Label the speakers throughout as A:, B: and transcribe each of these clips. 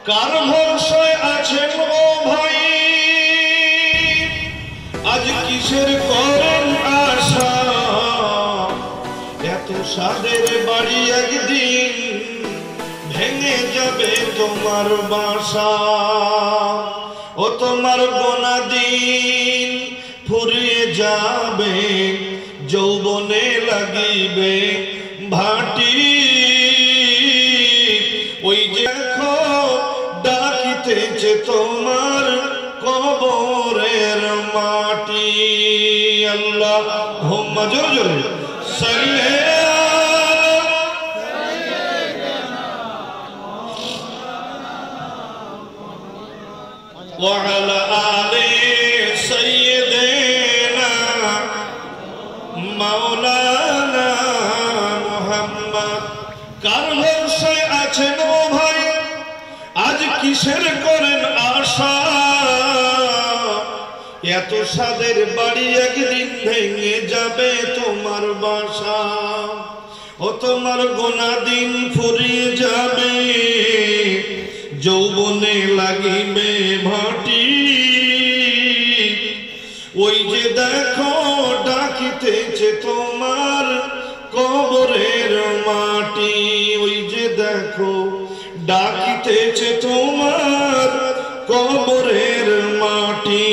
A: কার ভরসায় আছেন ও ভাই, আজ কিসের করেন আশা? এত সাদের বাড়ি একদিন ভেঙে যাবে তোমার বাসা। ও তোমার গোনা দিন ফুরিয়ে যাবে, যৌবনে লাগিবে ভাটি। ওই দেখো ডাকিতেছে তোমার কবরের মাটি। আল্লাহ হুম্মা জোরে জোরে সাল্লে وعلى آل سيدنا مولانا محمد। কার ভরসায় আছেন ও ভাই, আজ কিসের করেন আশা? এত সাদের বাড়ি একদিন ভেঙে যাবে তোমার বাসা। ও তোমার গোনা দিন ফুরিয়ে যাবে, যৌবনে লাগিবে ভাটি। ওই যে দেখো ডাকিতেছে তোমার কবরের মাটি। ওই যে দেখো ডাকিতেছে তোমার কবরের মাটি।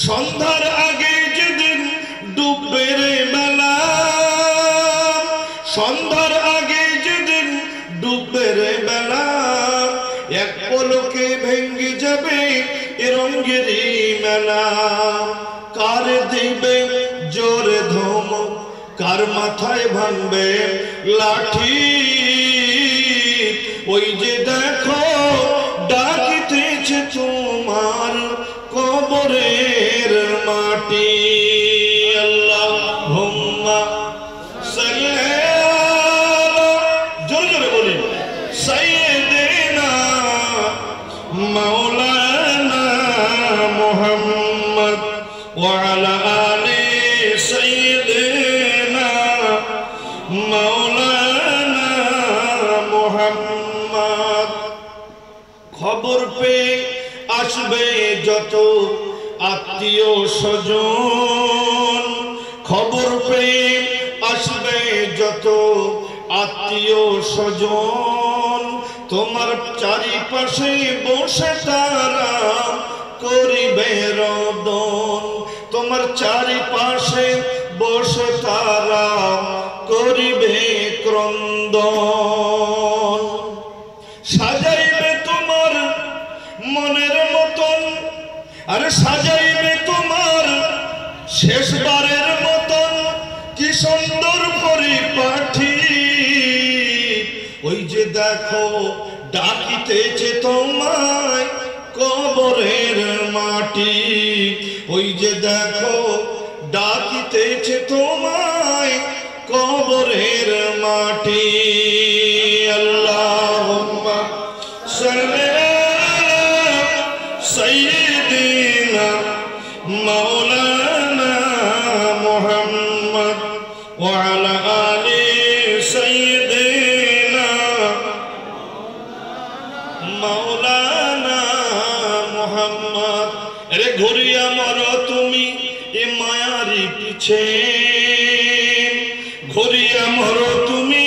A: সন্ধ্যার আগে যেদিন ডুববে রে বেলা, সন্ধ্যার আগে যেদিন ডুববে রে বেলা, এক পলকে ভেঙে যাবে এ রঙ্গেরই মেলা। কার দিবে জোরে ধমক, কার মাথায় ভাঙবে লাঠি। ওই যে দেখো ডাকিতেছে তোমার কবরের মাটি। আল্লাহুম্মা সাল্লি জোরে জোরে বলি সাইয়্যিদিনা মাওলানা মুহাম্মদ ওয়া আলা আলি সাইয়্যিদিনা মাওলানা মুহাম্মদ। খবর পেয়ে আসবে যত আত্মীয় স্বজন, খবর পেয়ে আসবে যত আত্মীয় স্বজন, তোমার চারিপাশে বসে তারা করিবে রোদন। তোমার চারিপাশে বসে তারা করিবে ক্রন্দন। সাজাইবে তোমার মনের মতন, আরে সাজাইবে তোমার শেষবারের মতন কি সুন্দর পরিপাটি। ওই যে দেখো ডাকিতেছে তোমায় কবরের মাটি। ওই যে দেখো ডাকিতেছে তোমায় কবরের মাটি। আল্লাহুম্মা সাল্লি আলা সাইয়্যিদিনা মাওলানা মুহাম্মদ ওয়া আলা আলি সাইয়্যিদিনা মাওলানা মুহাম্মদ। আরে ঘুরিয়া মরো তুমি এ মায়ারি পিছে, ঘুরিয়া মরো তুমি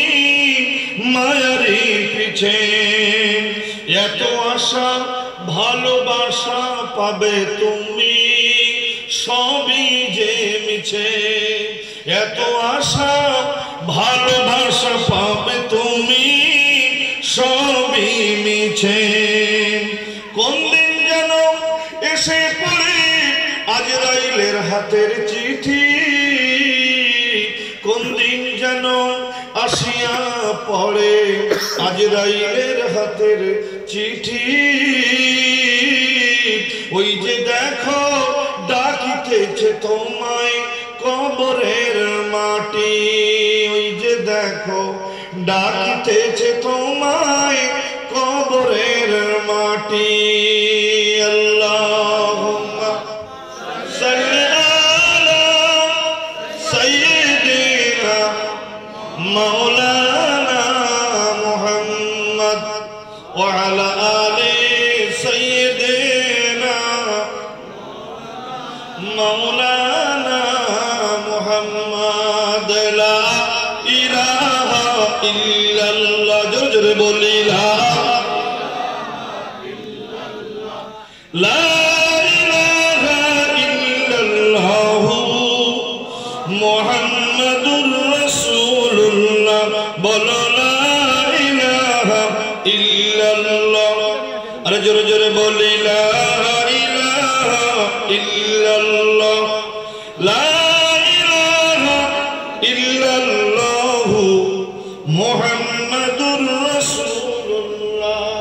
A: মায়ারি পিছে। এত আশা ভালোবাসা পাবে তুমি, সবই যে মিছে। এত আশা ভালোবাসা পাবে তুমি, সবই মিছে। কোন দিন যেন এসে পড়ে আজরাইলের হাতের চিঠি, কোন দিন যেন আসিয়া পড়ে আজরাইলের হাতের চিঠি। ওই যে দেখো ডাকিতেছে তোমায় কবরের মাটি। ওই যে দেখো ডাকিতেছে তোমায় কবরের মাটি। আল্লাহুম্মা সাল্লি আলা সাইয়্যিদিনা মাওলানা মুহাম্মদ وعلى آل سيدنا مولانا محمد لا إله إلا الله جرجر بولي لا إله إلا الله محمد رسول الله بولو لا إله إلا الله أرى جرجر بولي لا إله إلا الله لا إله إلا الله محمد رسول الله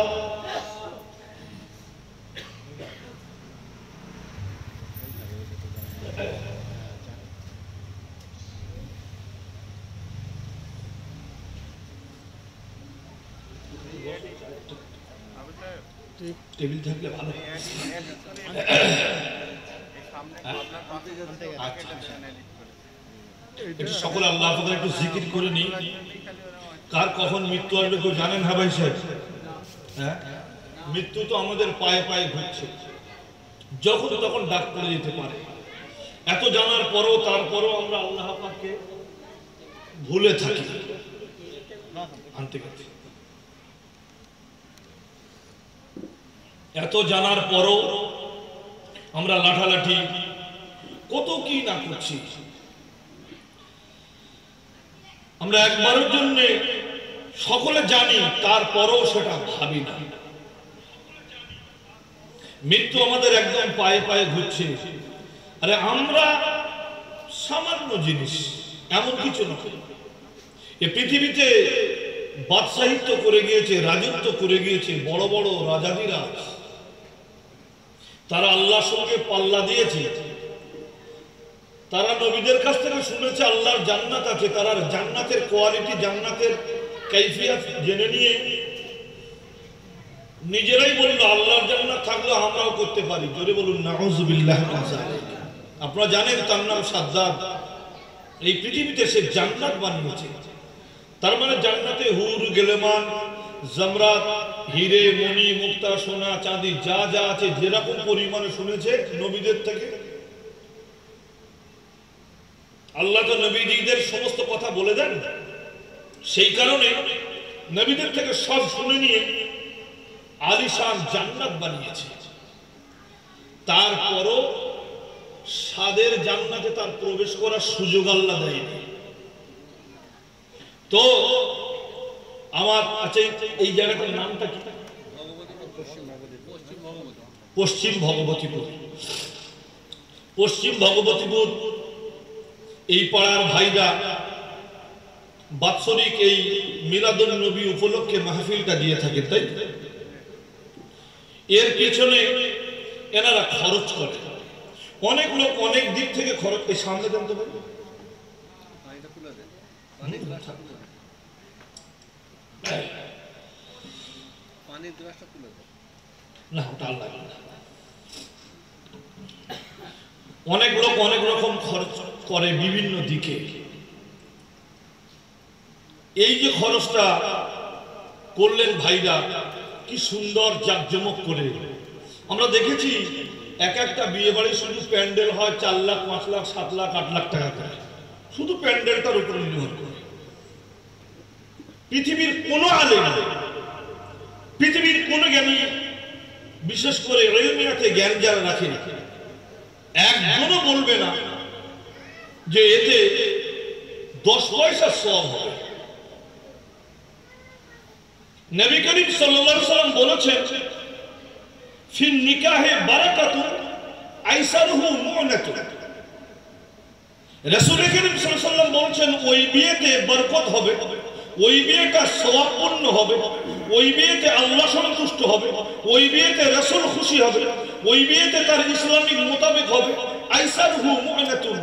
A: টেবিল থাকলে ভালো সকলে আল্লাহ তাআলা একটু জিকির করে নি কার কখন মৃত্যু আসবে কেউ জানেন? হ্যাঁ ভাই সাহেব, হ্যাঁ মৃত্যু তো আমাদের পায়ে পায়ে ঘুরছে, যখন তখন ডাক পড়ে যেতে পারে। এত জানার পরও তারপরও আমরা আল্লাহ পাককে ভুলে থাকি। আনতে গেছি এত জানার পরও আমরা লাঠালাঠি কত কি না করছি। আমরা একবারের জন্য সকলে জানি, তারপরও সেটা ভাবি না। মৃত্যু আমাদের একদম পায়ে পায়ে ঘুরছে। আরে আমরা সামান্য জিনিস, এমন কিছু না। এ পৃথিবীতে বাদশাহিত্য করে গিয়েছে, রাজত্ব করে গিয়েছে বড় বড় রাজাদিরা। তারা আল্লাহর সঙ্গে পাল্লা দিয়েছে, তারা নবীদের কাছ থেকে শুনেছে আল্লাহর জান্নাত আছে। তারা জান্নাতের কোয়ালিটি, জান্নাতের কাইফিয়াত জেনে নিয়ে নিজেরাই বলল আল্লাহর জান্নাত থাকলে আমরাও করতে পারি। জোরে বলুন নাউযুবিল্লাহ। আপনারা জানেন তার নাম সাদ্দাদ। এই পৃথিবীতে সে জান্নাত বানিয়েছে। তার মানে জান্নাতে হুর, গেলেমান, জামরাত, হিরে, মণি, মুক্তা, সোনা, চাঁদি যা যা আছে, যেরকম পরিমাণে শুনেছে নবীদের থেকে। আল্লাহ তো নবীদের সমস্ত কথা বলে দেন, সেই কারণে নবীদের থেকে সব শুনে নিয়ে আলিশান জান্নাত বানিয়েছে। তারপরও সাদের জান্নাতে তার প্রবেশ করার সুযোগ আল্লাহ দেয়নি। তো আমার আচ্ছা, এই জায়গাটার নামটা কি? পশ্চিম ভগবতীপুর। পশ্চিম ভগবতীপুর এই পাড়ার ভাইরা বাৎসরিক এই মিলাদুন নবী উপলক্ষে মাহফিলটা দিয়ে থাকে, তাই এর পিছনে এনারা খরচ করে। অনেক লোক অনেক দিক থেকে খরচ। এই সামনে জানতে পারি না, অনেক লোক অনেক রকম খরচ করে বিভিন্ন দিকে। এই যে খরচটা করলেন ভাইরা, কি সুন্দর জাঁকজমক করে। আমরা দেখেছি এক একটা বিয়ে বাড়ি শুধু প্যান্ডেল হয় 4 লাখ, 5 লাখ, 7 লাখ, 8 লাখ টাকা করে, শুধু প্যান্ডেলটার উপরে নির্ভর করে। পৃথিবীর কোন আলেম, পৃথিবীর কোন জ্ঞানী, বিশেষ করে ইলমিয়াতে জ্ঞান যারা রাখে, একজনও বলবে না যে এতে 10 পয়সা সওয়াব হবে। নবী করিম সাল্লাল্লাহু আলাইহি ওয়াসাল্লাম বলেছেন, ফিন নিকাহে বারাকাতুন আইসারুহু মু'নাতুন। রাসূল করিম সাল্লাল্লাহু আলাইহি ওয়াসাল্লাম বলেছেন, ওই বিয়েতে বরকত হবে, ওই বিয়েটা সওয়াবপূর্ণ হবে, ওই বিয়েতে আল্লাহ সন্তুষ্ট হবে, ওই বিয়েতে রাসূল খুশি হবে, ওই বিয়েতে তার ইসলামিক মোতাবেক হবে। আইসারুহু মু'নাতুন,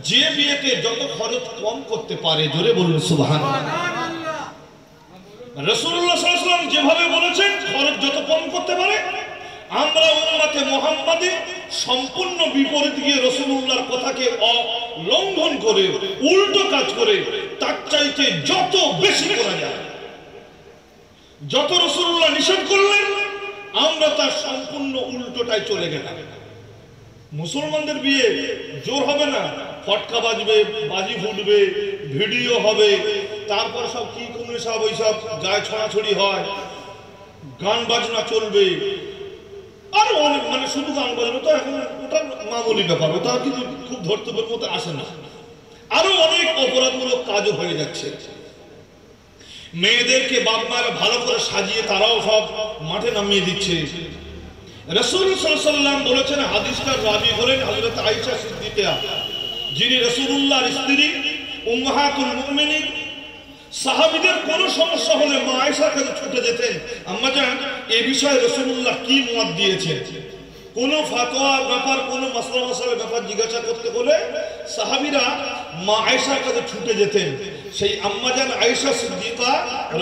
A: যে বিয়েতে যত খরচ কম করতে পারে, জোরে বলুন সুবহানাল্লাহ। রাসূলুল্লাহ সাল্লাল্লাহু আলাইহি ওয়াসাল্লাম যেভাবে বলেছেন খরচ যত কম করতে পারে, আমরা উম্মতে মুহাম্মাদী সম্পূর্ণ বিপরীত গিয়ে রাসূলুল্লাহর কথাকে লঙ্ঘন করে উল্টো কাজ করে তার চাইতে যত বেশি করা যায় যত রাসূলুল্লাহ নিষেধ করলেন আমরা তার সম্পূর্ণ উল্টোটায় চলে গেলাম। মুসলমানদের বিয়ে জোর হবে না, ফটকা বাজবে, বাজি ফুটবে, ভিডিও হবে, তারপর সব কি কোনে সব ওই সব গায়ে ছড়াছড়ি হয়, গান বাজনা চলবে, আর অনেক মানে শুধু গান বাজনা তো এখন ওটা মামুলি ব্যাপার, ওটা কিন্তু খুব ধর্তব্যের মতো আসে না। আরো অনেক অপরাধমূলক কাজও হয়ে যাচ্ছে। মেয়েদেরকে বাপ মারা ভালো করে সাজিয়ে তারাও সব মাঠে নামিয়ে দিচ্ছে। রাসূল সাল্লাল্লাহু আলাইহি ওয়াসাল্লাম বলেছেন, হাদিসটার রাবী হলেন হযরত আয়েশা সিদ্দিকা, যিনি রাসূলুল্লাহর স্ত্রী, উম্মাহাতুল মুমিনিন। সাহাবীদের কোন সমস্যা হলে মা আয়েশার কাছে ছুটে যেতেন, আম্মা জান এই বিষয়ে রাসূলুল্লাহ কি মত দিয়েছেন। কোন ফতোয়ার ব্যাপার, কোন মাসলা মাসালার ব্যাপার জিজ্ঞাসা করতে হলে সাহাবীরা মা আয়েশার কাছে ছুটে যেতেন। সেই আম্মা জান আয়েশা সিদ্দিকা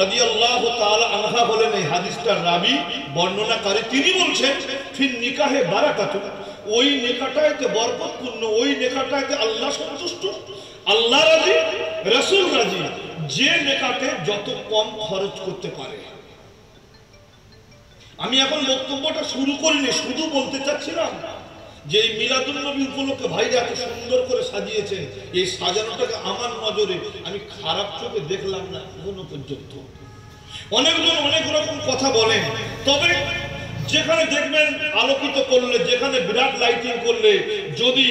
A: রাদিয়াল্লাহু তাআলা আনহা হলেন এই হাদিসটার রাবী, বর্ণনাকারী। তিনি বলছেন, ফিন নিকাহে বারাকাতু, ওই নেকাটাতে বরকতপূর্ণ, ওই নেকাটাতে আল্লাহ সন্তুষ্ট, আল্লাহ রাজি, রাসূল রাজি, যে নেকাতে যত কম খরচ করতে পারে। আমি এখন বক্তব্যটা শুরু করিনি, শুধু বলতে চাচ্ছিলাম যে এই মিলাদুন নবী উপলক্ষে ভাইরা এত সুন্দর করে সাজিয়েছেন, এই সাজানোটাকে আমার নজরে আমি খারাপ চোখে দেখলাম না এখনো পর্যন্ত। অনেকজন অনেক রকম কথা বলেন, তবে যেখানে দেখবেন আলোকিত করলে, যেখানে বিরাট লাইটিং করলে যদি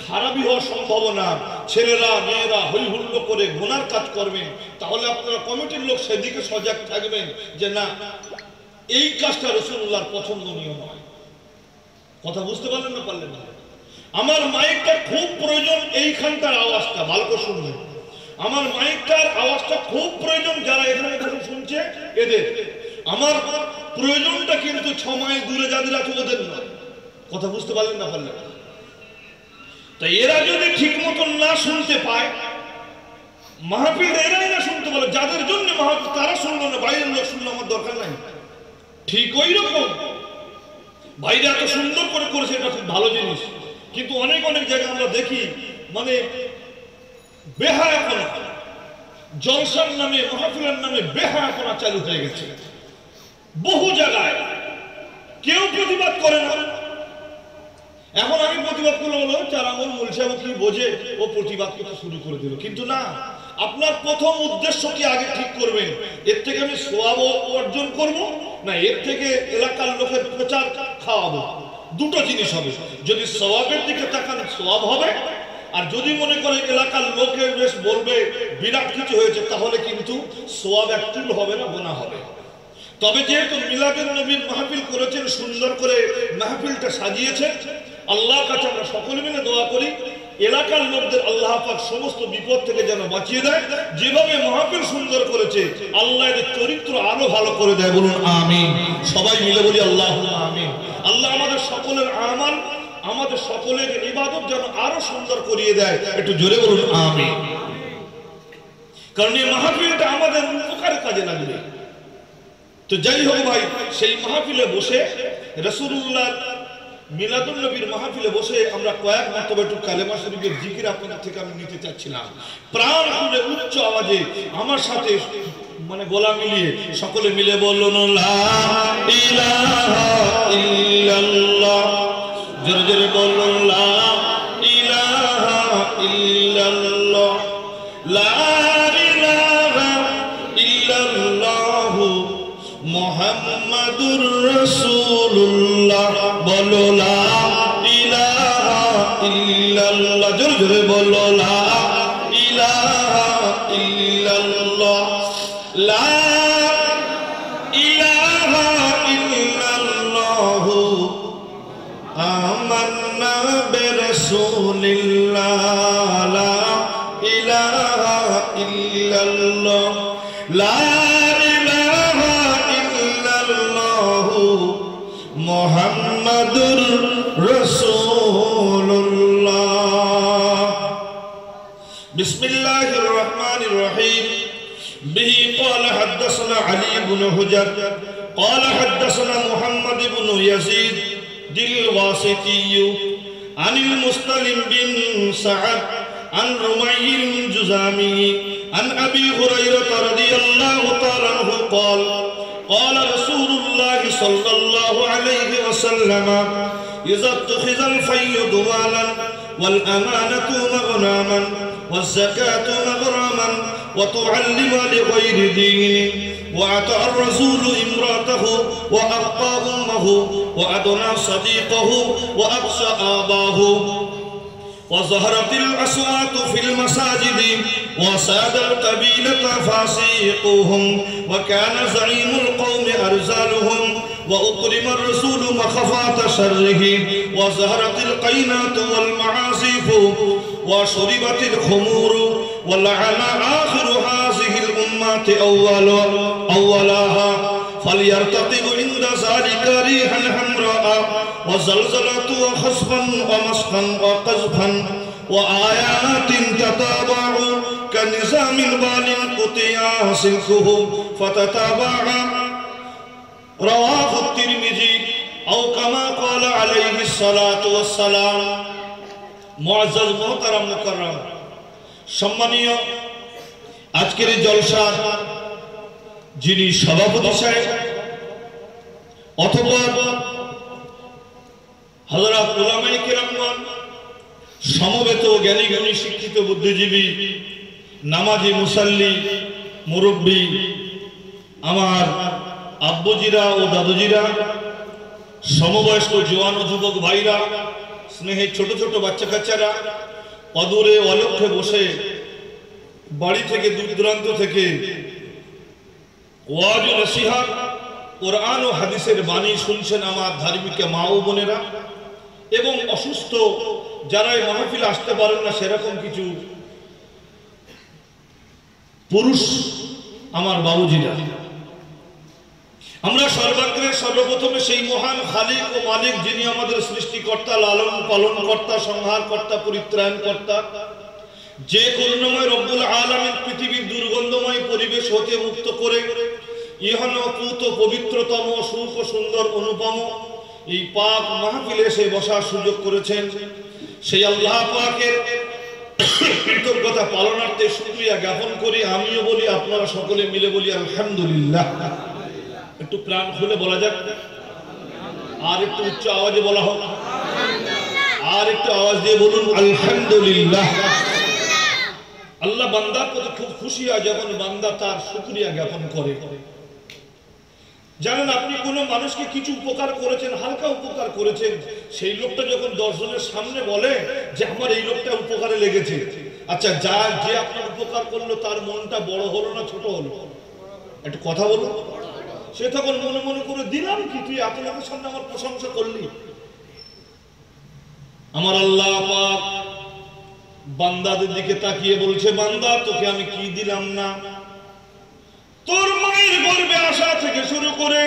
A: খারাপই হওয়ার সম্ভাবনা, ছেলেরা মেয়েরা হই হুল্লো করে গুনার কাজ করবেন, তাহলে আপনারা কমিটির লোক সেদিকে সজাগ থাকবেন যে না, এই কাজটা রাসূলুল্লাহর পছন্দনীয় নয়। কথা বুঝতে পারলেন না পারলেন না? আমার মাইকটা খুব প্রয়োজন, এইখানকার আওয়াজটা ভালো করে শুনবেন। আমার মাইকটার আওয়াজটা খুব প্রয়োজন, যারা এখানে বসে শুনছে এদের। আমার প্রয়োজনটা কিন্তু 6 মাইল দূরে যাদের আছে ওদের না। কথা বুঝতে পারলেন না পারলেন? তাই এরা যদি ঠিক মতন না শুনতে পায়, মাহফিল এরাই না শুনতে পারে, যাদের জন্য মাহফিল তারা শুনলো না, বাইরের লোক শুনলো আমার দরকার নাই। ঠিক ওই রকম ভাইরা এত সুন্দর করে করেছে, এটা খুব ভালো জিনিস। কিন্তু অনেক অনেক জায়গায় আমরা দেখি মানে বেহায়াপনা, জলসার নামে, মাহফিলের নামে বেহায়াপনা চালু হয়ে গেছে বহু জায়গায়। কেউ প্রতিবাদ করে না। এখন আমি প্রতিবাদ করলে বলো 4 আঙুল মূল সাহেব কি বোঝে, ও প্রতিবাদ করতে শুরু করে দিল। কিন্তু না, আপনার প্রথম উদ্দেশ্য কি আগে ঠিক করবেন, এর থেকে আমি সওয়াব অর্জন করব না এর থেকে এলাকার লোকের প্রচার খাওয়াবো। দুটো জিনিস হবে। যদি সওয়াবের দিকে তাকান সওয়াব হবে, আর যদি মনে করে এলাকার লোকের বেশ বলবে বিরাট কিছু হয়েছে, তাহলে কিন্তু সওয়াব একটুও হবে না, গুনাহ হবে। তবে যেহেতু মিলাদুন নবীর মাহফিল করেছেন, সুন্দর করে মাহফিলটা সাজিয়েছেন, আল্লাহর কাছে আমরা সকলে মিলে দোয়া করি এলাকার লোকদের আল্লাহ পাক সমস্ত বিপদ থেকে যেন বাঁচিয়ে দেয়। যেভাবে মাহফিল সুন্দর করেছে, আল্লাহ এর চরিত্র আরো ভালো করে দেয়। বলুন আমিন। সবাই মিলে বলি আল্লাহুম্মা আমিন। আল্লাহ আমাদের সকলের আমাল, আমাদের সকলের ইবাদত যেন আরো সুন্দর করিয়ে দেয়। একটু জোরে বলুন আমিন। কারণ এই মাহফিলটা আমাদের উপকারের কাজে লাগবে। তো যাই হোক ভাই, সেই মাহফিলে বসে রাসূলুল্লাহ মিলাদুন নবীর মাহফিলে বসে আমরা কয়েক মর্তবা একটু কালেমা শরীফের জিকির আপনাদের থেকে আমি নিতে চাচ্ছিলাম। প্রাণ খুলে উচ্চ আওয়াজে আমার সাথে মানে গলা মিলিয়ে সকলে মিলে বলুন লা ইলাহা ইল্লাল্লাহ। জোরে জোরে বলুন লা ইলাহা ইল্লাল্লাহ, লা ইলাহা ইল্লাল্লাহ মুহাম্মাদুর রাসূলুল্লাহ। বলো লা ইলাহা ইল্লাল্লাহ। জোরে জোরে বলো লা ইলাহা ইল্লাল্লাহ, লা ইলাহা ইল্লাল্লাহ আমান্না বিরাসূলিল্লাহ, লা ইলাহা ইল্লাল্লাহ, লা ইলাহা ইল্লাল্লাহ মুহাম্মাদুর রাসূলুল্লাহ। বিসমিল্লাহির রহমানির রহিম। বিহি ক্বালা হাদাসানা আলী ইবনে হুজার ক্বালা হাদাসানা মুহাম্মদ ইবনে ইয়াজিদ দিল ওয়াসিতি আনিল মুসতালিম বিন সাআদ আন রুমাইল জুজামি আন আবি হুরায়রা রাদিয়াল্লাহু তাআলা আনহু ক্বালা قال رسول الله صلى الله عليه وسلم إذا اتخذ الفي دوالا والأمانة مغناما والزكاة مغراما وتعلم لغير دين وأتى الرسول امرأته وأبقى أمه وأدنى صديقه وأقصى آباه وظهرت الأصوات في المساجد وساد القبيلة فاسيقوهم وكان زعيم القوم أرزالهم وأكرم الرسول مخافة شره وظهرت القينات والمعازف وشربت الخمور ولعن آخر هذه الأمة أولها فليرتقب عند ذلك ريحا حمراء وزلزلة وخسفا ومسخا وقذفا وآيات تتابع كنظام بال قطع سلكه فتتابع رواه الترمذي أو كما قال عليه الصلاة والسلام মুআজ্জাজ মুহতারাম মুকাররম সম্মানীয় আজকের জলসার যিনি সভাপতি সাহেব অথবা হযরত উলামায়ে কিরামগণ সমবেত জ্ঞানী গুণী শিক্ষিত বুদ্ধিজীবী নামাজি মুসাল্লি মুরব্বী আমার আব্বুজিরা ও দাদুজিরা সমবয়স্ক জওয়ান ও যুবক ভাইরা স্নেহের ছোট ছোট বাচ্চা কাচ্চারা অদূরে অলক্ষ্যে বসে বাড়ি থেকে দূর দূরান্ত থেকে ওয়াজ ও নসিহত কোরআন ও হাদিসের বাণী শুনছেন আমার ধার্মিক মা ও বোনেরা এবং অসুস্থ যারা এই মাহফিলে আসতে পারেন না সেরকম কিছু পুরুষ আমার বাবুজিরা আমরা সর্বাগ্রে সর্বপ্রথমে সেই মহান খালিক ও মালিক যিনি আমাদের সৃষ্টিকর্তা লালন পালন কর্তা সংহার কর্তা পরিত্রাণ কর্তা যে করুণাময় রব্বুল আলামিন পৃথিবীর দুর্গন্ধময় পরিবেশ হতে মুক্ত করে ইহন অপুত পবিত্রতম সুখ ও সুন্দর অনুপম এই পাক মাহফিলে এসে বসার সুযোগ করেছেন সেই আল্লাহ পাকের কৃতজ্ঞতা পালনার্থে শুকরিয়া জ্ঞাপন করি আমিও বলি আপনারা সকলে মিলে বলি আলহামদুলিল্লাহ একটু প্রাণ খুলে বলা যাক আর একটু উচ্চ আওয়াজে বলা হোক আর একটু আওয়াজ দিয়ে বলুন আলহামদুলিল্লাহ আল্লাহ বান্দার প্রতি খুব খুশি হয় যখন বান্দা তার শুকরিয়া জ্ঞাপন করে জানেন আপনি কোনো মানুষকে কিছু উপকার করেছেন হালকা উপকার করেছেন সেই লোকটা যখন 10 জনের সামনে বলে যে আমার এই লোকটা উপকারে লেগেছে আচ্ছা যে আপনার উপকার করলো তার মনটা বড় হলো না ছোট হলো একটু কথা বলুন সে তখন মনে মনে করে দিলাম কি তুই এত লোকের সামনে আমার প্রশংসা করলি আমার আল্লাহ পাক বান্দাদের দিকে তাকিয়ে বলছে বান্দা তোকে আমি কি দিলাম না তোর মায়ের গর্ভে আসা থেকে শুরু করে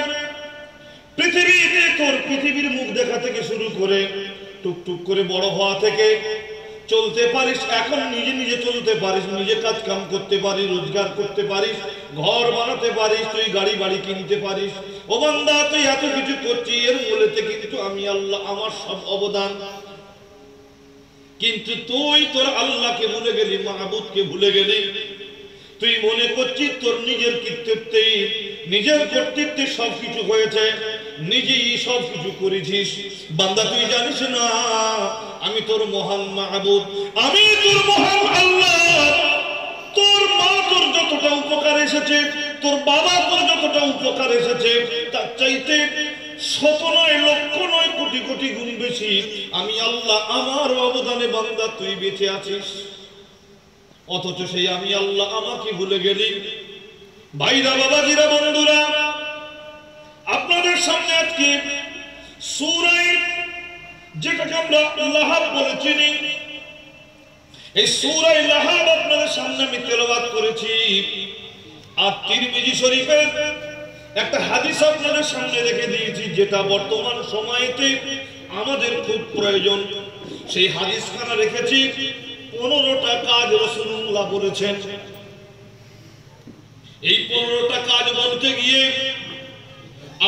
A: পৃথিবীতে তোর পৃথিবীর মুখ দেখা থেকে শুরু করে টুকটুক করে বড় হওয়া থেকে চলতে পারিস এখন নিজে নিজে চলতে পারিস নিজে কাজ কাম করতে পারিস রোজগার করতে পারিস ঘর বানাতে পারিস তুই গাড়ি বাড়ি কিনতে পারিস ও বান্দা তুই এত কিছু করছিস এর মূলেতে কিন্তু আমি আল্লাহ আমার সব অবদান কিন্তু তুই তোর আল্লাহকে ভুলে গেলি মাহবুদকে ভুলে গেলি তুই মনে করছিস তোর নিজের কৃতিত্বে নিজের কর্তৃত্বে সবকিছু হয়েছে নিজেই সবকিছু করেছিস বান্দা তুই জানিস না আমি তোর মহান মাহবুদ আমি তোর মহান আল্লাহ তোর মা তোর যতটা উপকার এসেছে তোর বাবা তোর যতটা উপকার এসেছে তার চাইতে শত নয় লক্ষ নয় কোটি কোটি গুণ বেশি আমি আল্লাহ আমার অবদানে বান্দা তুই বেঁচে আছিস অথচ সেই আমি আল্লাহ আমাকে ভুলে গেলি ভাইরা বাবাজিরা বন্ধুরা আপনাদের সামনে আজকে সূরা যেটাকে আমরা লাহাব বলে চিনি এই সূরা লাহাব আপনাদের সামনে আমি তেলাওয়াত করেছি আর তিরমিজি শরীফের একটা হাদিস আপনাদের সামনে রেখে দিয়েছি যেটা বর্তমান সময়েতে আমাদের খুব প্রয়োজন সেই হাদিসখানা রেখেছি 15টা কাজ রাসূলুল্লাহ বলেছেন এই 15টা কাজ বলতে গিয়ে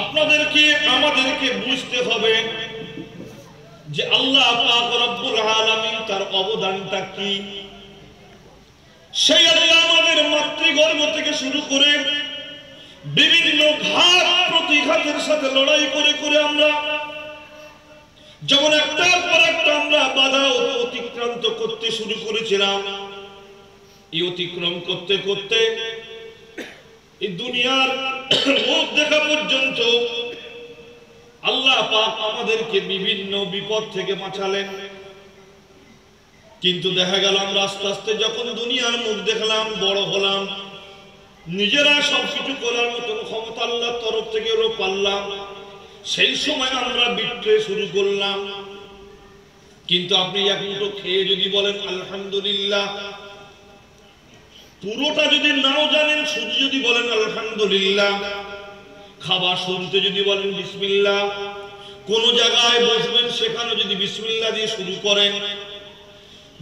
A: আপনাদেরকে আমাদেরকে বুঝতে হবে যে আল্লাহ পাক রব্বুল আলামিন তার অবদানটা কি সেই আল্লাহ আমাদের মাতৃগর্ভ থেকে শুরু করে বিভিন্ন ঘাট খাতের সাথে লড়াই করে করে আমরা যেমন একটার পর একটা আমরা বাধা অতিক্রান্ত করতে শুরু করেছিলাম, এই অতিক্রম করতে করতে এই দুনিয়ার মুখ দেখা পর্যন্ত আল্লাহ পাক আমাদেরকে বিভিন্ন বিপদ থেকে বাঁচালেন। কিন্তু দেখা গেল আমরা আস্তে আস্তে যখন দুনিয়ার মুখ দেখলাম, বড় হলাম, নিজেরা সবকিছু করার মতন ক্ষমতা আল্লাহর তরফ থেকে পারলাম, সেই সময় আমরা বিট্রে শুরু করলাম। কিন্তু আপনি এক মুঠো খেয়ে যদি বলেন আলহামদুলিল্লাহ, পুরোটা যদি নাও জানেন, শুধু যদি বলেন আলহামদুলিল্লাহ, খাবার শুনতে যদি বলেন বিসমিল্লাহ, কোন জায়গায় বসবেন সেখানে যদি বিসমিল্লাহ দিয়ে শুরু করেন,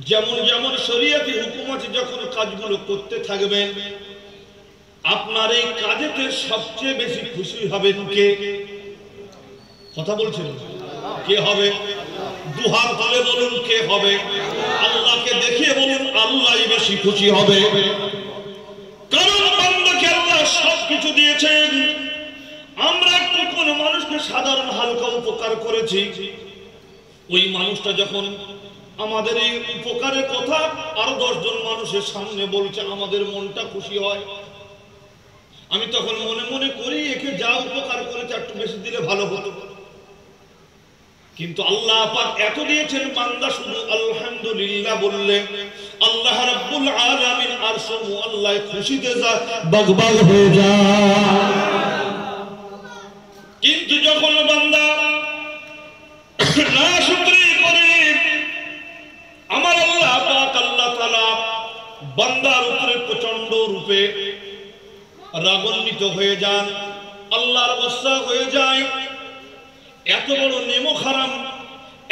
A: যেমন যেমন শরীয়তে হুকুম আছে যখন কাজগুলো করতে থাকবেন, আপনার এই কাজেতে সবচেয়ে বেশি খুশি হবেন কে? কথা বলছেন কে হবে? দুহাত তুলে বলুন কে হবে? আল্লাহকে দেখিয়ে বলুন আল্লাহই বেশি খুশি হবে। কারণ বান্দাকে আল্লাহ সবকিছু দিয়েছেন। আমরা একটু কোনো মানুষকে সাধারণ হালকা উপকার করেছি, ওই মানুষটা যখন আমাদের এই উপকারের কথা আরো 10 জন মানুষের সামনে বলছে, আমাদের মনটা খুশি হয়। আমি তখন মনে মনে করি একে যা উপকার করেছে একটু বেশি দিলে ভালো হতো। কিন্তু আল্লাহ পাক এত দিয়েছেন, বান্দা শুধু আলহামদুলিল্লাহ বললে আল্লাহ রাব্বুল আলামিন আরশ মুআল্লাহ খুশিতে বাগবাগ হয়ে যায়। কিন্তু যখন বান্দা নাশুকরি করে, আমার আল্লাহ পাক আল্লাহ তাআলা বান্দার উপরে প্রচন্ড রূপে রাগান্বিত হয়ে যান, আল্লাহর গুসা হয়ে যায়। এত বড় নেমো হারাম,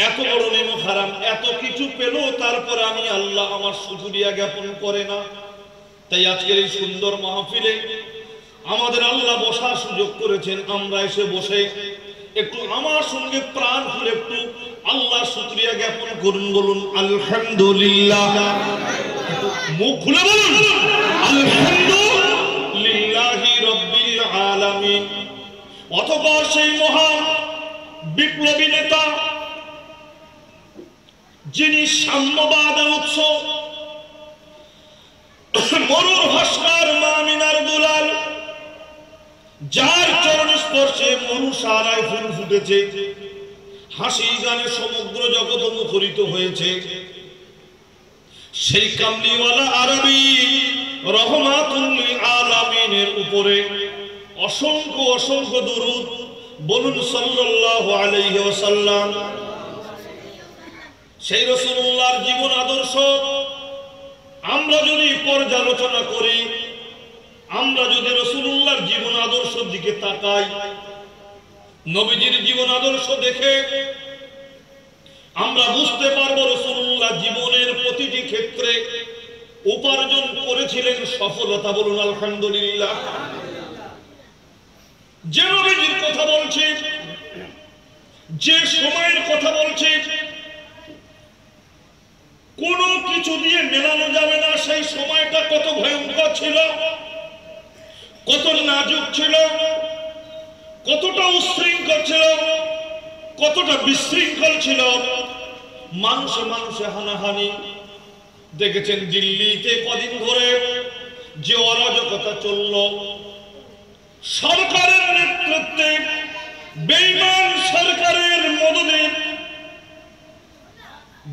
A: এত বড় নেমো হারাম, এত কিছু পেল, তারপর আমি আল্লাহ আমার শুকরিয়া জ্ঞাপন করে না। তাই আজকের এই সুন্দর মাহফিলে আমাদের আল্লাহ বসার সুযোগ করেছেন, আমরা এসে বসে একটু আমার সঙ্গে প্রাণ খুলে একটু আল্লাহ শুকরিয়া জ্ঞাপন করুন। বলুন আলহামদুলিল্লাহ, মুখ খুলে বলুন আলহামদুলিল্লাহি রাব্বিল আলামিন। অথবা সেই মহান বিপ্লবী নেতা যিনি সাম্যবাদের উৎস, মরুর ভাস্কর মামিনার দুলাল, যার চরণ স্পর্শে মরু সারায় ফুল ফুটেছে, হাসি গানে সমগ্র জগৎ মুখরিত হয়েছে, সেই কামলিওয়ালা আরবি রহমাতুল লিল আলামিনের উপরে অসংখ্য অসংখ্য দুরূদ বলুন সাল্লাল্লাহু আলাইহি ওয়াসাল্লাম। সেই রাসূলুল্লাহর জীবন আদর্শ আমরা যদি পর্যালোচনা করি, আমরা যদি রাসূলুল্লাহর জীবন আদর্শের দিকে তাকাই, নবীজির জীবন আদর্শ দেখে আমরা বুঝতে পারবো রাসূলুল্লাহ জীবনের প্রতিটি ক্ষেত্রে উপার্জন করেছিলেন সফলতা। বলুন আলহামদুলিল্লাহ। যে নবীজির কথা বলছি, যে সময়ের কথা বলছি, কোন কিছু দিয়ে মেলানো যাবে না। সেই সময়টা কত ভয়ঙ্কর ছিল, কত নাজুক ছিল, কতটা উশৃঙ্খল ছিল, কতটা বিশৃঙ্খল ছিল। মানুষে মানুষে হানাহানি দেখেছেন। দিল্লিতে কদিন ধরে যে অরাজকতা চলল, সরকারের নেতৃত্বে বেঈমান সরকারের মদদে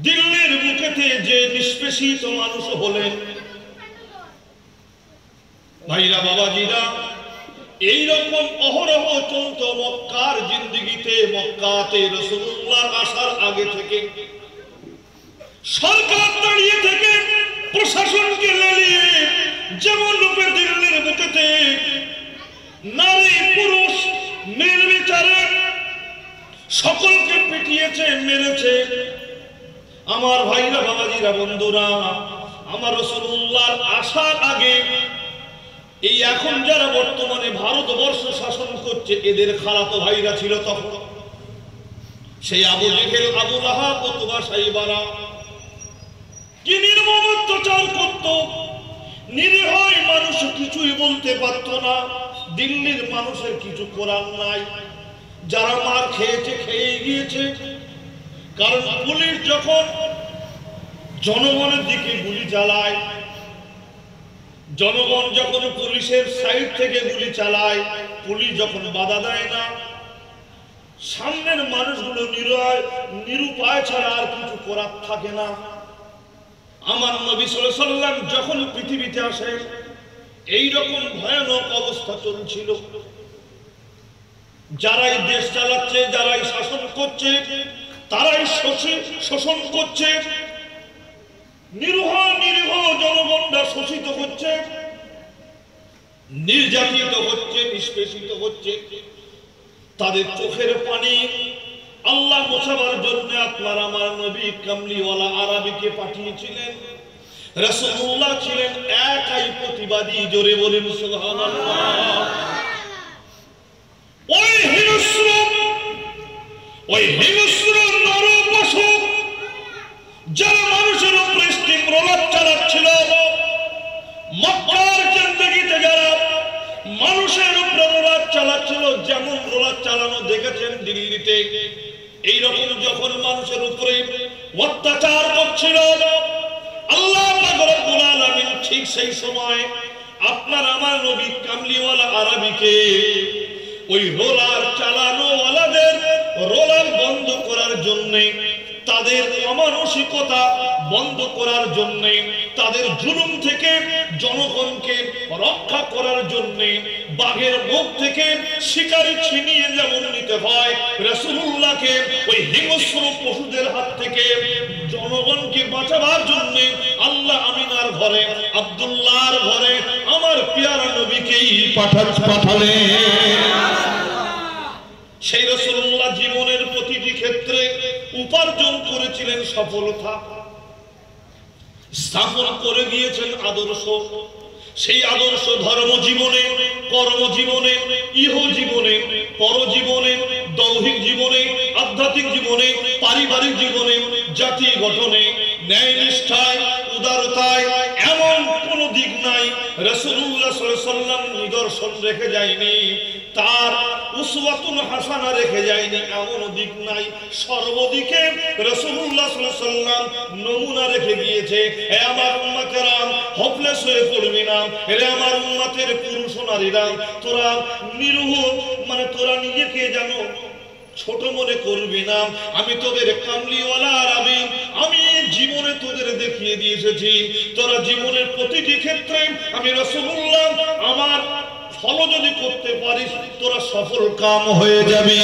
A: দিল্লির বুকেতে যে নিষ্পেষিত মানুষ হলেন, ভাইরা বাবাজিরা, এইরকম অহরহ চলত মক্কার জিন্দেগিতে। মক্কাতে রাসূলুল্লাহ আসার আগে থেকে সরকার দাঁড়িয়ে থেকে প্রশাসনকে লেলিয়ে যেমন রূপে দিল্লির বুকেতে নারী পুরুষ নির্বিচারে সকলকে পিটিয়েছে, মেরেছে। আমার ভাইরা বাবাজিরা, বন্ধুরা, আমার রাসূলুল্লাহ আসার আগে এই এখন যারা বর্তমানে ভারতবর্ষ শাসন করছে, এদের খালাতো ভাইরা ছিল তখন। সেই আবু জেহেল, আবু লাহাব, উতবা, সাইবারা কি নির্মম অত্যাচার করত। নিরীহ মানুষ কিছুই বলতে পারত না, দিল্লির মানুষের কিছু করার নাই, যারা মার খেয়েছে খেয়ে গিয়েছে। কারণ পুলিশ যখন জনগণের দিকে গুলি চালায়, জনগণ যখন পুলিশের সাইড থেকে গুলি চালায়, পুলিশ যখন বাধা দেয় না, সামনের মানুষগুলো নিরুপায় ছাড়া আর কিছু করার থাকে না। আমার নবী সাল্লাল্লাহু আলাইহি ওয়াসাল্লাম যখন পৃথিবীতে আসেন, এইরকম ভয়ানক অবস্থা চলছিল। যারাই দেশ চালাচ্ছে, যারাই শাসন করছে, তারাই শোষণ করছে। নিরীহ জনগণরা শোষিত হচ্ছে, নির্যাতিত হচ্ছে, নিষ্পেষিত হচ্ছে। তাদের চোখের পানি আল্লাহ মোছাবার জন্য আপনার আমার নবী কামলিওয়ালা আরাবিকে পাঠিয়েছিলেন। রাসূলুল্লাহ ছিলেন একাই প্রতিবাদী। জোরে বলেন সুবহানাল্লাহ। ওই হিংস্র নরপশু যারা মানুষের উপরে স্টিম রোলার চালাচ্ছিল, মক্কার জিন্দেগিতে যারা মানুষের উপরে রোলার চালাচ্ছিল, যেমন রোলার চালানো দেখেছেন দিল্লিতে, এইরকম যখন মানুষের উপরে অত্যাচার করছিল, আল্লাহ পাক রব্বুল আলামিন ঠিক সেই সময় আপনার আমার নবী কামলিওয়ালা আরাবিকে ওই রোলার চালানো ওয়ালাদের রোলার বন্ধ করার জন্য, তাদের অমানসিকতা বন্ধ করার জন্য, তাদের জুলুম থেকে জনগণকে রক্ষা করার জন্য, বাঘের মুখ থেকে শিকারি ছিনিয়ে যেমন নিতে হয়, রাসূলুল্লাহকে ওই হিংস্র পশুদের হাত থেকে জনগণকে বাঁচাবার জন্য আল্লাহ আমিনার ঘরে, আব্দুল্লাহর ঘরে আমার পেয়ারা নবীকেই পাঠালেন। সেই রাসূলুল্লাহ জীবনের প্রতিটি ক্ষেত্রে উপার্জন করেছিলেন সফলতা, স্থাপন করে গিয়েছেন আদর্শ। সেই আদর্শ ধর্ম জীবনে, কর্ম জীবনে, ইহ জীবনে, পরজীবনে, দৈহিক জীবনে, আধ্যাত্মিক জীবনে, পারিবারিক জীবনে, জাতি গঠনে, ন্যায় নিষ্ঠায়, উদারতায় এমন কোন দিক নাই রাসূলুল্লাহ সাল্লাল্লাহু আলাইহি ওয়াসাল্লাম নিদর্শন রেখে যায়নি, তার উসওয়াতুন হাসানা রেখে যায়নি এমন দিক নাই। সর্বদিকে রাসূলুল্লাহ সাল্লাল্লাহু আলাইহি ওয়াসাল্লাম নমুনা রেখে গিয়েছে। হে আমার উম্মতেরা, হোপলেস হয়ে পড়বি না। হে আমার উম্মতের পুরুষ নারীরা, তোরা নিরীহ, তোরা নিজেকে জানো ছোট মনে করবি না। আমি তোদের কামলিওয়ালা আরাবী, আমি জীবনে তোদের দেখিয়ে দিয়ে এসেছি। তোরা জীবনের প্রতিটি ক্ষেত্রে আমি রাসূলুল্লাহ আমার ফলো যদি করতে পারিস, তোরা সফল কাম হয়ে যাবি।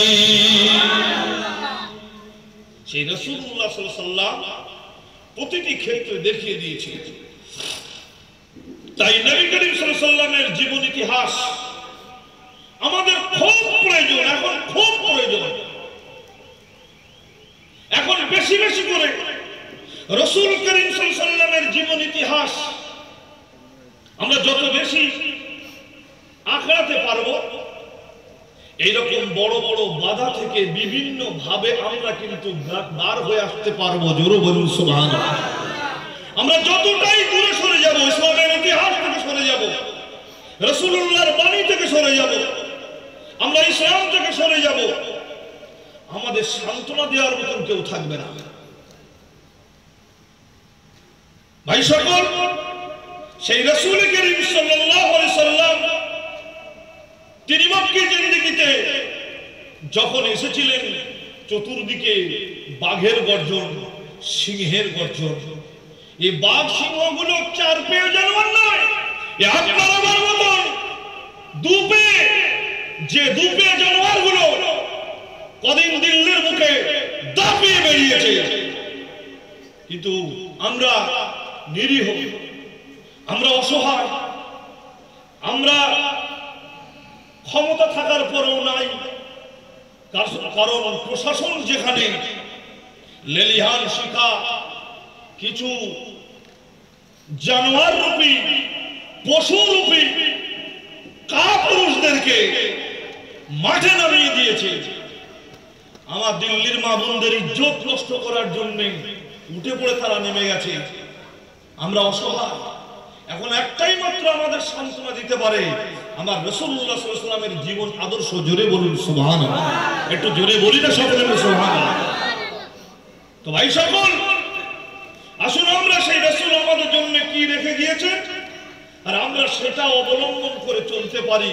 A: সেই রাসূলুল্লাহ সাল্লাল্লাহু আলাইহি ওয়াসাল্লাম প্রতিটি ক্ষেত্রে দেখিয়ে দিয়েছে। তাই নবী করিম সাল্লাল্লাহু আলাইহি ওয়াসাল্লামের জীবন ইতিহাস আমাদের খুব প্রয়োজন, এখন খুব প্রয়োজন। এখন বেশি বেশি করে রাসূল করিম সাল্লাল্লাহু আলাইহি ওয়াসাল্লামের জীবন ইতিহাস আমরা যত বেশি আঁকড়াতে পারবো, এইরকম বড় বড় বাধা থেকে বিভিন্ন ভাবে আমরা কিন্তু বার হয়ে আসতে পারবো। জোরে বলুন সুবহানাল্লাহ। আমরা যতটাই দূরে সরে যাব, ইসলামের ইতিহাস থেকে সরে যাব, রাসূলুল্লাহর বাণী থেকে সরে যাব, আমরা ইসলাম থেকে সরে যাব, আমাদের সান্ত্বনা দেওয়ার মতন কেউ থাকবে না। ভাই সকল, সেই রাসূল করিম সাল্লাল্লাহু আলাইহি সাল্লাম তিনি মক্কি জিন্দেগিতে যখন এসেছিলেন, চতুর্দিকে বাঘের গর্জন, সিংহের গর্জন। এই বাঘ সিংহগুলো চার পেয়ে জানোয়ার নয়, আপনার আমার মতন দুপে, যে দুপে জানোয়ারগুলো কদিন দিল্লির মুখে দাপিয়ে বেরিয়েছে। কিন্তু আমরা নিরীহ, আমরা অসহায়, আমরা ক্ষমতা থাকার পরেও নাই। কারণ প্রশাসন যেখানে লেলিহান শিখা কিছু জানোয়ার রূপী, পশু রূপী কাপুরুষদেরকে মাঠে নামিয়ে দিয়েছে। আমার দিল্লির মা বোনদের ইজ্জত নষ্ট করার জন্য উঠে পড়ে তারা নেমে গেছে। আমরা অসহায়, এখন একটাই মাত্র আমাদের সান্ত্বনা দিতে পারে আমার রাসূলুল্লাহ সাল্লাল্লাহু আলাইহি ওয়াসাল্লামের জীবন আদর্শ। জোরে বলুন সুবহানাল্লাহ, একটু জোরে বলি না সকলে সুবহানাল্লাহ। তো ভাই সকল, আসুন আমরা সেই রাসূল আমাদের জন্য কি রেখে গিয়েছেন আর আমরা সেটা অবলম্বন করে চলতে পারি,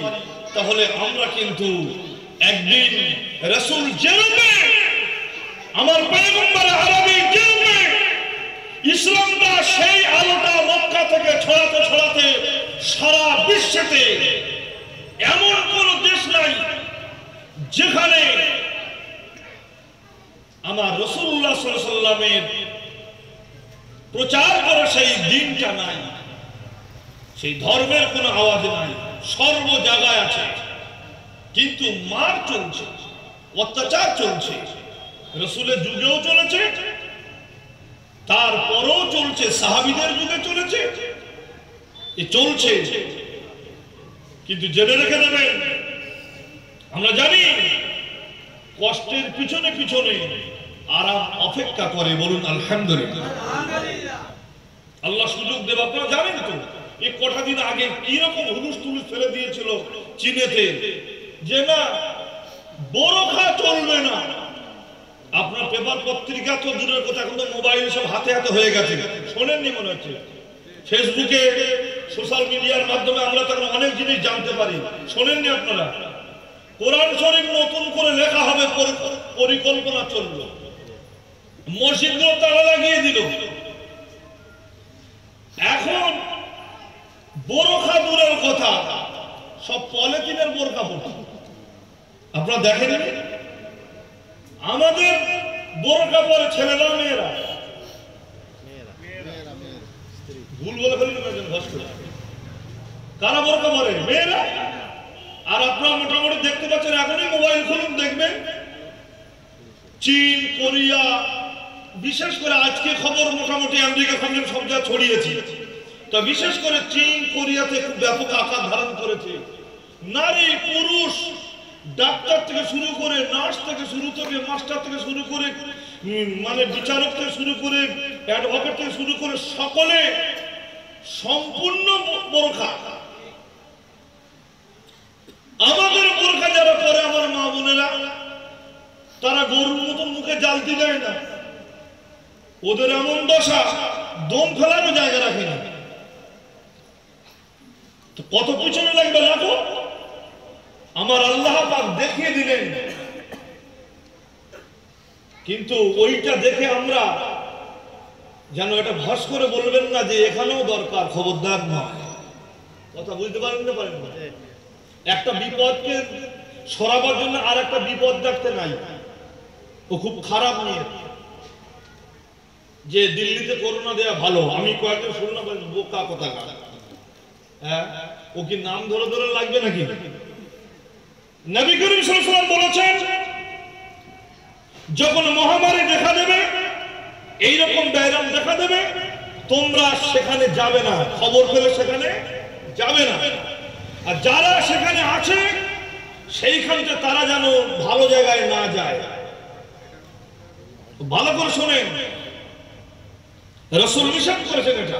A: তাহলে আমরা কিন্তু একদিন রাসূল যেরূপে আমার পয়গম্বর আরবী যেরূপে ইসলামটা সেই আলোটা মক্কা থেকে ছড়াতে ছড়াতে সারা বিশ্বেতে এমন কোন দেশ নাই যেখানে আমার রাসূলুল্লাহ সাল্লাল্লাহু আলাইহি ওয়াসাল্লামের প্রচার করা সেই দিনটা নাই, সেই ধর্মের কোনো আওয়াজ নাই, সর্ব জায়গায় আছে। কিন্তু মার চলছে, অত্যাচার চলছে, রাসূলের যুগেও চলেছে, তারপরও চলছে, সাহাবীদের যুগে চলেছে, এ চলছে। কিন্তু জেনে রেখে দেবেন, আমরা জানি কষ্টের পিছনে পিছনে আরাম অপেক্ষা করে। বলুন আলহামদুলিল্লাহ। আল্লাহ সুযোগ দেব। আপনারা জানেন তো এই কটা দিন আগে কি রকম হুলুস তুলুস ফেলে দিয়েছিল চীনেতে, যে না বোরখা চলবে না। আপনার পেপার পত্রিকা তো দূরের কথা, এখন তো মোবাইল সব হাতে হাতে হয়ে গেছে, শোনেননি মনে হচ্ছে। ফেসবুকে সোশ্যাল মিডিয়ার মাধ্যমে আমরা তখন অনেক জিনিস জানতে পারি, শোনেননি আপনারা? কোরআন শরীফ নতুন করে লেখা হবে, পরিকল্পনা চলল, মসজিদগুলো তালা লাগিয়ে দিল। এখন বোরখা দূরের কথা, সব পলিথিনের বোরখা পড়ছে। আপনারা দেখেন আমাদের বোরখা পরে ছেলেরা মেয়েরা, ভুল বলে ফেলবেন কারা বোরখা পরে? মেয়েরা। আর আপনারা মোটামুটি দেখতে পাচ্ছেন, এখনই মোবাইল খুলুন দেখবেন চীন, কোরিয়া, বিশেষ করে আজকে খবর মোটামুটি আমেরিকা খবর সব যা ছড়িয়েছে, তো বিশেষ করে চীন, কোরিয়াতে খুব ব্যাপক আকার ধারণ করেছে। নারী পুরুষ, ডাক্তার থেকে শুরু করে, নার্স থেকে শুরু করে, মাস্টার থেকে শুরু করে, মানে বিচারক থেকে শুরু করে, অ্যাডভোকেট থেকে শুরু করে, সকলে সম্পূর্ণ বোরখা। আমাদের বোরখা যারা পরে আমার মা বোনেরা, তারা গরুর মতন মুখে জ্বালতে দেয় না, ওদের এমন দশা দম ফেলারও জায়গা রাখে না। তো কত পিছনে লাগবে রাখো। আমার আল্লাহ পাক দেখিয়ে দিলেন, কিন্তু ওইটা দেখে আমরা যেন এটা ভাস করে বলবেন না যে এখানেও দরকার, খবরদার নয়। কথা বুঝতে পারেন না? পারেন না? একটা বিপদকে সরাবার জন্য আর একটা বিপদ দেখতে নাই, ও খুব খারাপ নিয়ে। যে দিল্লিতে করোনা দেয়া ভালো, আমি কয়েকজন শুনলাম, বোকা কথা। হ্যাঁ, ও কি নাম ধরে ধরে লাগবে নাকি? নবী করিম সাল্লাল্লাহু আলাইহি ওয়াসাল্লাম বলেছেন, যখন মহামারী দেখা দেবে, এইরকম ডায়রাম দেখা দেবে, তোমরা সেখানে যাবে না, খবর পেলে সেখানে যাবে না। আর যারা সেখানে আছে সেইখানটা তারা যেন ভালো জায়গায় না যায়। ভালো করে শোনেন, রাসূল নিষেধ করেছেন এটা,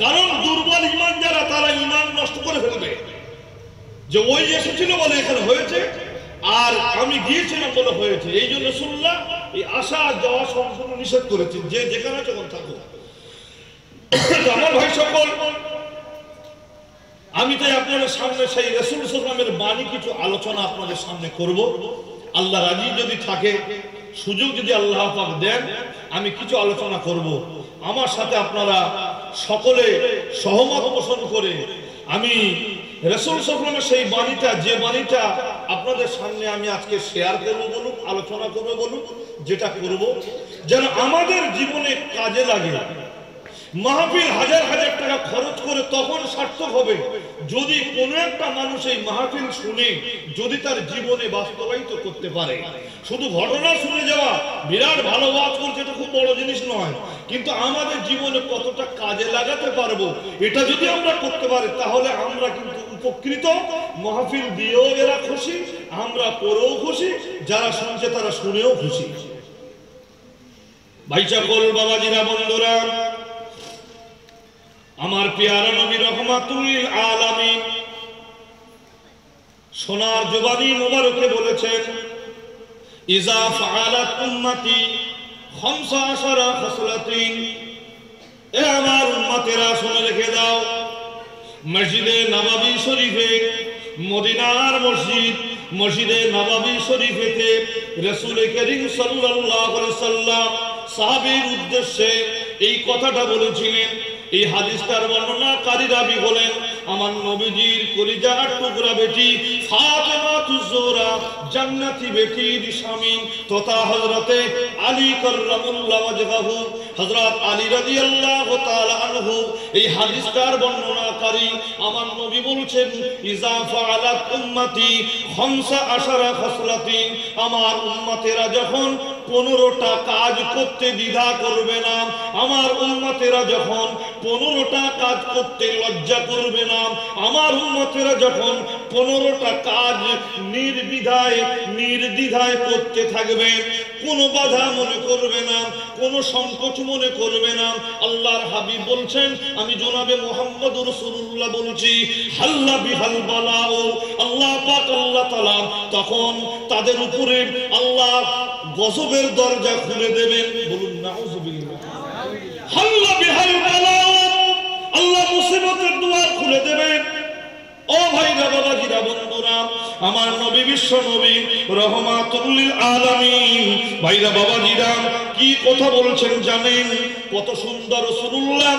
A: কারণ দুর্বল ঈমান যারা, তারা ঈমান নষ্ট করে ফেলবে। যে ওই এসেছিল বলে এখানে হয়েছে, আর আমি গিয়েছিলাম বলে হয়েছে। এই জন্য রাসূলুল্লাহ এই আসা যাওয়া সম্পূর্ণ নিষেধ করেছেন, যে যেখানে যখন থাকো। আমার ভাই সকল, আমি তাই আপনাদের সামনে সেই রাসূল সাল্লাল্লাহু আলাইহি ওয়াসাল্লামের বাণী কিছু আলোচনা আপনাদের সামনে করব। আল্লাহ রাজি যদি থাকে, সুযোগ যদি আল্লাহ পাক দেন, আমি কিছু আলোচনা করব। আমার সাথে আপনারা সকলে সহমত পোষণ করে আমি রাসূল সাল্লাল্লাহু আলাইহি ওয়াসাল্লামের সেই বাণীটা, যে বাণীটা আপনাদের সামনে আমি আজকে শেয়ার করব বলুন, আলোচনা করব বলুন, যেটা করব যেন আমাদের জীবনে কাজে লাগে। মাহফিল হাজার হাজার টাকা খরচ করে তখন সার্থক হবে যদি কোনো একটা মানুষ এই মাহফিল শুনে যদি তার জীবনে বাস্তবায়িত করতে পারে। শুধু ঘটনা শুনে যাওয়া, বিরাট ভালো ওয়াজ করছে, এটা খুব বড় জিনিস নয়, কিন্তু আমাদের জীবনে কতটা কাজে লাগাতে পারবো এটা যদি আমরা করতে পারি, তাহলে আমরা কিন্তু উপকৃত। মাহফিল দিয়েও এরা খুশি, আমরা পড়েও খুশি, যারা শুনছে তারা শুনেও খুশি। ভাই সকল, বাবাজিরা, বন্ধুরা, আমার পেয়ারা নবী রহমাতুল লিল আলামিন সোনার জবানি মোবারকে বলেছেন, ইজা ফাআলাত উম্মতি 15 খসলাতিন, এ আমার উম্মতেরা শুনে রেখে দাও, মসজিদে নববী শরীফে, মদিনার মসজিদ মসজিদে নববী শরীফেতে রাসূল করিম সাল্লাল্লাহু আলাইহি সাল্লাম সাহাবীর উদ্দেশ্যে এই কথাটা বলেছিলেন। এই হাদিসটার বর্ণনাকারী রাবী হলেন আমার নবীজির কলিজার টুকরা বেটি ফাতেমাতুজ জোহরা, জান্নাতি বেটির স্বামী তথা হযরতে আলী কাররামাল্লাহু ওয়াজহাহু, হযরত আলী রাদিয়াল্লাহু তাআলা আনহু। এই হাদিসটার বর্ণনাকারী আমার নবী বলছেন, ইজা ফাআলাত উম্মতি 15 খসলাতিন, আমার উম্মতেরা যখন 15টা কাজ করতে দ্বিধা করবে না, আমার উম্মতেরা যখন 15টা কাজ করতে লজ্জা করবে না, আমার উম্মতেরা যখন 15টা কাজ নির্দ্বিধায় করতে থাকবে, কোনো বাধা মনে করবে না, কোনো সংকোচ মনে করবে না। আল্লাহর হাবিব বলছেন, আমি জনাবে মুহাম্মদুর রাসূলুল্লাহ বলছি, হাল্লা বিহাল বালাউ, আল্লাহ পাক আল্লাহ তাআলা তখন তাদের উপরে আল্লাহ গজবের দরজা খুলে দেবেন। বলুন নাউযুবিল্লাহ। হাল্লা বিহাল বালাউ, আল্লাহ মুসিবতের দুয়ার খুলে দেবেন। ও ভাইরা বাবাজিরা বন্ধুরা, আমার নবী বিশ্ব নবী রহমাতুল লিল আলামিন, ভাইরা বাবাজিরা কি কথা বলছেন জানেন? কত সুন্দর রাসূলুল্লাহ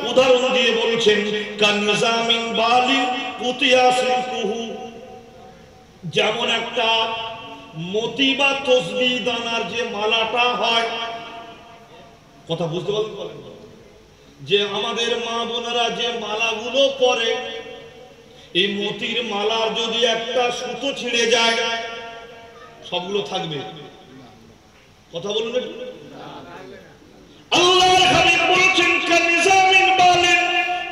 A: উদাহরণ দিয়ে বলছেন, কানজামিন বালিন কুতিয়া সিলকুহু, যেমন একটা মতি বা তসবিহ দানার যে মালাটা হয়, কথা বুঝতে পারলেন? যে আমাদের মা বোনেরা যে মালাগুলো পরে, এই মতির মালার যদি একটা সুতো ছিঁড়ে যায় সবগুলো থাকবে? কথা বলুন একটু। আল্লাহর হাবিব বলেছেন, কানিজামিন বালিন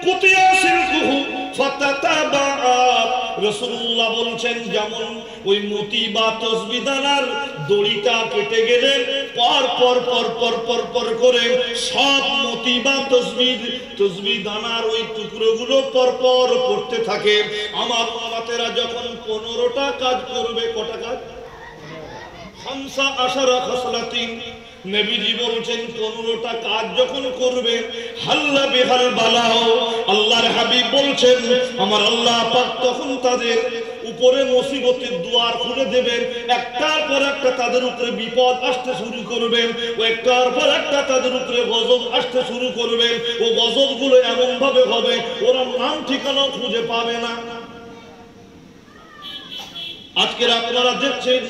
A: কুতিয়া সিলকুহু ফাতাতাবা, রাসূলুল্লাহ বলছেন যেমন ওই মতি বা তসবিহ দানার দড়িটা কেটে গেলে পর পর পর পর পর পর করে সব মতি বা তসবিহ দানার ওই টুকরোগুলো পর পর পড়তে থাকে। আমার উম্মতেরা যখন 15টা কাজ করবে, কটা কাজ? 15 খসলাতিন, নবীজি বলছেন 15টা কাজ যখন করবে, হাল্লা বিহাল বালাও, আল্লাহর হাবিব বলছেন আমার আল্লাহ পাক তখন তাদের উপরে মুসিবতের দুয়ার খুলে দেবেন। একটার পর একটা তাদের উপরে বিপদ আসতে শুরু করবেন, ও একটার পর একটা তাদের উপরে গজব আসতে শুরু করবেন। ও গজবগুলো এমন ভাবে হবে ওরা নাম ঠিকানা খুঁজে পাবে না। আজকের আপনারা দেখছেন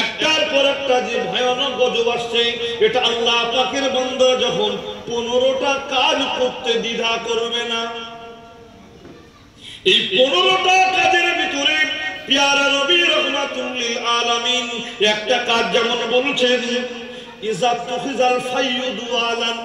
A: একটার পর একটা যে ভয়ানক গজব আসছে, এটা আল্লাহ পাকের বান্দা যখন 15টা কাজ করতে দ্বিধা করবে না। এই 15টা কাজের ভিতরে পেয়ারা নবী রাহমাতুল লিল আলামিন একটা কাজ যেমন বলছেন, ইজা তুখিজাল ফাইয়ুদু আলান,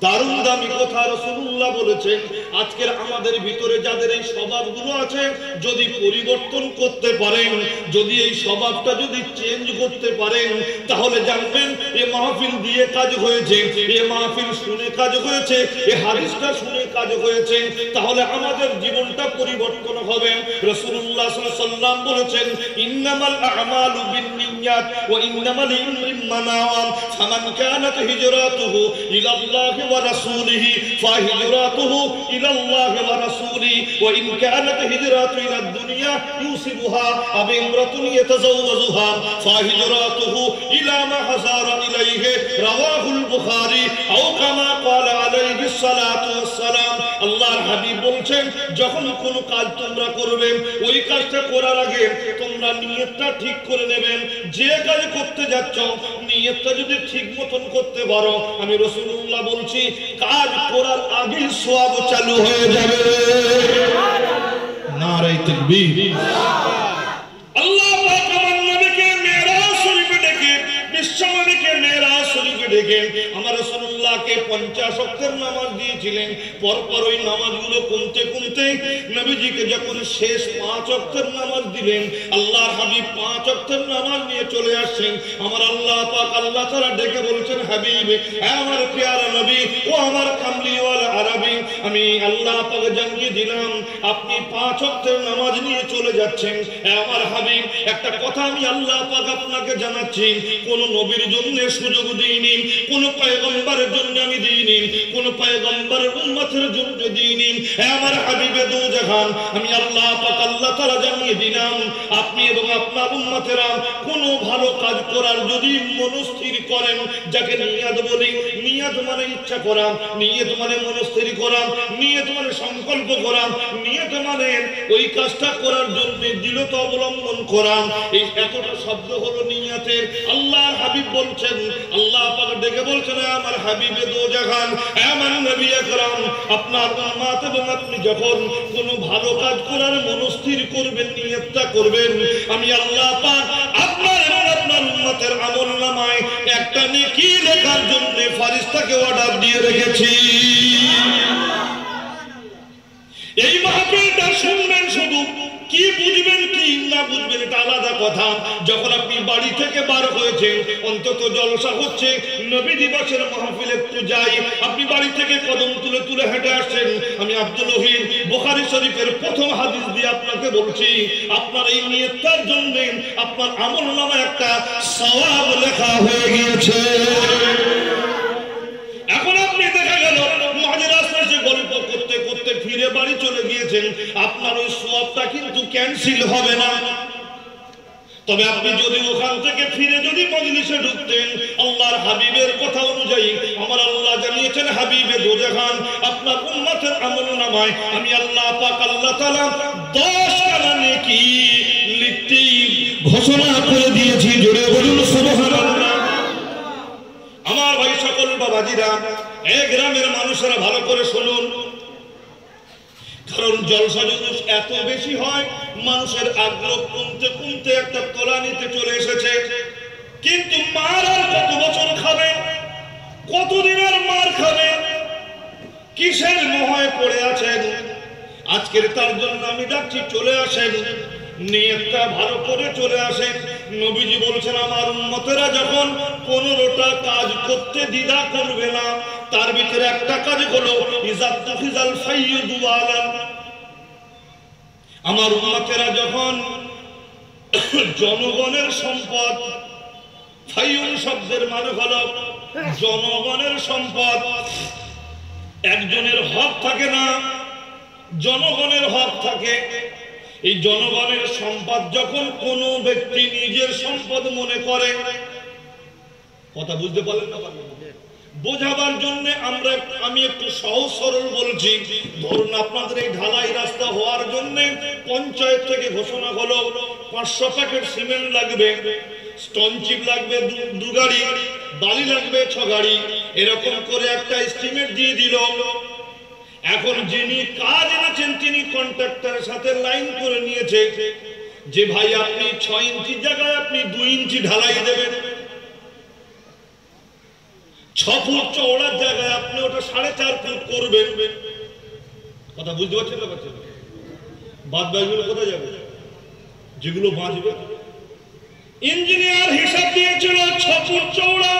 A: দারুণ দামি কথা রাসূলুল্লাহ বলেছেন। আজকের আমাদের ভিতরে যাদের এই স্বভাবগুলো আছে, যদি পরিবর্তন করতে পারেন, যদি এই স্বভাবটা যদি চেঞ্জ করতে পারেন, তাহলে জানবেন এ মাহফিল দিয়ে কাজ হয়েছে, এ মাহফিল শুনে কাজ হয়েছে, এ হাদিসটা শুনে কাজ হয়েছে, তাহলে আমাদের জীবনটা পরিবর্তন হবে। রাসূলুল্লাহ সাল্লাল্লাহু আলাইহি ওয়াসাল্লাম বলেছেন, ইন্নামাল আ'মালু বিন্নিয়াত ওয়া ইন্নামাল লিকুল্লি মা নাওয়া, ফামান কানাত হিজরাতুহু ইলাল্লাহি ورسوله فهجرته إلى الله ورسوله وإن كانت هجرته إلى الدنيا يوصبها أو امرأة يتزوجها فهجرته إلى ما هاجر إليه رواه البخاري أو كما قال عليه الصلاة والسلام। আল্লাহর হাবিব বলছেন, যখন কোন কাজ তোমরা করবে, ওই কাজটা করার আগে তোমরা নিয়তটা ঠিক করে নেবেন। যে কাজ করতে যাচ্ছ নিয়তটা যদি ঠিক মতন করতে পারো, আমি রাসূলুল্লাহ বলছি কাজ করার আগে সওয়াব চালু হয়ে যাবে। নারে তাকবীর। আল্লাহ পাক আমার নবীকে মেরাজ শরীফে ডেকে, বিশ্বনবীকে মেরাজ শরীফে ডেকে আমার রাসূলুল্লাহকে আল্লাহকে 50 ওয়াক্তের নামাজ দিয়েছিলেন। পরপর ওই নামাজগুলো কমতে কমতে নবীজিকে যখন শেষ 5 ওয়াক্তের নামাজ দিলেন, আল্লাহর হাবিব 5 ওয়াক্তের নামাজ নিয়ে চলে আসছেন। আমার আল্লাহ পাক আল্লাহ তাআলা ডেকে বলছেন, হাবিব, আমার প্যারা নবী ও আমার কামলিওয়ালা আরবি, আমি আল্লাহ পাক জানিয়ে দিলাম আপনি 5 ওয়াক্তের নামাজ নিয়ে চলে যাচ্ছেন। আমার হাবিব, একটা কথা আমি আল্লাহ পাক আপনাকে জানাচ্ছি, কোন নবীর জন্য সুযোগ দিইনি, কোন পয়গম্বরের জন্য আমি দিইনি, কোন পয়গম্বরের উম্মতের জন্য দিইনি। আমার হাবিবে দু জাহান, আমি আল্লাহ পাক আল্লাহ তাআলা জানিয়ে দিলাম আপনি এবং আপনার উম্মতেরা কোন ভালো কাজ করার যদি মনস্থির করেন, যাকে নিয়াত বলি, নিয়াত মানে ইচ্ছা করা, নিয়ত মানে মনস্থির করা, নিয়ত মানে সংকল্প করা, নিয়ত মানে ওই কাজটা করার জন্য দৃঢ়তা অবলম্বন করা, এই এতটা শব্দ হলো নিয়াতের। আল্লাহর হাবিব বলছেন, আল্লাহ পাক ডেকে বলছেন, আমার হাবিবে দো জাহান, আমার নবী আকরাম, আপনার উম্মত এবং আপনি যখন কোনো ভালো কাজ করার মনস্থির করবেন, নিয়তটা করবেন, আমি আল্লাহ পাক আপনার এবং আপনার উম্মতের আমলনামায় একটা নেকি লেখার জন্য ফেরেশতাকে অর্ডার দিয়ে রেখেছি। এই মাহফিলটা শুনবেন, শুধু কি বুঝবেন কি না বুঝবেন এটা আলাদা কথা। যখন আপনি বাড়ি থেকে বার হয়েছেন, অন্তত জলসা হচ্ছে, নবী দিবসের মাহফিলে একটু যাই, আপনি বাড়ি থেকে কদম তুলে তুলে হেঁটে আসছেন। আমি আব্দুল ওহীদ বুখারী শরীফের প্রথম হাদিস দিয়ে আপনাকে বলছি, আপনার এই নিয়তটার জন্য আপনার আমলনামায় একটা সওয়াব লেখা হয়ে গিয়েছে। এখন আপনি দেখা গেল মাঝে রাস্তায় যে গল্প করতে করতে ফিরে বাড়ি চলে গিয়েছেন, আপনার ওই সওয়াবটা কিন্তু ক্যান্সেল হবে না। তবে আপনি যদি ওখান থেকে ফিরে যদি মজলিসে ঢুকতেন, আল্লাহর হাবিবের কথা অনুযায়ী আমার আল্লাহ জানিয়েছেন, হাবিবে দো জাহান, আপনার উম্মতের আমলনামায় আমি আল্লাহ পাক আল্লাহ তাআলা 10 খানা নেকি লিখতে ঘোষণা করে দিয়েছি। জোরে বলুন সুবহানাল্লাহ। আমার ভাই সকল বাবাজিরা, এই গ্রামের মানুষেরা ভালো করে শুনুন, কারণ জলসা জুলুস এত বেশি হয়, মানুষের আগ্রহ কমতে কমতে একটা তলানিতে চলে এসেছে। কিন্তু মার আর কত বছর খাবে, কতদিন আর মার খাবে, কিসের মোহে পড়ে আছেন? আজকের তার জন্য আমি ডাকছি, চলে আসেন, নিয়তটা ভালো করে চলে আসেন। নবীজি বলছেন, আমার উম্মতেরা যখন 15টা কাজ করতে দ্বিধা করবে না, তার ভিতরে একটা কাজ হলো ইজাতুল ফাইয়ুদ ওয়ালান। আমার উম্মতেরা যখন জনগণের সম্পদ, ফাইয়ুন শব্দের মানে হলো জনগণের সম্পদ, একজনের হক থাকে না, জনগণের হক থাকে। এই জনগণের সম্পদ যখন কোন ব্যক্তি নিজের সম্পদ মনে করে, কথা বুঝতে পারলেন না? বোঝাবার জন্য আমি একটু সহজ সরল বলছি। ধরুন আপনাদের এই ঢালাই রাস্তা হওয়ার জন্য পঞ্চায়েত থেকে ঘোষণা হলো 500 প্যাকেট সিমেন্ট লাগবে, স্টোন চিপ লাগবে 2 গাড়ি, বালি লাগবে 6 গাড়ি, এরকম করে একটা এস্টিমেট দিয়ে দিল। এখন যিনি কাজ এনেছেন তিনি কন্ট্রাক্টরের সাথে লাইন করে নিয়েছে যে ভাই আপনি 6 ইঞ্চি জায়গায় আপনি 2 ইঞ্চি ঢালাই দেবেন, 6 ফুট চওড়ার জায়গায় আপনি ওটা 4.5 ফুট করবেন। কথা বুঝতে পারছেন না? পারছেন? বাদ বাকিগুলো কোথায় যাবে? যেগুলো বাঁচবে। ইঞ্জিনিয়ার হিসাব দিয়েছিল 6 ফুট চওড়া,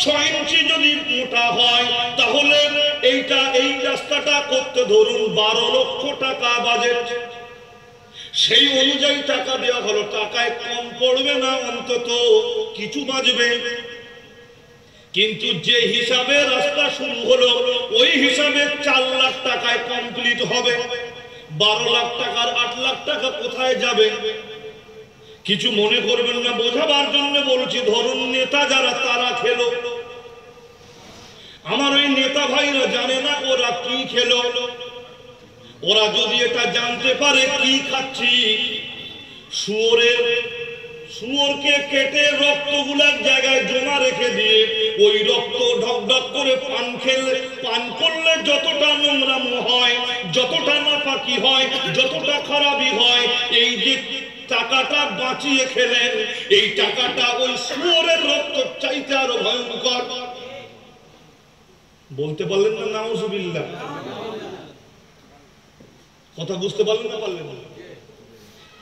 A: 6 ইঞ্চি যদি মোটা হয় তাহলে এই রাস্তাটা করতে ধরুন 12 লক্ষ টাকা বাজেট। সেই অনুযায়ী টাকা দেওয়া হলো, টাকায় কম পড়বে না, অন্তত কিছু বাঁচবে। কিন্তু যে হিসাবে রাস্তা শুরু হলো ওই হিসাবে 4 লাখ টাকায় কমপ্লিট হবে। 12 লাখ টাকার 8 লাখ টাকা কোথায় যাবে? কিছু মনে করবেন না, বোঝাবার জন্য বলছি। ধরুন নেতা যারা তারা খেলো, আমার ওই নেতা ভাইরা জানে না ওরা কি খেলো। ওরা যদি এটা জানতে পারে কি খাচ্ছি, শুয়োরকে কেটে রক্তগুলার জায়গায় জমা রেখে দিয়ে ওই রক্ত ঢক ঢক করে পান করলে যতটা নোংরাম হয়, যতটা নাপাকি হয়, যতটা খারাপই হয়, এই যে টাকাটা বাঁচিয়ে খেলেন, এই টাকাটা ওই শুয়োরের রক্ত চাইতে আরো ভয়ঙ্কর। বলতে পারলেন না নাউজুবিল্লাহ? কথা বুঝতে পারলেন না পারলেন না?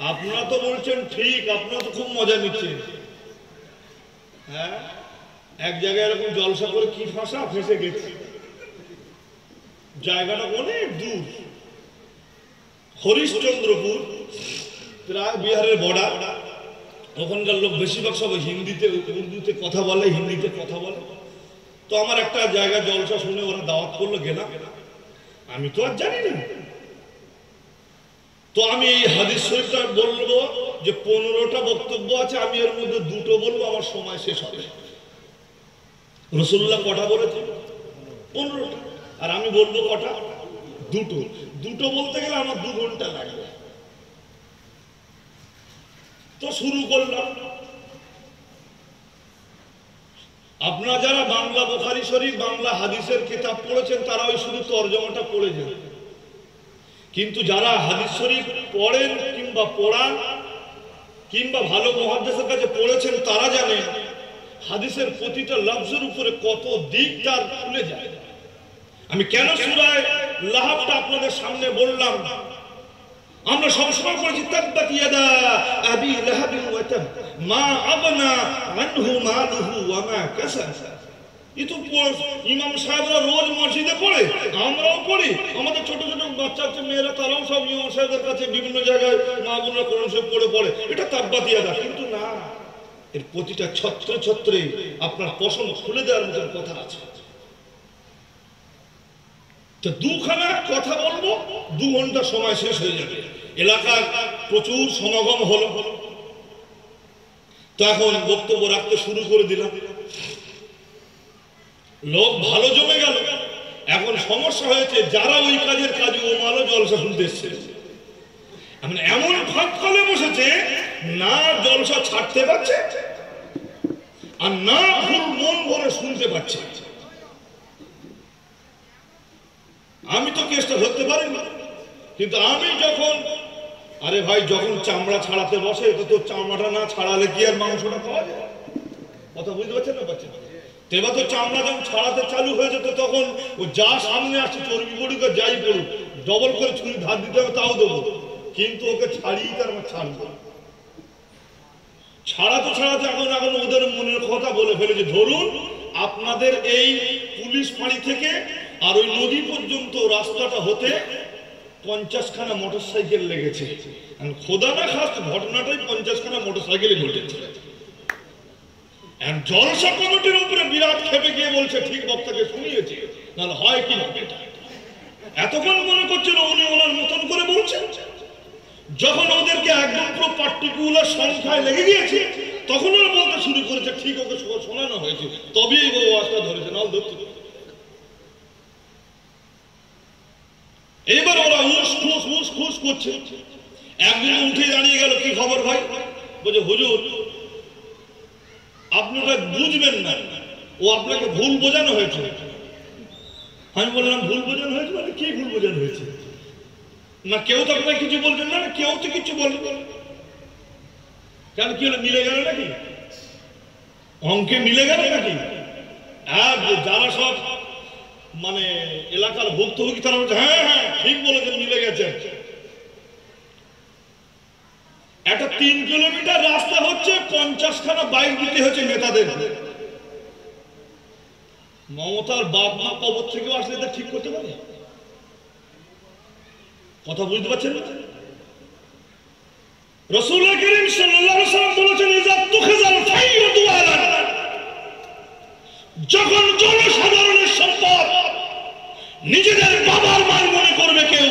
A: আপনারা তো বলছেন ঠিক, আপনারা তো খুব মজা নিচ্ছেন। হ্যাঁ, এক জায়গায় এরকম জলসা করে কি ফেঁসে গেছে, জায়গাটা অনেক দূর, হরিশ্চন্দ্রপুর, প্রায় বিহারের বর্ডার। ওখানকার লোক বেশিরভাগ সবাই হিন্দিতে, উর্দুতে কথা বলে, হিন্দিতে কথা বলে। তো আমার একটা জায়গায় জলসা শুনে ওরা দাওয়াত করলো, গেলাম। আমি তো আর জানি না। তো আমি এই হাদিস শরীফটা বলবো যে 15টা বক্তব্য আছে, আমি এর মধ্যে 2টো বলবো, আমার সময় শেষ হবে। রাসূলুল্লাহ কটা বলেছেন? 15টা। আর আমি বলবো কটা? 2টো। 2টো বলতে গেলে আমার 2 ঘন্টা লাগবে। তো শুরু করলাম। আপনারা যারা বাংলা বুখারী শরীফ, বাংলা হাদিসের কিতাব পড়েছেন, তারা ওই শুধু তরজমাটা পড়েছেন। কিন্তু যারা হাদিস শরীফ পড়েন কিংবা পড়ান কিংবা ভালো মুহাদ্দিসের কাছে পড়েছেন, তারা জানেন হাদিসের প্রতিটা লফজের উপরে কত দিক তার খুলে যায়। আমি কেন সূরা লাহাবটা আপনাদের সামনে বললাম? আমরা সবসময় পড়েছি তাব্বাত ইয়াদা আবি লাহাব ওয়া তাব মা আগনা আনহু মালুহু ওয়া মা কাসাব। এটা ইমাম সাহেবরা রোজ মসজিদে পড়ে, আমরাও পড়ি। আমাদের ছোট ছোট বাচ্চা মেয়েরা তারাও সব ইমাম সাহেবের কাছে বিভিন্ন জায়গায় মা বোনরা কোরআন শরীফ পড়ে। এটা তাব্বাত ইয়াদা। কিন্তু না, এর প্রতিটা ছত্রে ছত্রে আপনার পশম খুলে দেওয়ার মতো কথা আছে। তো 2খানা কথা বলবো, 2 ঘন্টা সময় শেষ হয়ে যাবে। এলাকার প্রচুর সমাগম হলো। তো এখন বক্তব্য রাখতে শুরু করে দিলাম। লোক ভালো জমে গেল। এখন সমস্যা হয়েছে, যারা ওই কাজের কাজে ও মালো জলসা শুনতে এসছে, এমন ফাঁক ফলে বসেছে, না জলসা ছাড়তে পারছে আর না ফুল মন ভরে শুনতে পারছে। আমি তো কেসটা ধরতে পারি না, কিন্তু আমি যখন, আরে ভাই, যখন চামড়া ছাড়াতে বসে, তো চামড়াটা না ছাড়ালে কি আর মাংসটা পাওয়া যায়? কথা বুঝতে পারছেন না? পাচ্ছেন? এবার তো চামড়া যখন ছাড়াতে চালু হয়ে যেত, তখন ও যা সামনে আসছে, চর্বি পড়ুক আর যাই পড়ুক, ডবল করে ছুরি ধার দিতে হবে, তাও দেবো। কিন্তু ওকে ছাড়িয়ে তার ছাড়বো। ছাড়াতে এখন ওদের মনের কথা বলে ফেলেছে। ধরুন আপনাদের এই পুলিশ ফাঁড়ি থেকে আর ওই নদী পর্যন্ত রাস্তাটা হতে 50খানা মোটরসাইকেল লেগেছে। খোদা না খাস, ঘটনাটাই 50খানা মোটরসাইকেলে ঘটেছে। জলসা কমিটির উপরে বিরাট খেপে গিয়ে বলছে, ঠিক বক্তাকে শুনিয়েছে, নাহলে হয় কি না? এতক্ষণ মনে করছিল উনি ওনার মতন করে বলছেন। যখন ওদেরকে একদম পুরো পার্টিকুলার সংখ্যায় লেগে গিয়েছে, তখন ওরা বলতে শুরু করেছে, ঠিক ওকে শোনানো হয়েছে, তবেই ও আওয়াজটা ধরেছে, নাল ধরতে। এবার ওরা উস খুস করছে। একদিন উঠে দাঁড়িয়ে গেল, কি খবর ভাই? বলছে, হুজুর আপনি ওটা বুঝবেন না, ও আপনাকে ভুল বোঝানো হয়েছে। আমি বললাম, ভুল বোঝানো হয়েছে মানে কি ভুল বোঝানো হয়েছে? না কেউ তো আপনাকে কিছু বলছেন না, কেউ তো কিছু বলবেন। কেন, কি হলো, মিলে গেল নাকি? অঙ্কে মিলে গেল নাকি? আর যারা সব এলাকার ভুক্তভোগী, তারা বলছে, হ্যাঁ হ্যাঁ ঠিক বলেছেন, মিলে গেছে। একটা 3 কিলোমিটার রাস্তা হচ্ছে, 50খানা বাইক দিতে হচ্ছে নেতাদের। মমতার বাপ মা কবর থেকেও আসলে এটা ঠিক করতে পারে? কথা বুঝতে পারছেন না? রাসূল কারীম সাল্লাল্লাহু আলাইহি ওয়াসাল্লাম বলেছেন, ইযা তুখিজাল ফাইয়ু দুআলান, যখন জনসাধারণের সম্পদ নিজেদের বাবার মাল মনে করবে কেউ,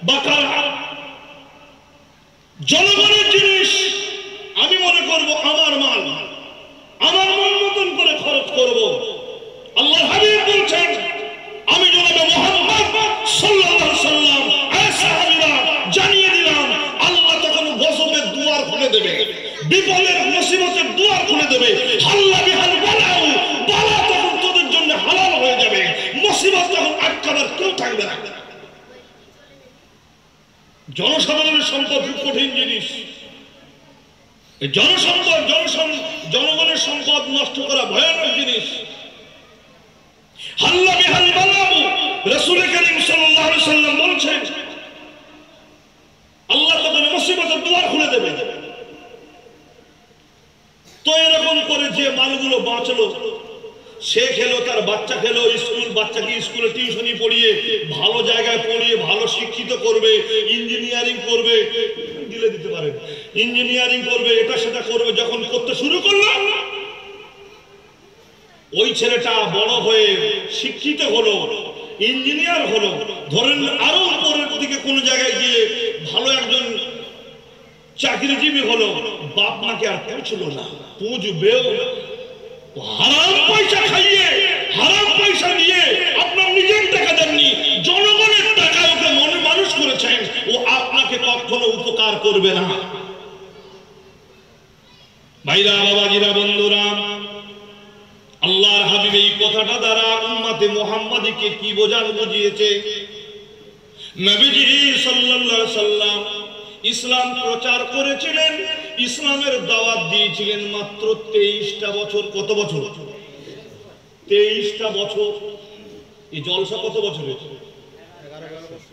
A: বা কারা জনগণের জিনিস আমি মনে করব আমার মাল, আমার মন মতন করে খরচ করব। আল্লাহর হাবিব বলছেন, আমি জনাবে মুহাম্মদ সাল্লাল্লাহু আলাইহি ওয়াসাল্লাম সাহাবীরা জানিয়ে দিলাম, আল্লাহ তখন গজবের দুয়ার খুলে দেবে, বিপদের মুসিবতের দুয়ার খুলে দেবে। আল্লাহ বিহাল বালাউ, বালা তখন তোদের জন্য হালাল হয়ে যাবে, মুসিবত তখন আটকাবার কেউ থাকবে না। জনসাধারণের সম্পদ খুব কঠিন জিনিস। জনগণের সম্পদ নষ্ট করা ভয়ানক জিনিস। হাল্লা বিহাল বালাউ রাসূল করিম সাল্লাল্লাহু আলাইহি সাল্লাম বলেছেন আল্লাহ তাআলা মুসিবতের দুয়ার খুলে দেবে। তো এরকম করে যে মালগুলো বাঁচলো, সে খেলো, তার বাচ্চা খেলো, স্কুল বাচ্চাকে স্কুলে টিউশনি পড়িয়ে ভালো জায়গায় পড়িয়ে ভালো শিক্ষিত করবে, ইঞ্জিনিয়ারিং করবে, দিলে দিতে পারেন, ইঞ্জিনিয়ারিং করবে, এটা সেটা করবে। যখন করতে শুরু করলাম, ওই ছেলেটা বড় হয়ে শিক্ষিত হলো, ইঞ্জিনিয়ার হলো, ধরেন আরো উপরের দিকে কোন জায়গায় গিয়ে ভালো একজন চাকরিজীবী হলো, বাপ মাকে আর পৌঁছলো না, পুঁজবেও হারাম পয়সা খাইয়ে, হারাম পয়সা দিয়ে আপনার নিজের টাকা দেননি, জনগণের টাকা ওকে মনে মানুষ করেছেন, ও আপনাকে কখনো উপকার করবে না। ভাইরা, বাবাজিরা, বন্ধুরা, আল্লাহর হাবিব এই কথাটা দ্বারা উম্মতে মুহাম্মাদীকে কি বোঝান বুঝিয়েছে। নবীজি সাল্লাল্লাহু আলাইহি সাল্লাম ইসলাম প্রচার করেছিলেন, ইসলামের দাওয়াত দিয়েছিলেন মাত্র 23টা বছর। কত বছর? 23টা বছর। এই জলসা কত বছর হয়েছে?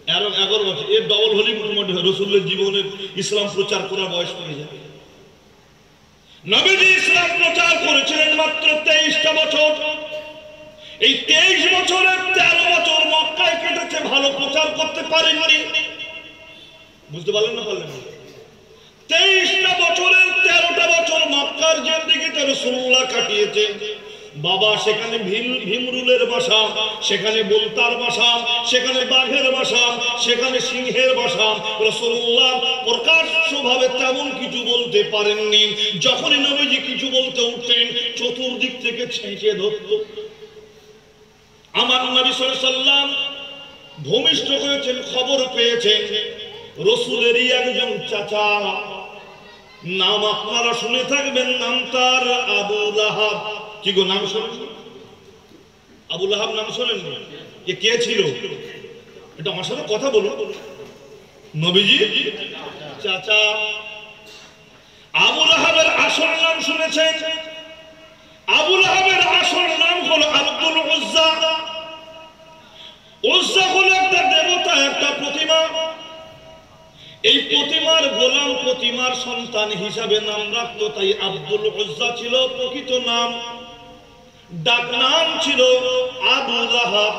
A: 11 বছর। এর ডবল হলি মোটামুটি রাসূলের জীবনের ইসলাম প্রচার করার বয়স হয়ে যাবে। নবীজি ইসলাম প্রচার করেছিলেন মাত্র 23টা বছর। এই 23 বছরের 13 বছর মক্কায় কেটেছে, ভালো প্রচার করতে পারেননি। বুঝতে পারলেন না? পারলেন না? 23টা বছরের 13টা বছর মক্কার জিন্দেগিতে রাসূলুল্লাহ কাটিয়েছে। বাবা সেখানে ভীমরুলের বাসা, সেখানে বলতার বাসা, সেখানে বাঘের বাসা, সেখানে সিংহের বাসা। রাসূলুল্লাহ প্রকাশ্যভাবে তেমন কিছু বলতে পারেননি। যখনই নবীজি কিছু বলতে উঠতেন, চতুর্দিক থেকে ছেঁকে ধরত। আমার নবী সাল্লাল্লাহু আলাইহি সাল্লাম ভূমিষ্ঠ হয়েছেন, খবর পেয়েছেন রাসূলেরই একজন চাচা, নাম আপনারা শুনে থাকবেন, নাম তার আবু লাহাব। কি গো, নাম শোনেন? আবু লাহাব নাম শোনেন? এ কে ছিল? এটা আমার সাথে কথা বলুন। নবীজি চাচা। আবু লাহাবের আসল নাম শুনেছেন? আবু লাহাবের আসল নাম হলো আব্দুল উজ্জা। উজ্জা হলো একটা দেবতা, একটা প্রতিমা। এই প্রতিমার গোলাম, প্রতিমার সন্তান হিসাবে নাম রাখতো, তাই আব্দুল উজ্জা ছিল প্রকৃত নাম। ডাক নাম ছিল আবু লাহাব।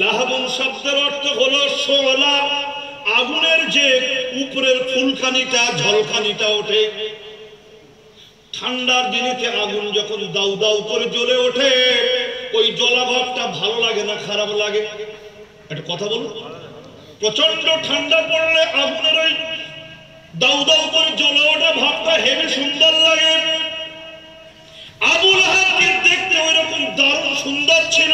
A: লাহাবুন শব্দের অর্থ হলো শোলা। আগুনের যে উপরের ফুলখানিটা, ঝলকানিটা ওঠে, ঠান্ডার দিনেতে আগুন যখন দাউ দাউ করে জ্বলে ওঠে, ওই জলাভাবটা ভালো লাগে না খারাপ লাগে? একটা কথা বলুন। প্রচন্ড ঠান্ডা পড়লে আগুনের ওই দাউ দাউ করে জ্বলে ওঠা ভাবটা হেবি সুন্দর লাগে। আবু লাহাবকে দেখতে ওই রকম দারুণ সুন্দর ছিল।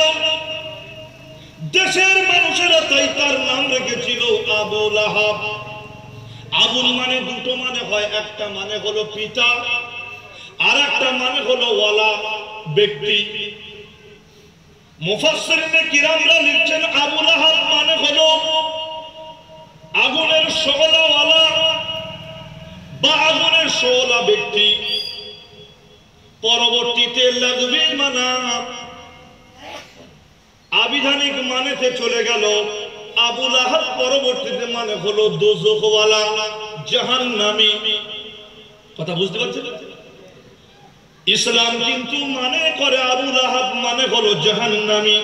A: দেশের মানুষেরা তাই তার নাম রেখেছিল আবু লাহাব। আবুল মানে দুটো মানে হয়, একটা মানে হলো পিতা, আর একটা মানে হলো ওয়ালা, ব্যক্তি। মুফাসসিরিনে কিরামরা লিখছেন আবু লাহাব মানে হলো আগুনের শোলাওয়ালা বা আগুনের শোলা ব্যক্তি। পরবর্তীতে লাগবে মানা আবিধানিক মানেতে চলে গেল। আবু লাহাব পরবর্তীতে মানে হলো দোজখওয়ালা, জাহান্নামী। কথা বুঝতে পারছেন? ইসলাম কিন্তু মানে করে আবু লাহাব মানে হলো জাহান্নামী।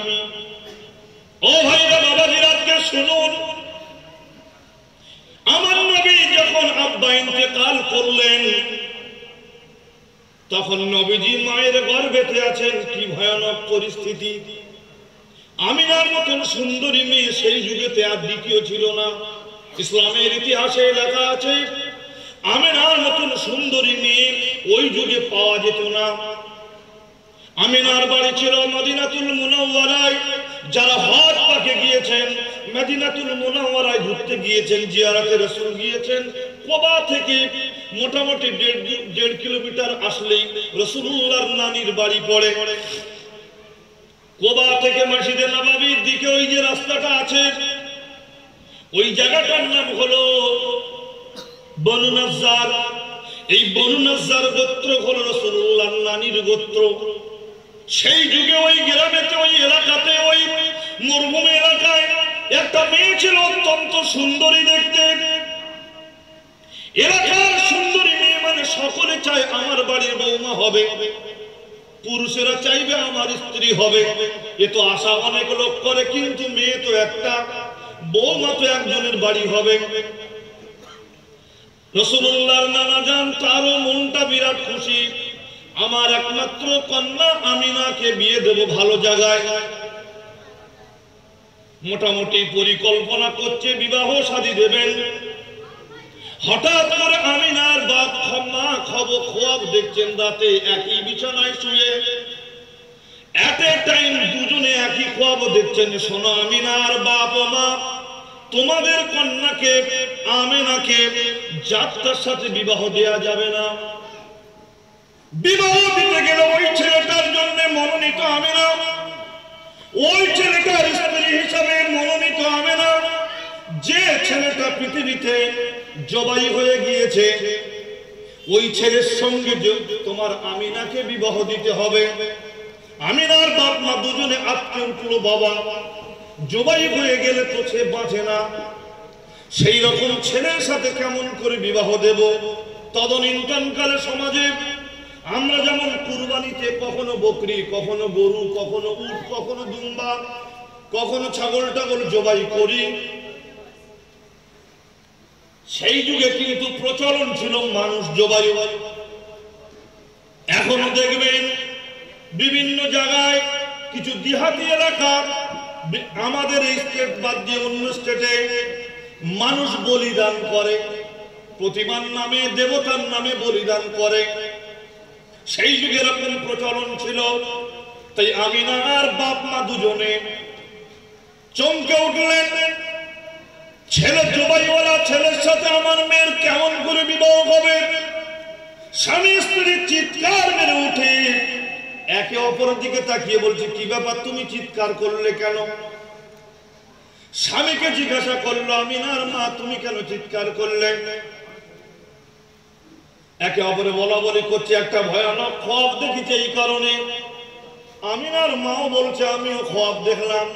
A: ও ভাইরা, বাবাজিরা, আজকে শুনুন, আমার নবী যখন আব্বা ইন্তেকাল করলেন, তখন নবীজি মায়ের গর্ভেতে আছেন। কি ভয়ানক পরিস্থিতি! আমিনার মতন সুন্দরী মেয়ে সেই যুগেতে আর দ্বিতীয় ছিল না। ইসলামের ইতিহাসে লেখা আছে আমিনার মতন সুন্দরী মেয়ে ওই যুগে পাওয়া যেত না। আমিনার বাড়ি ছিল মদিনাতুল মুনাওয়ারায়। যারা হজ পাকে গিয়েছেন, মদিনাতুল মুনাওয়ারায় ঘুরতে গিয়েছেন, জিয়ারতে রাসূল গিয়েছেন, কুবা থেকে মোটামুটি 1.5 কিলোমিটার আসলেই রাসূলুল্লাহর নানির বাড়ি পড়ে। কুবা থেকে মসজিদে নববীর দিকে ওই যে রাস্তাটা আছে, ওই জায়গাটার নাম হলো বনু নাজ্জার। এই বনু নাজ্জার গোত্র হলো রাসূলুল্লাহর নানির গোত্র। সেই যুগে ওই গ্রামেতে, ওই এলাকাতে, ওই মরুভূমি এলাকায় একটা মেয়ে ছিল অত্যন্ত সুন্দরী দেখতে। এলাকার সুন্দরী মেয়ে মানে সকলে চায় আমার বাড়ির বৌমা হবে, পুরুষেরা চাইবে আমার স্ত্রী হবে, এ তো আশা অনেক লোক করে, কিন্তু মেয়ে তো একটা, বৌমা তো একজনের বাড়ি হবে। রাসূলুল্লাহর নানা জান, তারও মনটা বিরাট খুশি, আমার একমাত্র কন্যা আমিনাকে বিয়ে দেব ভালো জায়গায়। মোটামুটি পরিকল্পনা করছে বিবাহ শাদী দেবেন। হঠাৎ করে আমিনার বাপ মা খোয়াব দেখছেন, রাতে একই বিছানায় শুয়ে এট এ টাইম দুজনে একই খোয়াব দেখছেন। শোনো আমিনার বাপ মা, তোমাদের কন্যাকে আমিনাকে যাত্রার সাথে বিবাহ দেয়া যাবে না। বিবাহ দিতে গেলে ওই ছেলেটার জন্য মনোনীত আমিনা, ওই ছেলেটার স্ত্রী হিসাবে মনোনীত আমিনা, যে ছেলেটা পৃথিবীতে জবাই হয়ে গিয়েছে, ওই ছেলের সঙ্গে তোমার আমিনাকে বিবাহ দিতে হবে। আমিনার বাপ মা দুজনে আটকে উঠলো, বাবা জবাই হয়ে গেলে তো সে বাঁচে না, সেই রকম ছেলের সাথে কেমন করে বিবাহ দেব। তদনীন্তনকালে সমাজে আমরা যেমন কুরবানিতে কখনো বকরি, কখনো গরু, কখনো উট, কখনো দুম্বা, কখনো ছাগল টাগল জবাই করি, সেই যুগে কিন্তু প্রচলন ছিল মানুষ জবাই। এখনো দেখবেন বিভিন্ন জায়গায় কিছু দেহাতি এলাকা, আমাদের এই স্টেট বাদ দিয়ে অন্য স্টেটে মানুষ বলিদান করে, প্রতিমার নামে, দেবতার নামে বলিদান করে। সেই যুগে এরকম প্রচলন ছিল। তাই আমিনার বাপ মা দুজনে চমকে উঠলেন, ছেলে জবাইওয়ালা ছেলের সাথে আমার মেয়ের কেমন করে বিবাহ হবে। স্বামী স্ত্রী চিৎকার মেরে উঠে একে অপরের দিকে তাকিয়ে বলছে, কি ব্যাপার তুমি চিৎকার করলে কেন? স্বামীকে জিজ্ঞাসা করলো, আমিনার মা তুমি কেন চিৎকার করলে? একে অপরে বলা বলি করছে, একটা ভয়ানক খোয়াব দেখেছে এই কারণে। আমিনার মাও বলছে, আমিও খোয়াব দেখলাম।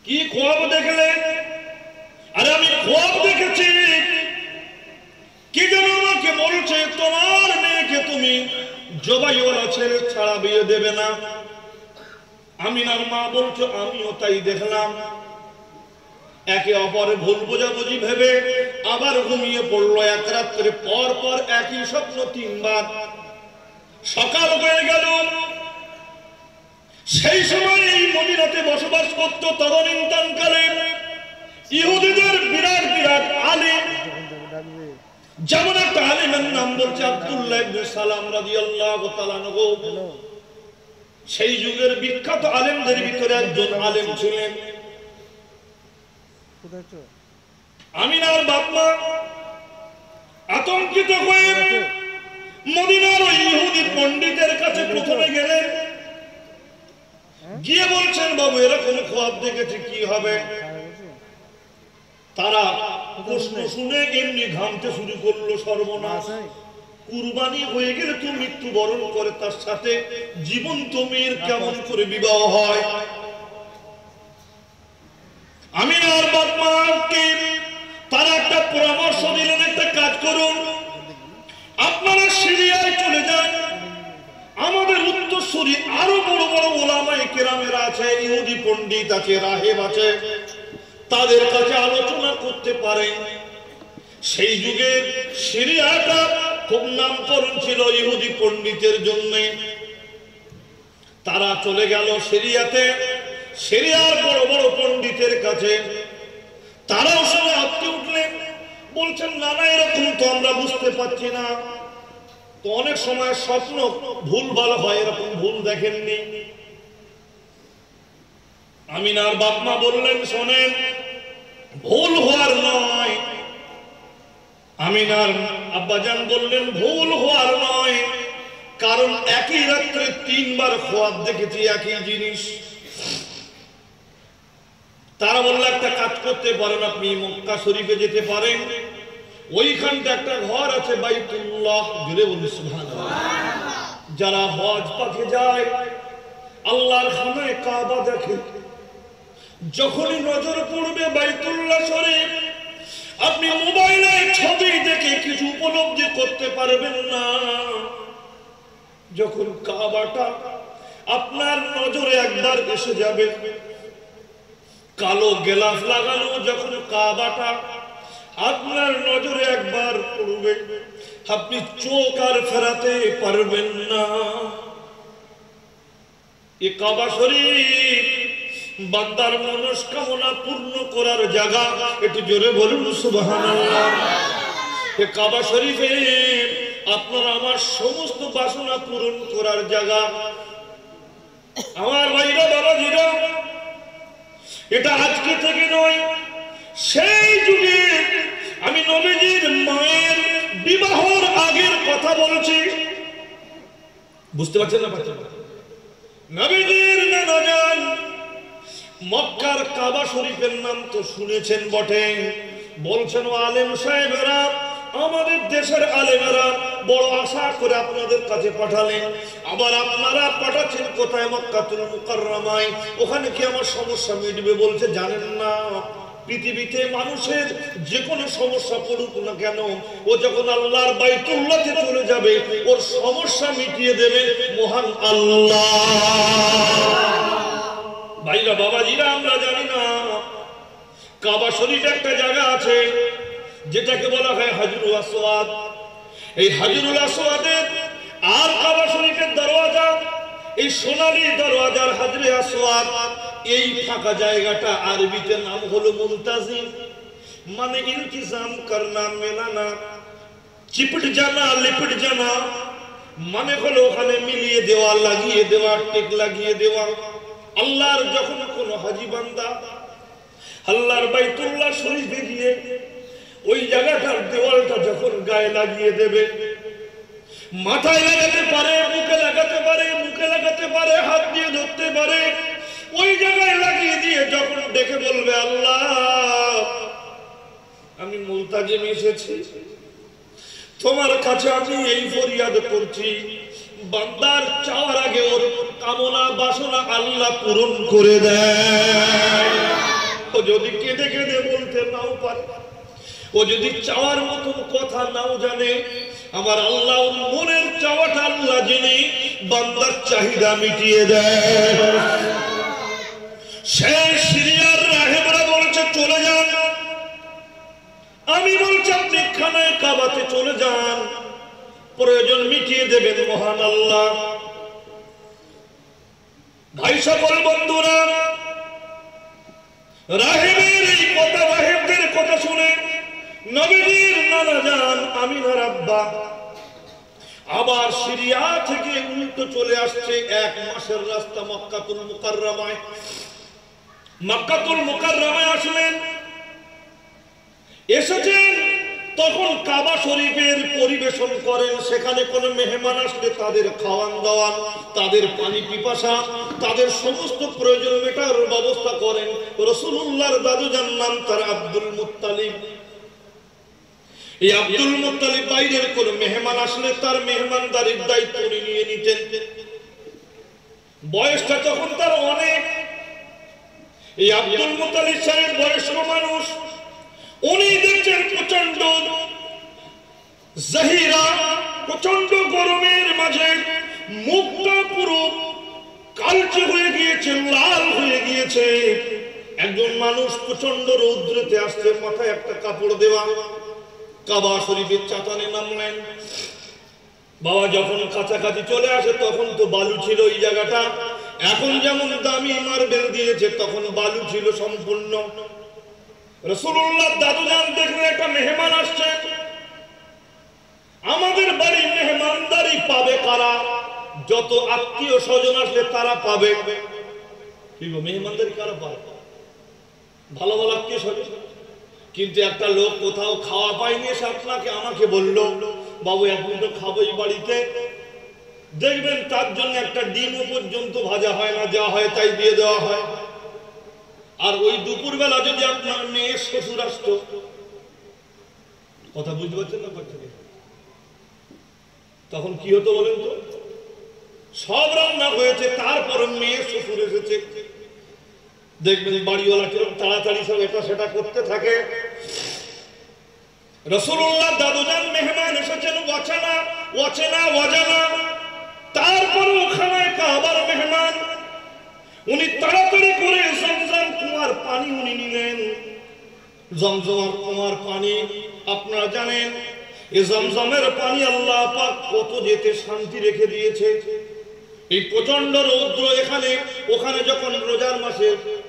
A: কি খোয়াব দেখলে? আরে আমি খোয়াব দেখেছি, কি যেন আমাকে বলছে তোমার মেয়েকে তুমি জবাইওয়ালা ছেলে ছাড়া বিয়ে দেবে না। আমিনার মা বলছে, আমিও তাই দেখলাম। একে অপরে ভুল বোঝাবুঝি ভেবে আবার ঘুমিয়ে পড়লো। এক রাত্রে পর পর একই স্বপ্ন 3 বার। সকাল হয়ে গেল। সেই সময় এই মদিনাতে বসবাস করত তদনীন্তনকালে ইহুদিদের বিরাট বিরাট আলেম, যেমন একটা আলেমের নাম বলছে আব্দুল্লাহ ইবনে সালাম রাদিয়াল্লাহু তাআলা আনহু। সেই যুগের বিখ্যাত আলেমদের ভিতরে একজন আলেম ছিলেন। আমিনার বাপ মা আতঙ্কিত হয়ে মদিনার ওই ইহুদি পণ্ডিতের কাছে প্রথমে গেলেন, গিয়ে বলছেন, বাবু এরকম খোয়াব দেখেছি, কি হবে? তারা প্রশ্ন শুনে এমনি ঘামতে শুরু করলো, সর্বনাশ, কুরবানি হয়ে গেলে তো মৃত্যুবরণ করে, তার সাথে জীবন্ত মেয়ের কেমন করে বিবাহ হয়? আমিনার বাপ মাকে তারা একটা পরামর্শ দিলেন, একটা কাজ করুন, আপনারা সিরিয়ায় চলে যান, আমাদের উত্তরসূরি আরো বড় বড় ওলামায়ে কেরামেরা আছে, ইহুদি পণ্ডিত আছে, রাহেব আছে, তাদের কাছে আলোচনা করতে পারেন। সেই যুগে সিরিয়াটা খুব নামকরণ ছিল ইহুদি পণ্ডিতের জন্য। তারা চলে গেল সিরিয়াতে, সিরিয়ার বড় বড় পণ্ডিতের কাছে। তারাও সবাই আটকে উঠলেন, বলছেন, না না এরকম তো আমরা বুঝতে পারছি না। তো অনেক সময় স্বপ্ন ভুল ভালো হয়, এরকম ভুল দেখেননি। আমিনার বাপ মা বললেন, শোনেন, ভুল হওয়ার নয়। আমিনার আব্বাজান বললেন, ভুল হওয়ার নয়, কারণ একই রাত্রে 3 বার খোয়াব দেখেছি একই জিনিস। তারা বলল, একটা কাজ করতে পারেন, আপনি মক্কা শরীফে যেতে পারেন, ওইখানটা একটা ঘর আছে বাইতুল্লাহ, জুড়ে বলি সুবহানাল্লাহ, যারা হজ পাকে যায় আল্লাহর খানায় কাবা দেখে, যখনই নজর পড়বে বাইতুল্লাহ শরীফ, আপনি মোবাইলে ছবি দেখে কিছু উপলব্ধি করতে পারবেন না। যখন কাবাটা আপনার নজরে একবার এসে যাবে, কালো গেলাফ লাগানো যখন কাবাটা আপনার নজরে একবার পড়বে, আপনি চোখ আর ফেরাতে পারবেন না। এই কাবা শরীফ বান্দার মনস্কামনা পূর্ণ করার জায়গা। একটু জোরে বলুন সুবহানাল্লাহ। এই কাবা শরীফে আপনার আমার সমস্ত বাসনা পূরণ করার জায়গা। আমার ভাইরা বাবাজিরা, এটা আজকে থেকে নয়, সেই যুগে আমি নবীজির মায়ের বিবাহর আগের কথা বলছি। বুঝতে পারছেন না? নবীজির নানা জান মক্কার কাবা শরীফের নাম তো শুনেছেন বটে। বলছেন আলেম সাহেবেরা, আমাদের দেশের আলেমেরা বড় আশা করে আপনাদের কাছে পাঠালেন, আবার আপনারা পাঠাচ্ছেন কোথায়? মক্কাতুল মুকাররমায়। ওখানে কি আমার সমস্যা মিটবে? বলছে জানেন না, পৃথিবীতে মানুষের যে কোনো সমস্যা পড়ুক না কেন, ও যখন আল্লাহর বাইতুল্লাহতে চলে যাবে ওর সমস্যা মিটিয়ে দেবে মহান আল্লাহ। ভাইরা বাবাজিরা, আমরা জানি না কাবা শরীফে একটা জায়গা আছে যেটাকে বলা হয় হাজরুল আসওয়াদ। এই হাজরুল আসওয়াদের আর কাবা শরীফের দরওয়াজা, এই সোনালী দরওয়াজার হাজরে আসওয়াদ, এই ফাঁকা জায়গাটা আরবিতে নাম হলো মুলতাজিম, মানে ইলতিজাম করনা, মেলানা, চিপট জানা, লিপট জানা, মানে হলো ওখানে মিলিয়ে দেওয়া, লাগিয়ে দেওয়া, টেক লাগিয়ে দেওয়া। আল্লাহর যখন কোন হাজী বান্দা আল্লাহর বাইতুল্লাহ শরীফে গিয়ে ওই জায়গাটার দেওয়ালটা যখন গায়ে লাগিয়ে দেবে, মাথায় লাগাতে পারে, মুখে লাগাতে পারে, মুখে লাগাতে পারে, হাত দিয়ে ধরতে পারে, ওই জায়গায় লাগিয়ে দিয়ে যখন ডেকে বলবে আল্লাহ আমি মুলতাজিম এসেছি, তোমার কাছে আমি এই ফরিয়াদ করছি, বান্দার চাওয়ার আগে ওর কামনা বাসনা আল্লাহ পূরণ করে দেয়। ও যদি কেঁদে কেঁদে বলতে নাও পারে, ও যদি চাওয়ার মতো কথা নাও জানে, আমার আল্লাহ ওর মনের চাওয়াটা আল্লাহ জেনে বান্দার চাহিদা মিটিয়ে দেয়। সেই সিরিয়ার রাহেবরা বলছে চলে যান, আমি বলছি আপনি খানায় কাবাতে চলে যান, প্রয়োজন মিটিয়ে দেবেন মহান আল্লাহ। ভাই সকল বন্ধুরা, রাহেবের এই কথা, রাহেবদের কথা শুনে নবীজির নানা জান আমিনার আব্বা আবার সিরিয়া থেকে উল্টো চলে আসছে 1 মাসের রাস্তা মক্কাতুল মুকাররমায়। মক্কাতুল মুকাররমায় আসলেন, এসেছেন তখন কাবা শরীফের পরিবেশন করেন। সেখানে কোন মেহমান আসলে তাদের খাওয়ান দাওয়ান, তাদের পানি পিপাসা, তাদের সমস্ত প্রয়োজন মেটার ব্যবস্থা করেন। রাসূলুল্লাহর দাদুজান নাম তার আব্দুল মুত্তালিব। এই আব্দুল মুত্তালিব বাইরের কোন মেহমান আসলে তার মেহমানদারির দায়িত্ব নিয়ে নিতেন। বয়সটা তখন তার অনেক। এই আব্দুল মুত্তালিব সাহেব বয়স্ক মানুষ, উনি দেখছেন প্রচন্ড জাহিরা, প্রচন্ড গরমের মাঝে মুখটা পুরো কালচে হয়ে গিয়েছে, লাল হয়ে গিয়েছে। একজন মানুষ প্রচন্ড রৌদ্রেতে আসছে, মাথায় একটা কাপড় দেওয়া, কাবা শরীফের চাতানে নামলেন। বাবা যখন কাছাকাছি চলে আসে তখন তো বালু ছিল এই জায়গাটা, এখন যেমন দামি মার্বেল দিয়েছে তখন বালু ছিল সম্পূর্ণ। রাসূলুল্লাহ দাদুজান দেখলেন একটা মেহমান আসছে। আমাদের বাড়ির মেহমানদারি পাবে কারা? যত আত্মীয় স্বজন আসলে তারা পাবে। কি গো, মেহমানদারি কারা পাবে? ভালো ভালো আত্মীয় স্বজন। কিন্তু একটা লোক কোথাও খাওয়া পায়নি, এসে আপনাকে আমাকে বলল বাবু এক মুঠো খাবো এই বাড়িতে, দেখবেন তার জন্য একটা ডিমও পর্যন্ত ভাজা হয় না, যা হয় তাই দিয়ে দেওয়া হয়। আর ওই দুপুরবেলা যদি আপনার মেয়ে শ্বশুর আসতো, কথা বুঝতে পারছেন না? তখন কি হতো বলেন তো? সব রান্না হয়েছে, তারপর মেয়ে শ্বশুর এসেছে। দেখবেন বাড়িওয়ালা কিরকম তাড়াতাড়ি সব এটা সেটা করতে থাকে। রাসূলুল্লাহ দাদুজান মেহমান এসেছেন, অচেনা অজানা, তারপর ওখানে কাবার মেহমান। উনি তাড়াতাড়ি করে জমজম কুয়ার পানি উনি নিলেন। জমজম কুয়ার পানি আপনারা জানেন, এই জমজমের পানি আল্লাহ পাক কত যেতে শান্তি রেখে দিয়েছে। এই প্রচন্ড রৌদ্র এখানে ওখানে যখন রোজার মাসে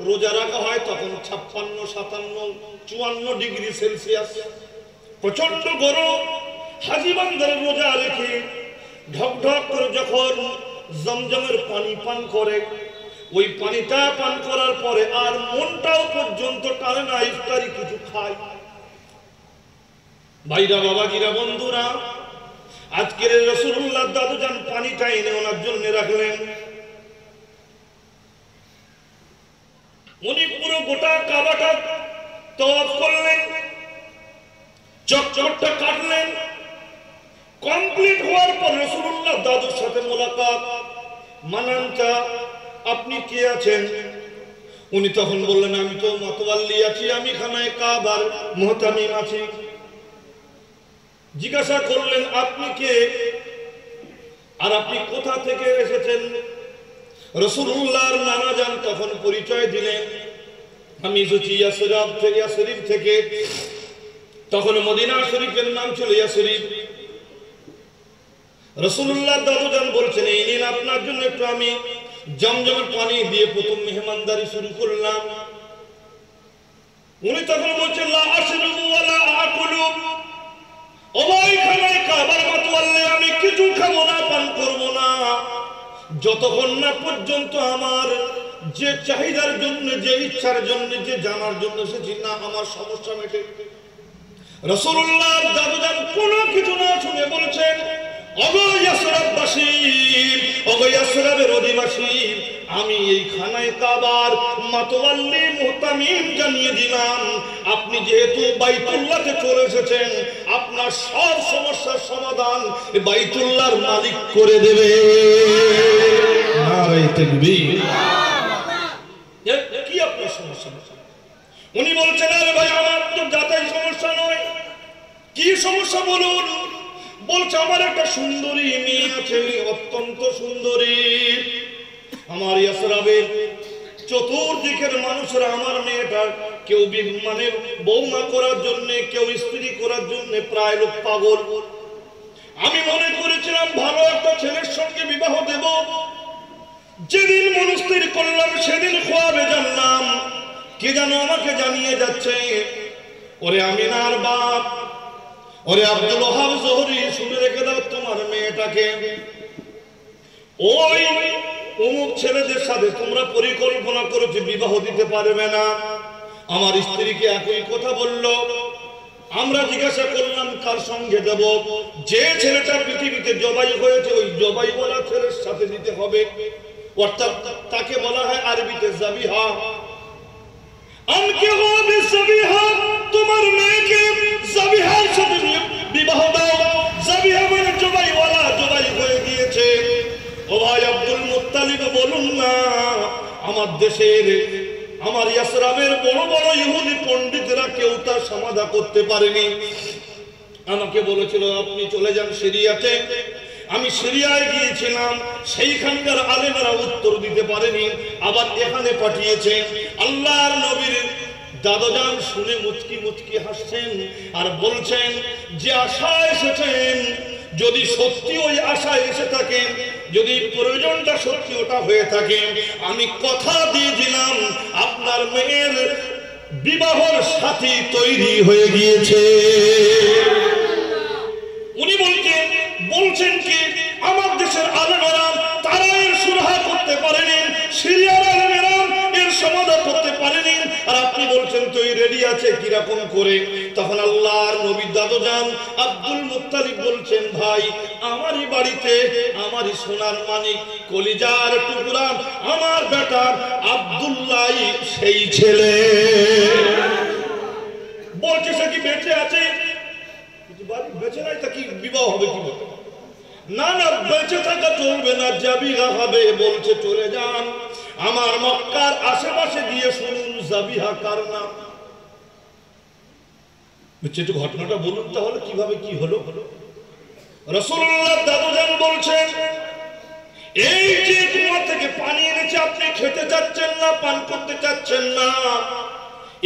A: রোজা রাখা হয় তখন 56, 57, 54 ডিগ্রি সেলসিয়াস প্রচন্ড গরম। হাজী বান্দারা রোজা রেখে ঢকঢক করে যখন জমজমের পানি পান করে, ওই পানিটা পান করার পরে আর মনটাও পর্যন্ত টানে না, ইফতারি কিছু খায়। ভাইরা, বাবাজিরা, বন্ধুরা, আজকের রাসূলুল্লাহ দাদুজান পানিটা এনে ওনার জন্য রাখলেন। উনি পুরো গোটা কাবাটা তওয়াফ করলেন, চক্করটা কাটলেন। কমপ্লিট হওয়ার পর রাসূলুল্লাহ দাদুর সাথে মোলাকাত। মানানটা, আপনি কে আছেন? উনি তখন বললেন, আমি তো মাতওয়াল্লি আছি, আমি খানায় কাবার মুহতামিম আছি। জিজ্ঞাসা করলেন, আপনি কে আর আপনি কোথা থেকে এসেছেন? রাসূলুল্লাহর নানা জান তখন পরিচয় দিলেন, আমি এসেছি ইয়াসরিব থেকে। তখন মদিনা শরীফের নাম ছিল ইয়াসরিব। রাসূলুল্লাহ দাদুজান বলছেন, এই নিন আপনার জন্য একটু আমি জমজমের পানি দিয়ে প্রথম মেহমানদারি শুরু করলাম। উনি তখন বলছেন, লা আশরবু ওয়ালা আকুলু, ও ভাই খানায় কাবার মাতওয়াল্লি, আমি কিছু খাবো না, পান করবো না যতক্ষণ না পর্যন্ত আমার যে চাহিদার জন্য, যে ইচ্ছার জন্য, যে জানার জন্য এসেছি না আমার সমস্যা মেটে। রাসূলুল্লাহ দাদুজান কোনো কিছু না শুনে বলছেন, ওগো ইয়াসরিববাসী, ওগো ইয়াসরিবের অধিবাসী, আমি এই খানায় কাবার মাতওয়াল্লি মুহতামিম জানিয়ে দিলাম, আপনি যেহেতু বাইতুল্লাহতে চলে এসেছেন, আপনার সব সমস্যার সমাধান বাইতুল্লাহর মালিক করে দেবে। নারে তাকবীর। কি আপনার সমস্যা? উনি বলছেন, আরে ভাই, আমার তো যাতাই সমস্যা নয়। কি সমস্যা বলুন? বলছে, আমার একটা সুন্দরী মেয়ে আছে, অত্যন্ত সুন্দরী। আমার ইয়াসরিবের চতুর্দিকের মানুষরা আমার মেয়েটা কেউ মানে বৌমা করার জন্য, কেউ স্ত্রী করার জন্য প্রায় লোক পাগল। আমি মনে করেছিলাম ভালো একটা ছেলের সঙ্গে বিবাহ দেব। যেদিন মনস্থির করলাম সেদিন খোয়াবে জানলাম কে যেন আমাকে জানিয়ে যাচ্ছে, ওরে আমিনার বাপ, ওরে আব্দুল ওহাব জোহরি, শুনে রেখে দাও তোমার মেয়েটাকে ওই অমুক ছেলেদের সাথে তোমরা পরিকল্পনা করেছো বিবাহ দিতে পারবে না। আমার স্ত্রীকে একই কথা বলল। আমরা জিজ্ঞাসা করলাম কার সঙ্গে দেব? যে ছেলেটা পৃথিবীতে জবাই হয়েছে ওই জবাই বলা ছেলের সাথে দিতে হবে, অর্থাৎ তাকে বলা হয় আরবিতে জাবিহা। আনকিহু বিজাবিহা, তোমার মেয়েকে জাবিহার সাথে বিবাহ দাও। জাবিহা মানে জবাইওয়ালা, জবাই হয়ে গিয়েছে। ও ভাই আব্দুল মুত্তালিব, বলুন না, আমার দেশের, আমার ইয়াসরিবের বড় বড় ইহুদি পণ্ডিতরা কেউ তার সমাধান করতে পারেনি। আমাকে বলেছিল আপনি চলে যান সিরিয়াতে। আমি সিরিয়ায় গিয়েছিলাম, সেইখানকার আলেমরা উত্তর দিতে পারেনি, আবার এখানে পাঠিয়েছে। আল্লাহর নবীর দাদুজান শুনে মুচকি মুচকি হাসছেন আর বলছেন, যে আশা এসেছেন, যদি সত্যি ওই আশা এসে থাকে, যদি প্রয়োজনটা সত্যি ওটা হয়ে থাকে, আমি কথা দিয়ে দিলাম আপনার মেয়ের বিবাহর সাথী তৈরি হয়ে গিয়েছে। উনি বলছেন কি, আমার দেশের আলেমেরা তারা এর সুরাহা করতে পারেনি, সিরিয়ার আলেমেরা এর সমাধান করতে পারেনি, আর আপনি বলছেন তো এই রেডি আছে কিরকম করে? তখন আল্লাহর নবী দাদুজান আব্দুল মুত্তালিব বলছেন, ভাই আমারই বাড়িতে আমারই সোনার মানিক কলিজার টুকরা আমার বেটা আব্দুল্লাহ সেই ছেলে। বলছে সে কি বেঁচে আছে? বেঁচে নাই তা কি বিবাহ হবে কি? না না, বেঁচে থাকা চলবে না, জাবিহা হবে। বলছে চলে যান, আমার মক্কার আশেপাশে গিয়ে শুনুন জাবিহা কার নাম। একটু ঘটনাটা বলুন তাহলে কিভাবে কি হলো। রাসূলুল্লাহ দাদুজান বলছেন, এই যে কুয়া থেকে পানি এনেছে, আপনি খেতে চাচ্ছেন না, পান করতে চাচ্ছেন না,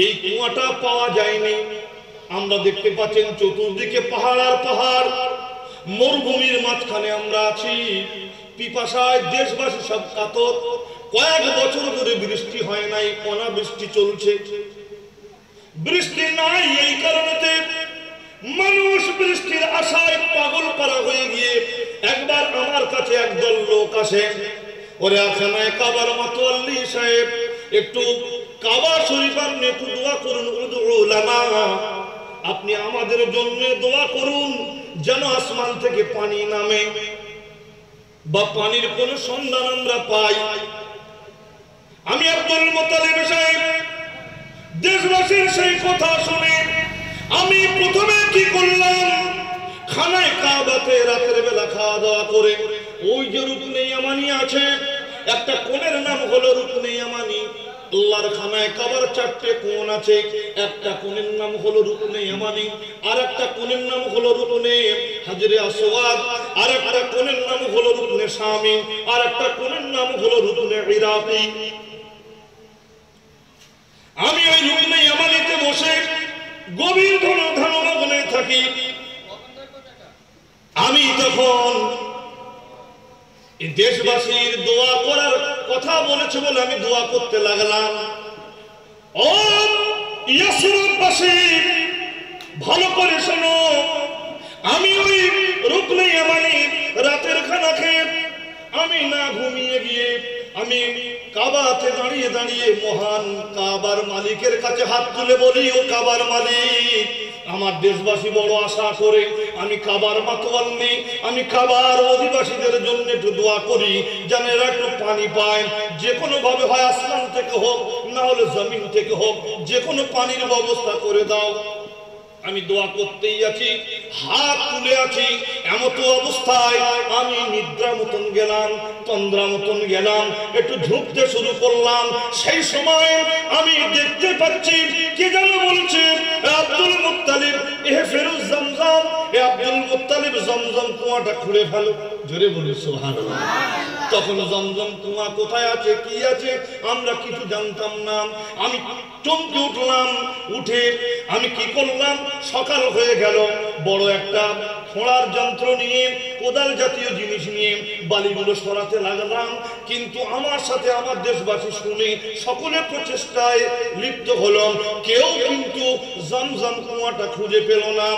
A: এই কুয়াটা পাওয়া যায়নি। আমরা দেখতে পাচ্ছেন চতুর্দিকে পাহাড় আর পাহাড়, মরুভূমির মাঝখানে আমরা আছি। পিপাসায় দেশবাসী সব কাতর। কয়েক বছর ধরে বৃষ্টি হয় নাই, কণা বৃষ্টি চলছে, বৃষ্টি নাই। এই কারণেতে মানুষ বৃষ্টির আশায় পাগল পারা হয়ে গিয়ে একবার আমার কাছে একদল লোক আসে। ওরে আখানায় কাবার মাতোয়াল্লি সাহেব, একটু কাবা শরীফের একটু দোয়া করুন, উদউ লানা, আপনি আমাদের জন্য দোয়া করুন যেন আসমান থেকে পানি নামে বা পানির কোন সন্ধান আমরা পাই। আমি আব্দুল মুত্তালিব সাহেব দেশবাসীর সেই কথা শুনে আমি প্রথমে কি করলাম, খানায় কাবাতে রাতের বেলা খাওয়া দাওয়া করে ওই যে রুকনে ইয়ামানি আছে, একটা কোণের নাম হলো রুকনে ইয়ামানি। আল্লাহর খানায় কাবার 4টে কোণ আছে, একটা কোণের নাম হলো রুকনে ইয়ামানি, আর একটা কোণের নাম হলো রুকনে হাজরে আসওয়াদ, আর একটা কোণের নাম হলো রুকনে শামি, আর একটা কোণের নাম হলো রুকনে ইরাকি। আমি ওই রুকনে ইয়ামানিতে বসে গভীর ধ্যানমগ্নে থাকি। আমি তখন দেশবাসীর দোয়া করার কথা বলেছে বলে আমি দোয়া করতে লাগলাম। ও ইয়াসরিববাসী, ভালো করে শোনো, আমি ওই রুকনে ইয়ামানি রাতের খানা খেয়ে আমি না ঘুমিয়ে গিয়ে আমি কাবাতে দাঁড়িয়ে দাঁড়িয়ে মহান কাবার মালিকের কাছে হাত তুলে বলি, ও কাবার মালিক, আমার দেশবাসী বড় আশা করে, আমি কাবার মাতোয়াল্লি, আমি কাবার অধিবাসীদের জন্য একটু দোয়া করি যেন এরা একটু পানি পায়, যে কোনো ভাবে, হয় আসমান থেকে হোক না হলে জমিন থেকে হোক, যে কোনো পানির ব্যবস্থা করে দাও। আমি দোয়া করতেই আছি, হাত তুলে আছি, এমতো অবস্থায় আমি নিদ্রা মতন গেলাম, তন্দ্রা মতন গেলাম, একটু ঝুঁকতে শুরু করলাম। সেই সময় আমি দেখতে পাচ্ছি কে যেন বলছে, আব্দুল মুত্তালিব ইহফিরুজ জমজম, এ আব্দুল মুত্তালিব জমজম কুয়াটা খুঁড়ে ফেলো। জোরে বলি সুবহানাল্লাহ। তখন জমজম কুয়া কোথায় আছে, কি আছে, আমরা কিছু জানতাম না। আমি চমকে উঠলাম, উঠে আমি কি করলাম, সকাল হয়ে গেল, বড় একটা খোঁড়ার যন্ত্র নিয়ে, কোদাল জাতীয় জিনিস নিয়ে বালিগুলো সরাতে লাগলাম। কিন্তু আমার সাথে আমার দেশবাসী শুনে সকলে প্রচেষ্টায় লিপ্ত হলাম, কেউ কিন্তু জমজম কুয়াটা খুঁজে পেল না।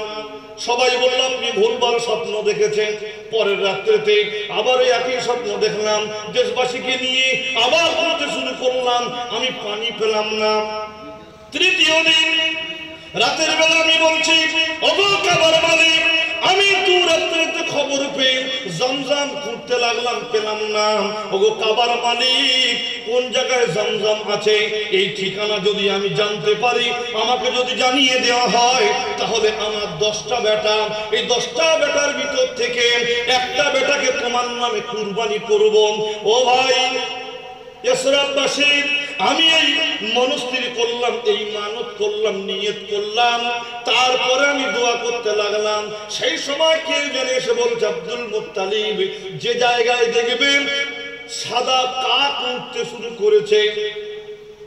A: সবাই বললাম আপনি ভুলভাল স্বপ্ন দেখেছেন। পরের রাত্রিতে আবার একই স্বপ্ন দেখলাম, দেশবাসীকে নিয়ে আবার বলতে শুরু করলাম, আমি পানি পেলাম না। তৃতীয় দিন রাতের বেলা আমি বলছি, ওগো কাবার মালিক, আমি তো রাত্রিতে খবর পেয়ে জমজম খুঁজতে লাগলাম, পেলাম না। ওগো কাবার মালিক, কোন জায়গায় জমজম আছে এই ঠিকানা যদি আমি জানতে পারি, আমাকে যদি জানিয়ে দেওয়া হয়, তাহলে আমার 10টা বেটা, এই 10টা বেটার ভিতর থেকে একটা বেটাকে তোমার নামে কুরবানি করব। ও ভাই ইয়াসরিববাসী, আমি এই মনস্থির করলাম, এই মানত করলাম, নিয়ত করলাম, তারপরে আমি দোয়া করতে লাগলাম। সেই সময় কেউ জানে এসে বলছে, আব্দুল মুত্তালিব, যে জায়গায় দেখবেন সাদা কাক উঠতে শুরু করেছে,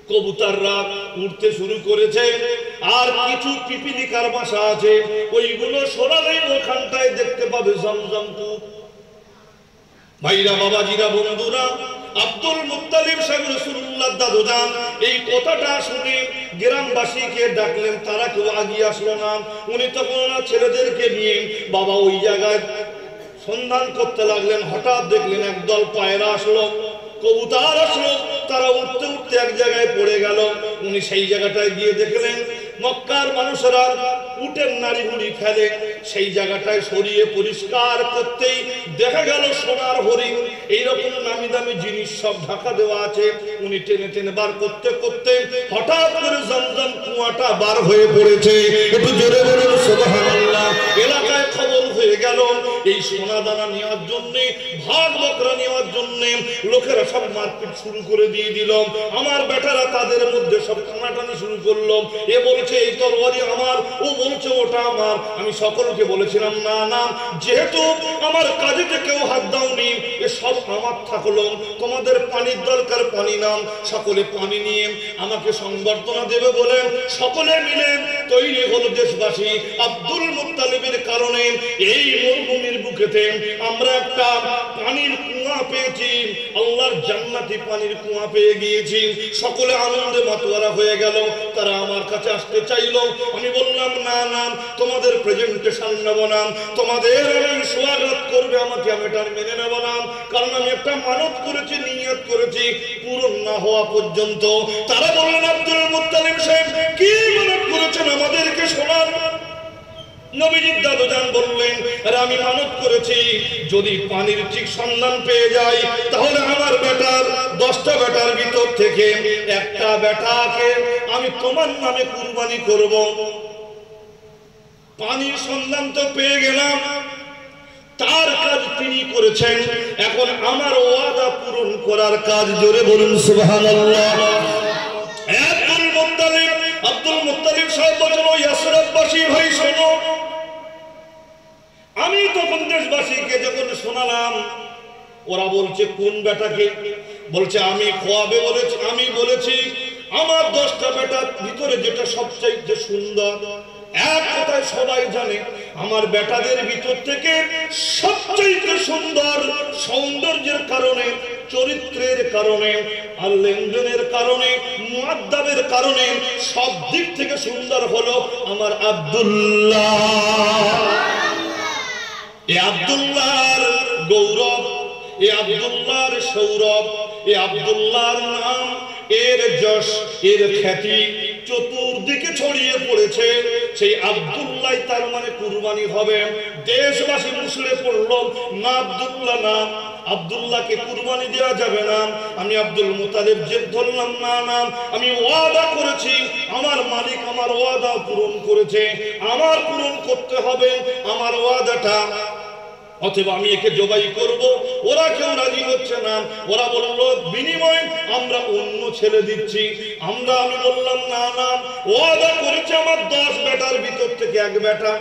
A: কবুতররা উঠতে শুরু করেছে, আর কিছু পিপিলিকার বাসা আছে, ওইগুলো সরালেই ওখানটায় দেখতে পাবে জমজম কূপ। ভাইরা, বাবাজিরা, বন্ধুরা, আব্দুল মুত্তালিব সাহেব রাসূলুল্লাহ দাদুজান এই কথাটা শুনে গ্রামবাসীকে ডাকলেন, তারা কেউ আগিয়ে আসলো না। উনি তখন ওনার ছেলেদেরকে নিয়ে বাবা ওই জায়গায় সন্ধান করতে লাগলেন। হঠাৎ দেখলেন একদল পায়রা আসলো, কবুতর আসলো, তারা উঠতে উঠতে এক জায়গায় পড়ে গেল। উনি সেই জায়গাটায় গিয়ে দেখলেন মক্কার মানুষেরা উটের নাড়ি হুড়ি ফেলে, সেই জায়গাটায় সরিয়ে পরিষ্কার করতেই দেখা গেল সোনার হরিণ, এইরকম নামি দামি জিনিস সব ঢাকা দেওয়া আছে। উনি টেনে টেনে বার করতে করতে হঠাৎ করে জমজম কুয়াটা বার হয়ে পড়েছে। একটু জোরে বলুন সুবহানাল্লাহ। এলাকায় বাসায় খবর হয়ে গেল এই সোনা দানা নেওয়ার জন্য, ভাগ বকরা নেওয়ার জন্য লোকেরা সব মারপিট শুরু করে দিয়ে দিল। আমার বেটারা তাদের মধ্যে সব টানাটানি শুরু করলো। এ বলছে এই তরবারি আমার, ও বলছে ওটা আমার। আমি সকলকে বলেছিলাম না না, যেহেতু আমার কাজেতে কেউ হাত দাওনি, এ সব আমার থাকলো, তোমাদের পানির দরকার পানি নাম। সকলে পানি নিয়ে আমাকে সংবর্ধনা দেবে বলে সকলে মিলে তৈরি হলো দেশবাসী। আব্দুল মুত্তালিবের কারণে এই মরুভূমির বুকেতে আমরা একটা পানির কুয়া পেয়েছি, আল্লাহর জান্নাতি পানির কুয়া পেয়ে গিয়েছি। সকলে আনন্দে মাতোয়ারা হয়ে গেল। তারা আমার কাছে আসতে চাইলো। আমি বললাম না না, তোমাদের প্রেজেন্টেশন নেব না, তোমাদের আমি স্বাগত করবে আমাকে, আমি এটা মেনে নেব না। কারণ আমি একটা মানত করেছি, নিয়ত করেছি, পূরণ না হওয়া পর্যন্ত। তারা বললেন আব্দুল মুত্তালিব সাহেব কি মানত করেছেন আমাদেরকে শোনান। নবীজির দাদুজান বললেন, আরে আমি মানত করেছি যদি পানির ঠিক সন্ধান পেয়ে যাই তাহলে আমার বেটার 10টা বেটার ভিতর থেকে একটা বেটাকে আমি তোমার নামে কুরবানি করব। পানির সন্ধান তো পেয়ে গেলাম, তার কাজ তিনি করেছেন, এখন আমার ওয়াদা পূরণ করার কাজ। জোরে বলুন সুবহানাল্লাহ। আব্দুল মুত্তালিব সাহেব বলেন, ওই ইয়াসরিববাসী ভাই শোনো, আমি তখন দেশবাসীকে যখন শোনালাম, ওরা বলছে কোন বেটাকে? বলছে আমি খোয়াবে বলেছি, আমি বলেছি আমার 10টা বেটার ভিতরে যেটা সবচাইতে সুন্দর। এক কথায় সবাই জানে আমার বেটাদের ভিতর থেকে সবচাইতে সুন্দর, সৌন্দর্যের কারণে, চরিত্রের কারণে, আর লেনদেনের কারণে, মুআদ্দাবের কারণে সব দিক থেকে সুন্দর হলো আমার আব্দুল্লাহ। এ আব্দুল্লাহর গৌরব, এ আব্দুল্লাহর সৌরভ, এ আব্দুল্লাহর নাম, এর যশ, এর খ্যাতি চতুর্দিকে ছড়িয়ে পড়েছে। সেই আব্দুল্লাহ তার মানে কুরবানি হবে। দেশবাসী মুসলে পড়ল না, আব্দুল্লাহ না, আব্দুল্লাহকে কুরবানি দেওয়া যাবে না। আমি আব্দুল মুত্তালিব জেদ ধরলাম, না না, আমি ওয়াদা করেছি, আমার মালিক আমার ওয়াদা পূরণ করেছে, আমার পূরণ করতে হবে আমার ওয়াদাটা, অথবা আমি একে জবাই করব। ওরা কেউ রাজি হচ্ছে না। ওরা বলল বিনিময়ে আমরা অন্য ছেলে দিচ্ছি। আমি বললাম না না, ওয়াদা করেছে আমার 10 বেটার ভিতর থেকে এক বেটা।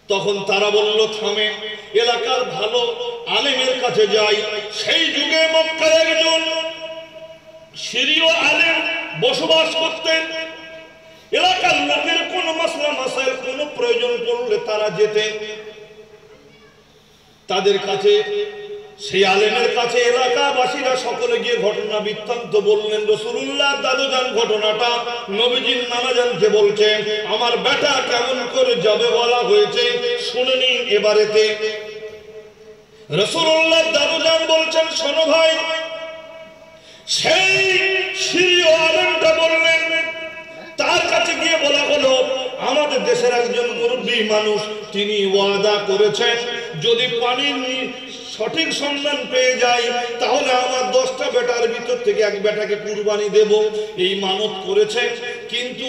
A: তখন তারা বলল থামে, এলাকার ভালো আলেমের কাছে যাই। সেই যুগে মক্কায় একজন সিরীয় আলেম বসবাস করতেন। এলাকার লোকের কোন মাসলা মাসাইল, কোন প্রয়োজন পড়লে তারা যেতেন তাদের কাছে। সেই আলেমের কাছে এলাকাবাসীরা সকলে গিয়ে ঘটনা বৃত্তান্ত বললেন। রাসূলুল্লাহ দাদুজান ঘটনাটা নবীজির নানাজানকে বলছেন, আমার বেটা কেমন করে যাবে বলা হয়েছে শুনে নিন এবারেতে। রাসূলুল্লাহ দাদুজান বলছেন, শোনো ভাই, সেই সিরীয় আলেমটা বললেন, তার কাছে গিয়ে বলা হলো আমাদের দেশের একজন মুরব্বী মানুষ, তিনি ওয়াদা করেছেন যদি পানির সঠিক সন্ধান পেয়ে যায় তাহলে আমার 10টা বেটার ভিতর থেকে এক বেটাকে কুরবানি দেব। এই মানত করেছেন, কিন্তু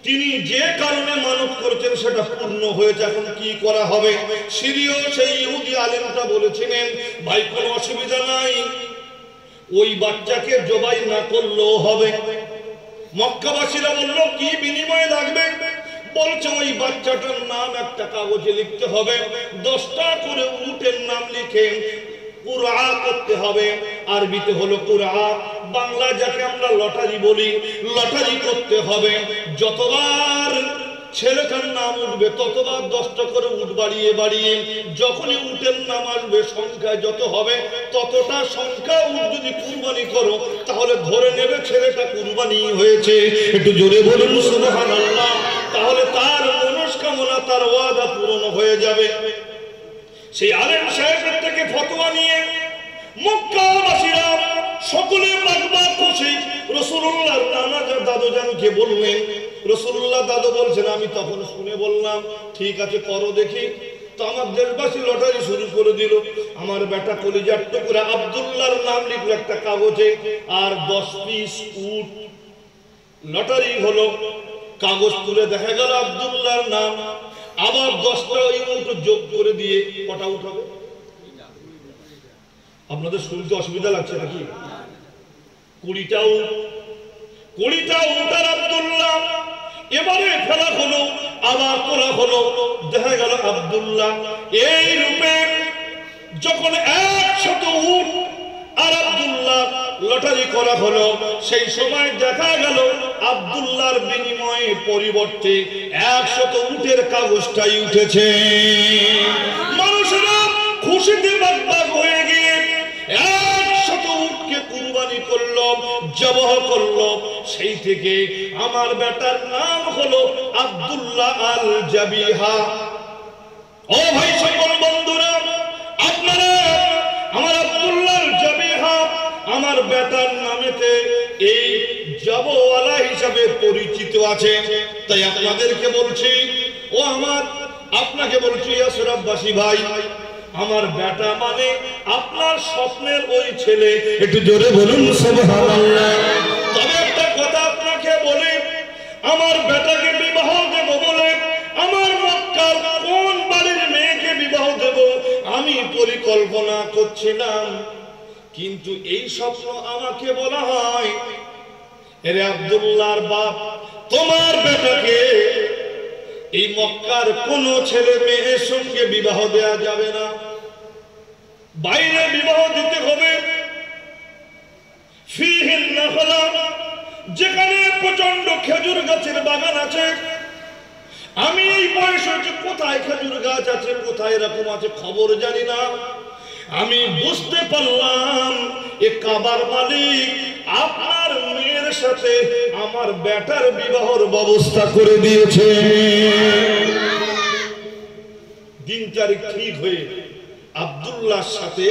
A: তিনি যে কারণে মানত করেছেন সেটা পূর্ণ হয়েছে। এখন কি করা হবে? সিরীয় সেই ইহুদি আলেমটা বলেছিলেন, ভাই কোনো অসুবিধা নাই, ওই বাচ্চাকে জবাই না করলেও হবে। মক্কাবাসীরা বলল কি বিনিময়ে লাগবে? বলছে ওই বাচ্চাটার নাম একটা কাগজে লিখতে হবে, 10টা করে উটের নাম লিখে কুরআ করতে হবে। আরবিতে হলো কুরআ, বাংলা যাকে আমরা লটারি বলি, লটারি করতে হবে। যতবার ছেলেটার নাম উঠবে ততবার 10টা করে উট বাড়িয়ে বাড়িয়ে, যখনই উটের নাম আসবে সংখ্যায় যত হবে ততটা সংখ্যা উট যদি কুরবানি করো তাহলে ধরে নেবে ছেলেটা কুরবানি হয়েছে। একটু জোরে বলুন সুবহানাল্লাহ। তাহলে তার মনস্কামনা, তার ওয়াদা পূরণ হয়ে যাবে। সেই আলেম সাহেবের থেকে ফতোয়া নিয়ে মক্কাবাসীরা সকলে বাগবাগ খুশি রাসূলুল্লাহর নানা দাদুজানকে বললেন। রাসূলুল্লাহ দাদু বলছেন, আমি তখন শুনে বললাম ঠিক আছে করো দেখি। তো আমার দেশবাসী লটারি শুরু করে দিল। আমার বেটা কলিজার টুকরা আব্দুল্লাহর নাম লিখলো একটা কাগজে, আর 10 পিস উট। লটারি হলো, কাগজ তুলে দেখা গেল আব্দুল্লাহর নাম। আবার 10টা ওই উট যোগ করে দিয়ে কটা উট হবে? আপনাদের শুনতে অসুবিধা লাগছে নাকি? 20টা উট আর আব্দুল্লাহ এবারে ফেলা হলো, আবার তোলা হলো। দেখা গেল আব্দুল্লাহ এই রূপে যখন 100 উট আর আব্দুল্লাহ লটারি করা হলো, সেই সময় দেখা গেল আব্দুল্লাহর বিনিময়ে পরিবর্তে 100 উটের কাগজটাই উঠেছে। মানুষেরা খুশিতে বাগবাগ হয়ে গিয়ে 100 উটকে কুরবানি করলো, জবাহ করলো। সেই থেকে আমার বেটার নাম হলো আব্দুল্লাহ আল জাবিহা। ও ভাই সকল বন্ধুরা, আপনারা আমার আব্দুল্লাহ আল জাবিহা আমার বেটার নামেতে এই জবওয়ালা হিসাবে পরিচিত আছে। তাই আপনাদেরকে বলছি, ও আমার আপনাকে বলছি ইয়াসরাববাসী ভাই, আমার বেটা মানে আপনার স্বপ্নের ওই ছেলে। একটু জোরে বলুন সুবহানাল্লাহ। তবে একটা কথা আপনাকে বলি, আমার বেটাকে বিবাহ দেব বলে আমার মক্কার কোন বাড়ির মেয়েকে বিবাহ দেব আমি পরিকল্পনা করছিলাম, কিন্তু এই স্বপ্ন আমাকে বলা হয়, এরে আব্দুল্লাহর বাপ, তোমার বেটাকে এই মক্কার কোন ছেলে মেয়ের সঙ্গে বিবাহ দেয়া যাবে না, বাইরে বিবাহ দিতে হবে। ফিহিন নাখলা, যেখানে প্রচন্ড খেজুর গাছের বাগান আছে। আমি এই বয়সে কোথায় খেজুর গাছ আছে, কোথায় এরকম আছে খবর জানি না। আমি বুঝতে পারলাম এ কাবার মালিক আপনার মেয়ের সাথে আমার বেটার বিবাহের ব্যবস্থা করে দিয়েছে। দিন তারিখ ঠিক হয়ে আব্দুল্লাহর সাথে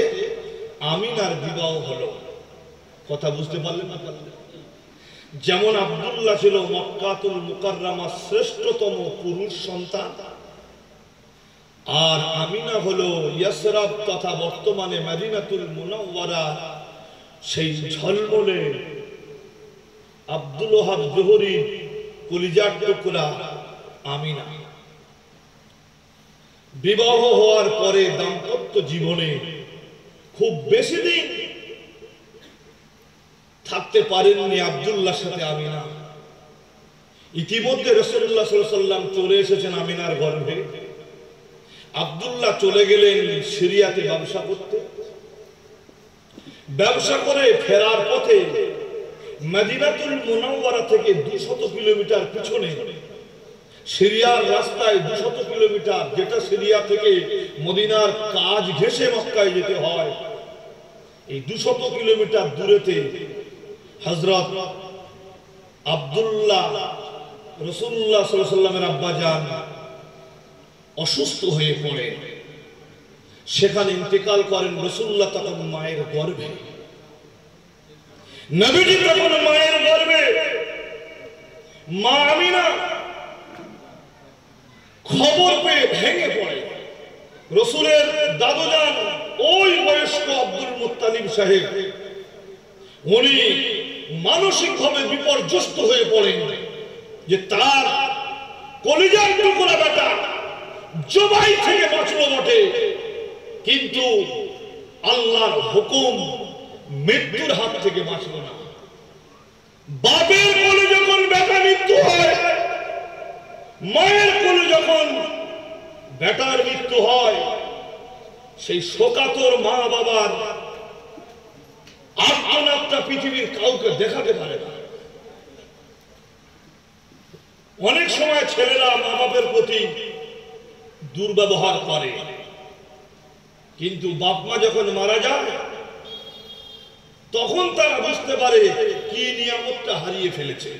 A: আমিনার বিবাহ হলো। কথা বুঝতে পারলেন না? যেমন আব্দুল্লাহ ছিল মক্কাতুল মুকাররমার শ্রেষ্ঠতম পুরুষ সন্তান, আর আমিনা হলো ইয়াসরাব তথা বর্তমানে মদিনাতুল মুনাওয়ারা সেই ঝলমলে আব্দুল ওয়াহাব জোহরী কলিজার টুকরা আমিনা। বিবাহ হওয়ার পরে দাম্পত্য জীবনে খুব বেশি দিন থাকতে পারেননি আব্দুল্লাহর সাথে আমিনা। ইতিমধ্যে রাসূলুল্লাহ সাল্লাল্লাহু আলাইহি ওয়াসাল্লাম চলে এসেছেন আমিনার গর্ভে। আব্দুল্লাহ চলে গেলেন সিরিয়াতে ব্যবসা করতে। ব্যবসা করে ফেরার পথে মদিনাতুল মুনাওয়ারা থেকে 200 কিলোমিটার পিছনে সিরিয়ার রাস্তায় 200 কিলোমিটার, যেটা সিরিয়া থেকে মদিনার কাজ ঘেঁষে মক্কায় যেতে হয়, এই 200 কিলোমিটার দূরেতে হযরত আব্দুল্লাহ রাসূলুল্লাহ সাল্লাল্লাহু আলাইহি ওয়াসাল্লামের আব্বাজান অসুস্থ হয়ে পড়ে, সেখানে ইন্তেকাল করেন। রাসূলুল্লাহ তখন মায়ের গর্ভে, নবীজি তখন মায়ের গর্ভে। মা আমিনা খবর পেয়ে ভেঙে পড়ে। রাসূলের দাদুজান ওই বয়স্ক আব্দুল মুত্তালিব সাহেব, উনি মানসিকভাবে বিপর্যস্ত হয়ে পড়েন যে তার কলিজার টুকরা বেটা জবাই থেকে বাঁচলো বটে, কিন্তু আল্লাহর হুকুম মৃত্যুর হাত থেকে বাঁচলো না। বাপের কোলে যখন বেটা মৃত্যু হয়, মায়ের কোলে যখন বেটার মৃত্যু হয়, সেই শোকাতুর মা বাবার আর্তনাদটা পৃথিবীর কাউকে দেখাতে পারে না। অনেক সময় ছেলেরা মা বাপের প্রতি দুর্ব্যবহার করে, কিন্তু বাপ মা যখন মারা যায় তখন তারা বুঝতে পারে কি নিয়ামতটা হারিয়ে ফেলেছে।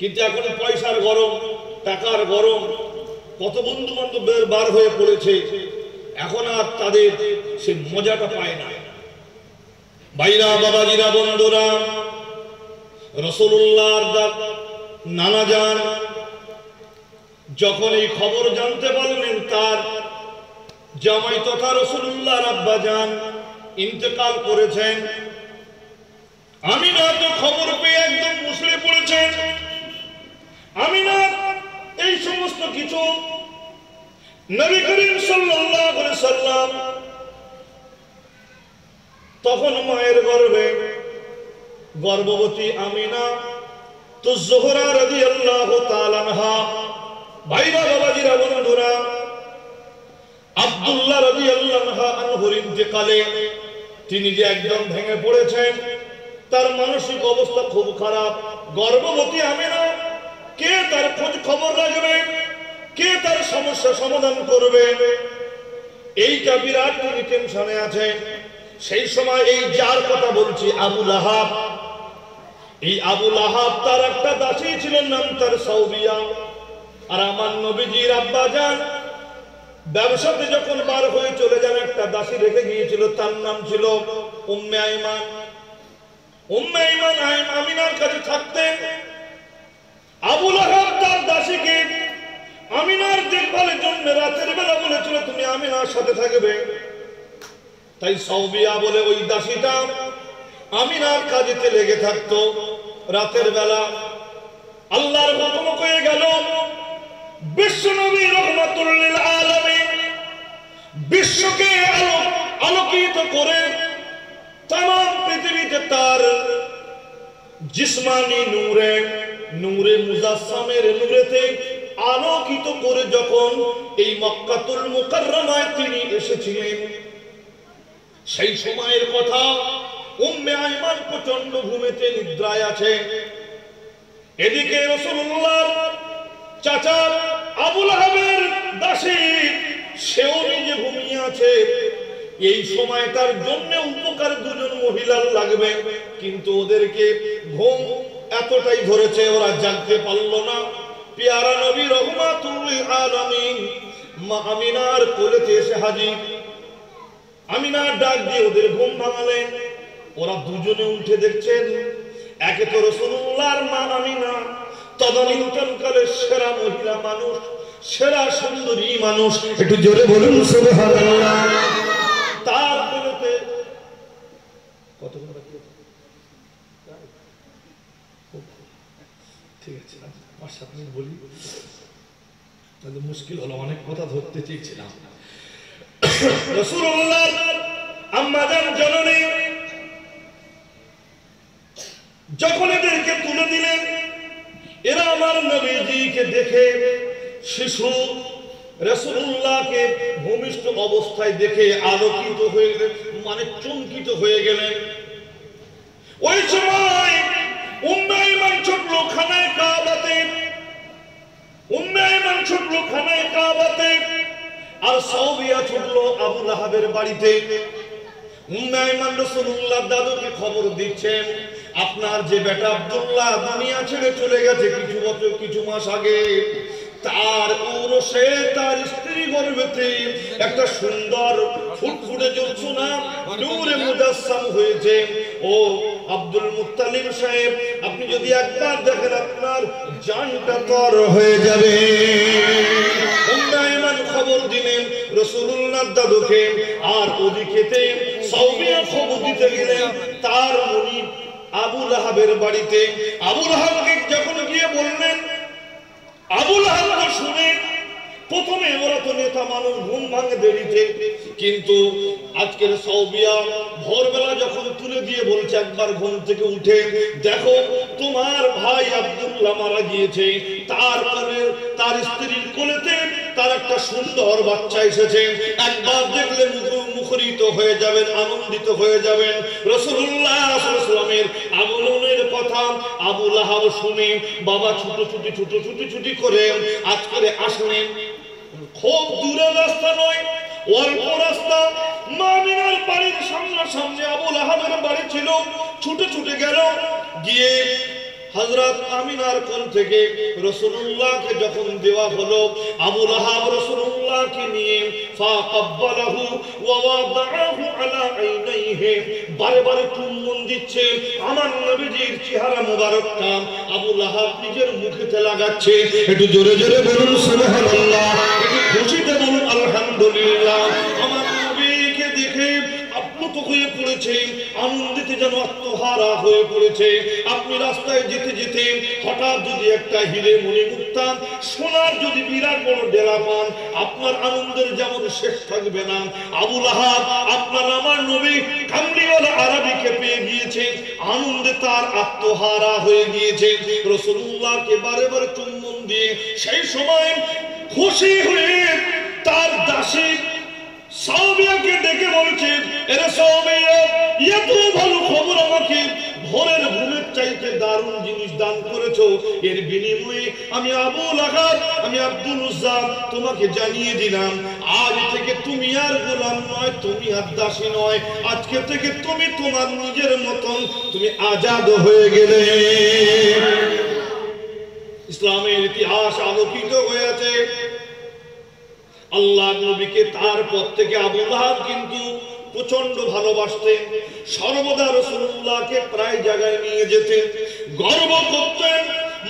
A: কিন্তু এখন পয়সার গরম, টাকার গরম, কত বন্ধু বান্ধবের বার হয়ে পড়েছে, এখন আর তাদের সে মজাটা পায় না। ভাইরা, বাবাজিরা, বন্ধুরা, রাসূলুল্লাহর নানা যান যখন এই খবর জানতে পারলেন তার জামাই তথা রাসূলুল্লাহর আব্বা যান ইন্তেকাল করেছেন, আমিনা তো খবর পেয়ে একদম মুসলে পড়েছেন। আমিনা এই সমস্ত কিছু নবী করিম সাল্লাল্লাহু আলাইহি সাল্লাম তখন মায়ের গর্ভে গর্ভবতী আমিনা তো জোহরা রাদিয়াল্লাহু তাআলা আনহা ভাইরা বাবাজিরা বন্ধুরা আব্দুল্লাহ রাদিয়াল্লাহু আনহুর ইন্তেকালে তিনি যে একদম ভেঙে পড়েছেন, তার মানসিক অবস্থা খুব খারাপ। গর্ভবতী আমিনা, কে তার খোঁজ খবর রাখবে, কে তার সমস্যা সমাধান করবে, এইটা বিরাট তিনি টেনশনে আছেন। সেই সময় এই যার কথা বলছি আবু লাহাব, এই আবু লাহাব তার একটা দাসী ছিল, নাম তার সাউবিয়া। আর আমার নবীজির আব্বা জান ব্যবসাতে যখন বার হয়ে চলে যান, একটা দাসী রেখে গিয়েছিল, তার নাম ছিল উম্মে আইমান। উম্মে আইমান আমিনার কাছে থাকতেন। আবু লাহাব তার দাসীকে আমিনার দেখভালের জন্য রাতের বেলা বলেছিল, তুমি আমিনার সাথে থাকবে। তাই সাউবিয়া বলে ওই দাসীটা আমিনার কাজেতে লেগে থাকতো। রাতের বেলা আল্লাহর হুকুম হয়ে গেল, বিশ্বনবী রাহমাতুল লিল আলামিন বিশ্বকে আলোকিত করে तमाम পৃথিবীতে তার জিসমানি নূরে নূরে মুজাসসামের নূরেতে আলোকিত করে যখন এই মক্কাতুল মুকাররমায় তিনি এসেছিলেন, সেই সময়ের কথা। উম্মে আইমান প্রচন্ড ঘুমেতে নিদ্রায় আছে। এদিকে রাসূলুল্লাহর চাচা আবু লাহাবের দাসী সেও নিজে ঘুমিয়ে আছে। এই সময়টার জন্য উপকার দুজন মহিলার লাগবে, কিন্তু ওদেরকে ঘুম এতটাই ধরেছে ওরা জাগতে পারল না। পেয়ারা নবী রাহমাতুল লিল আলামিন মা আমিনার কোলেতে এসে হাজির। আমিনা ডাক দিয়ে ওদের ঘুম ভাঙালেন। ওরা দুজনে উঠে দেখছেন, একে তো রাসূলুল্লাহর মা আমিনা তদানীন্তনকালের সেরা মহিলা মানুষ, সেরা সুন্দরী মানুষ, একটু জোরে বলুন সুবহানাল্লাহ। তার কোলেতে কতক্ষণ ঠিক আছে 5-7 মিনিট বলি, তাহলে মুশকিল হলো, অনেক কথা ধরতে চেয়েছিলাম। রাসূলুল্লাহ আম্মা জান জননী যখন এদেরকে তুলে দিলেন, এরা আমার নবীজিকে দেখে শিশু রাসূলুল্লাহকে ভূমিষ্ঠ অবস্থায় দেখে আলোকিত হয়ে মানে চমকিত হয়ে গেলেন। ওই সময় উম্মে আইমান ছুটলো খানায়ে কাবাতে, উম্মে আইমান ছুটলো খানায়ে কাবাতে, আর সাউবিয়া ছুটলো আবু লাহাবের বাড়িতে। উম্মে আইমান রাসূলুল্লাহর দাদুকে খবর দিচ্ছেন, আপনার যে বেটা আব্দুল্লাহ দুনিয়া ছেড়ে চলে গেছে কিছু মাস আগে, তার ঔরসে তার স্ত্রী গর্ভেতে একটা সুন্দর ফুটফুটে জ্যোৎস্না নূরে মুজাসসাম হয়েছে। ও আব্দুল মুত্তালিব সাহেব, আপনি যদি একবার দেখেন আপনার জানটা তর হয়ে যাবে। উম্মে আইমান খবর দিলেন রাসূলুল্লাহর দাদুকে, আর ওদিকেতে সাউবিয়া খবর দিতে গেলেন তার মুনিব আবু লাহাবের বাড়িতে। আবু লাহাবকে যখন গিয়ে বললেন, আবু লাহাব শুনে প্রথমে ওরা তো নেতা মানুষ, ঘুম ভাঙে দেরিতে, কিন্তু আজকের সাউবিয়া ভোরবেলা যখন তুলে দিয়ে বলছে, একবার ঘুম থেকে উঠে দেখো তোমার ভাই আব্দুল্লাহ মারা গিয়েছে, তারপরে তার স্ত্রীর কোলেতে তার একটা সুন্দর বাচ্চা এসেছে, একবার দেখলে মুখরিত হয়ে যাবেন, আনন্দিত হয়ে যাবেন। রাসূলুল্লাহ সাল্লাল্লাহু আলাইহি ওয়াসাল্লামের আগমনের কথা আবু লাহাব শুনে বাবা ছুটি করে আজকে আসলেন। খুব দূরের রাস্তা নয়, অল্প রাস্তা। মা আমিনার বাড়ির সামনে আবু লাহাবের বাড়ি ছিল। ছুটে গেল, গিয়ে হযরত আমিনার কোল থেকে রাসূলুল্লাহকে যখন দেওয়া হলো, আবু লাহাব রাসূলুল্লাহকে নিয়ে ফাকাব্বালাহু ওয়া ওয়াদাহু আলা আইনাইহি, বারে চুম্বন দিচ্ছে। আমার নবীজির চেহারা মোবারকটা আবু লাহাব নিজের মুখেতে লাগাচ্ছে। একটু জোরে জোরে বলুন সুবহানাল্লাহ, একটু খুশিতে বলুন আলহামদুলিল্লাহ। আমার নবীকে দেখে আবু আপ্লুত হয়ে পড়েছে, আনন্দিতে যেন আত্মহারা হয়ে পড়েছে। আপনি রাস্তায় যেতে যেতে হঠাৎ যদি একটা হিরে মণিমুক্তা সোনার যদি বিরাট বড় ডেলা পান, আপনার আনন্দের যেমন শেষ থাকবে না। আবু লাহাব আপনার আমার নবী কামলিওয়ালা আরবিকে পেয়ে গিয়েছে, আনন্দে তার আত্মহারা হয়ে গিয়েছে। রাসূলুল্লাহকে বারে বারে চুম্বন দিয়ে সেই সময় খুশি হয়ে তার দাসী সাওবিয়াকে ডেকে বলছে, এরে সাওবিয়া, এত ভালো খবর আমাকে ভোরের ঘুমের চাইতে দারুণ জিনিস দান করেছো, এর বিনিময়ে আমি আবু লাহাব, আমি আব্দুল উজ্জা তোমাকে জানিয়ে দিলাম, আজ থেকে তুমি আর গোলাম নয়, তুমি আর দাসী নয়, আজকে থেকে তুমি তোমার নিজের মতন তুমি আজাদ হয়ে গেলে। ইসলামের ইতিহাস আলোকিত হয়েছে। আল্লাহ নবীকে তারপর থেকে আবু লাহাব কিন্তু প্রচন্ড ভালোবাসতেন, সর্বদা রাসূলুল্লাহকে প্রায় জায়গায় নিয়ে যেতেন, গর্ব করতেন।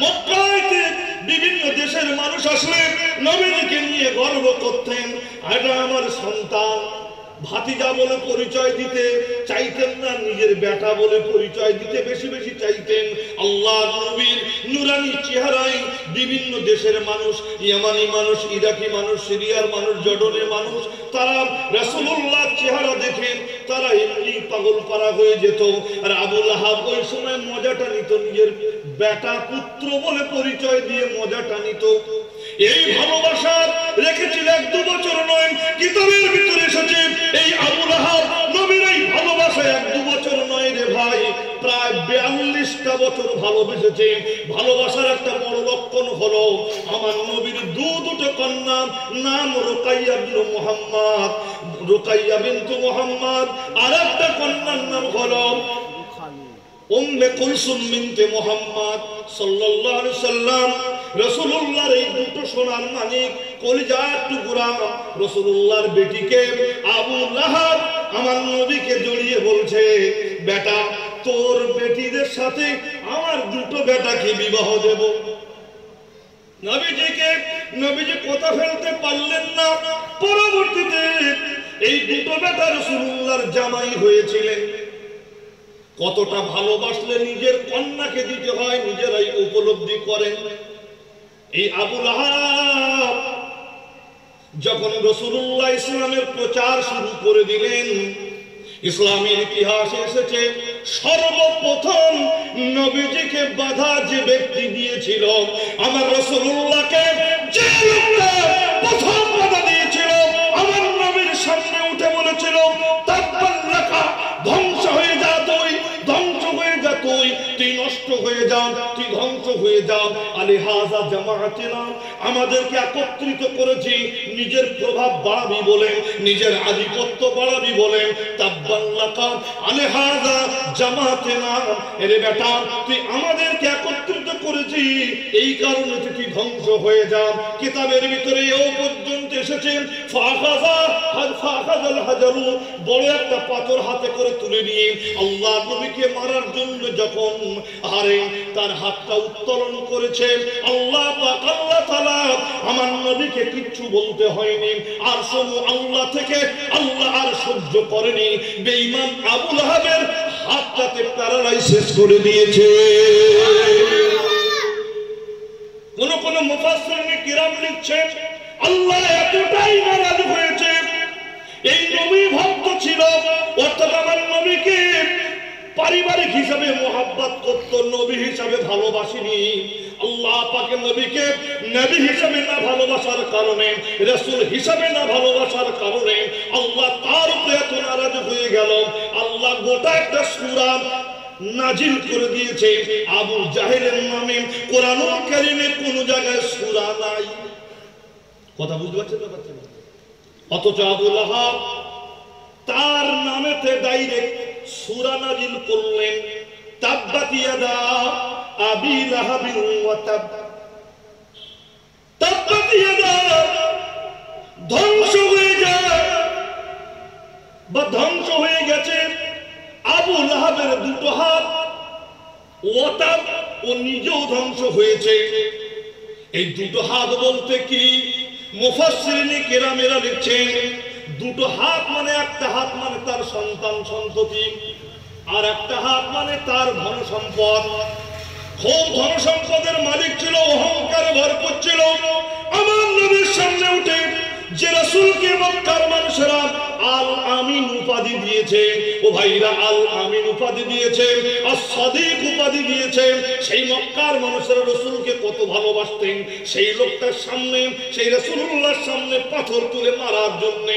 A: মক্কাতে বিভিন্ন দেশের মানুষ আসলে নবীকে নিয়ে গর্ব করতেন, এটা আমার সন্তান। ভাতিজা বলে পরিচয় দিতে চাইতেন না, নিজের বেটা বলে পরিচয় দিতে বেশি বেশি চাইতেন। আল্লাহ নবীর নুরানি চেহারায় বিভিন্ন দেশের মানুষ, ইয়ামানি মানুষ, ইরাকি মানুষ, সিরিয়ার মানুষ, জর্ডানের মানুষ, তারা রাসূলুল্লাহর চেহারা দেখে তারা এমনি পাগল পারা হয়ে যেত। আর আবু লাহাব ওই সময় মজাটা নিত, নিজের বেটা পুত্র বলে পরিচয় দিয়ে মজাটা নিত। এই ভালোবাসা রেখেছিল 1-2 বছর নয়, কিতাবের ভিতরে এসেছে এই আবু লাহাব নবীর এই ভালোবাসা 1-2 বছর নয় রে ভাই, প্রায় 42টা বছর ভালোবেসেছে। ভালোবাসার একটা বড় লক্ষণ হলো আমার নবীর দুটো কন্যা, নাম রুকাইয়া বিনতে মুহাম্মদ, রুকাইয়া বিনতে মুহাম্মদ, আর একটা কন্যার নাম হলো উম্মে কুলসুম বিনতে মুহাম্মদ সাল্লাল্লাহু আলাইহি সাল্লাম। রাসূলুল্লাহর এই দুটো সোনার মানিক, কলিজার টুকরা রাসূলুল্লাহর বেটিকে আবু লাহাব আমার নবীকে জড়িয়ে বলছে, বেটা তোর বেটিদের সাথে আমার দুটো বেটাকে বিবাহ দেব। নবীজি কথা ফেলতে পারলেন না। পরবর্তীতে এই দুটো বেটা রাসূলুল্লাহর জামাই হয়েছিলেন। কতটা ভালোবাসলে নিজের কন্যাকে দিতে হয় নিজেরাই উপলব্ধি করেন। এই আবু লাহাব যখন রাসূলুল্লাহ ইসলামের প্রচার শুরু করে দিলেন, ইসলামের ইতিহাসে এসেছে সর্বপ্রথম নবীজিকে বাধা যে ব্যক্তি দিয়েছিল, আমার রাসূলুল্লাহকে যে লোকটা প্রথম বাধা দিয়েছিল, আমার নবীর সামনে উঠে বলেছিল, তাব্বাল্লাকা, ধ্বংস হয়ে যা তুই, ধ্বংস হয়ে যা তুই, তুই নষ্ট হয়ে যাও, তুই ধ্বংস হয়ে যাও। আলিহাযা জামাআতিনা, আমাদেরকে একত্রিত করেছি নিজের প্রভাব বাড়াবি বলে, নিজের আধিপত্য বাড়াবি বলে। তাব্বাল্লাকা আলিহাযা জামাআতিনা, এরে বেটা তুই আমাদেরকে একত্রিত করেছি, এই কারণে তুই ধ্বংস হয়ে যা। কিতাবের ভিতরে এও পর্যন্ত এসেছে ফাখাযাল হাজারু, বড় একটা পাথর হাতে করে তুলে নিয়ে আল্লাহ নবীকে মারার জন্য যখন তার হাতটা উত্তোলন করেছে, আল্লাহ পাক আল্লাহ তাআলা আমার নবীকে কিচ্ছু বলতে হয়নি, আর সমু আল্লাহ থেকে আল্লাহ আর সহ্য করেনি, বেঈমান আবু লাহাবের হাতটাতে প্যারালাইসিস করে দিয়েছে। কোন মুফাসসিরিন কিরাম লিখছেন, আল্লাহ এতটাই নারাজ হয়েছে, এই নবী ভক্ত ছিল, অর্থাৎ আমার নবীকে পারিবারিক হিসাবে মোহাব্বত করত, নবী হিসাবে ভালোবাসেনি। আল্লাহ পাকের নবীকে নবী হিসাবে না ভালোবাসার কারণে, রাসূল হিসাবে না ভালোবাসার কারণে আল্লাহ তার উপরে এত নারাজ হয়ে গেল, আল্লাহ গোটা একটা সূরা নাজিল করে দিয়েছে আবু জাহেলের নামে। কোরআনুল কারীমে কোন জায়গায় সূরা নাই। কথা বুঝতে পারছেন? অথচ আবু লাহাব তার নামেতে ডাইরেক্ট সূরা নাজিল করলেন, তাব্বাত ইয়াদা আবি লাহাবিন ওয়া তাব, তাব্বাত ইয়াদা ধ্বংস হয়ে যায় বা ধ্বংস হয়ে গেছে আবু লাহাবের দুটো হাত, ওয়া তাব ও নিজেও ধ্বংস হয়েছে। এই দুটো হাত বলতে কি মুফাসসিরিন কিরামেরা লিখছেন, দুটো হাত মানে একটা হাত মানে তার সন্তান সন্ততি, আর একটা হাত মানে তার ধন সম্পদ। খুব ধন সম্পদের মালিক ছিল, অহংকারে ভরপুর ছিল। আমার নবীর সামনে উঠে যে রাসূলকে মক্কার মানুষেরা আল আমিন উপাধি দিয়েছে, ও ভাইরা আল আমিন উপাধি দিয়েছে, as-সাদিক উপাধি দিয়েছে, সেই মক্কার মানুষেরা রাসূলকে কত ভালোবাসতেন। সেই লোকটার সামনে, সেই রাসূলুল্লাহর সামনে পাথর তুলে মারার জন্য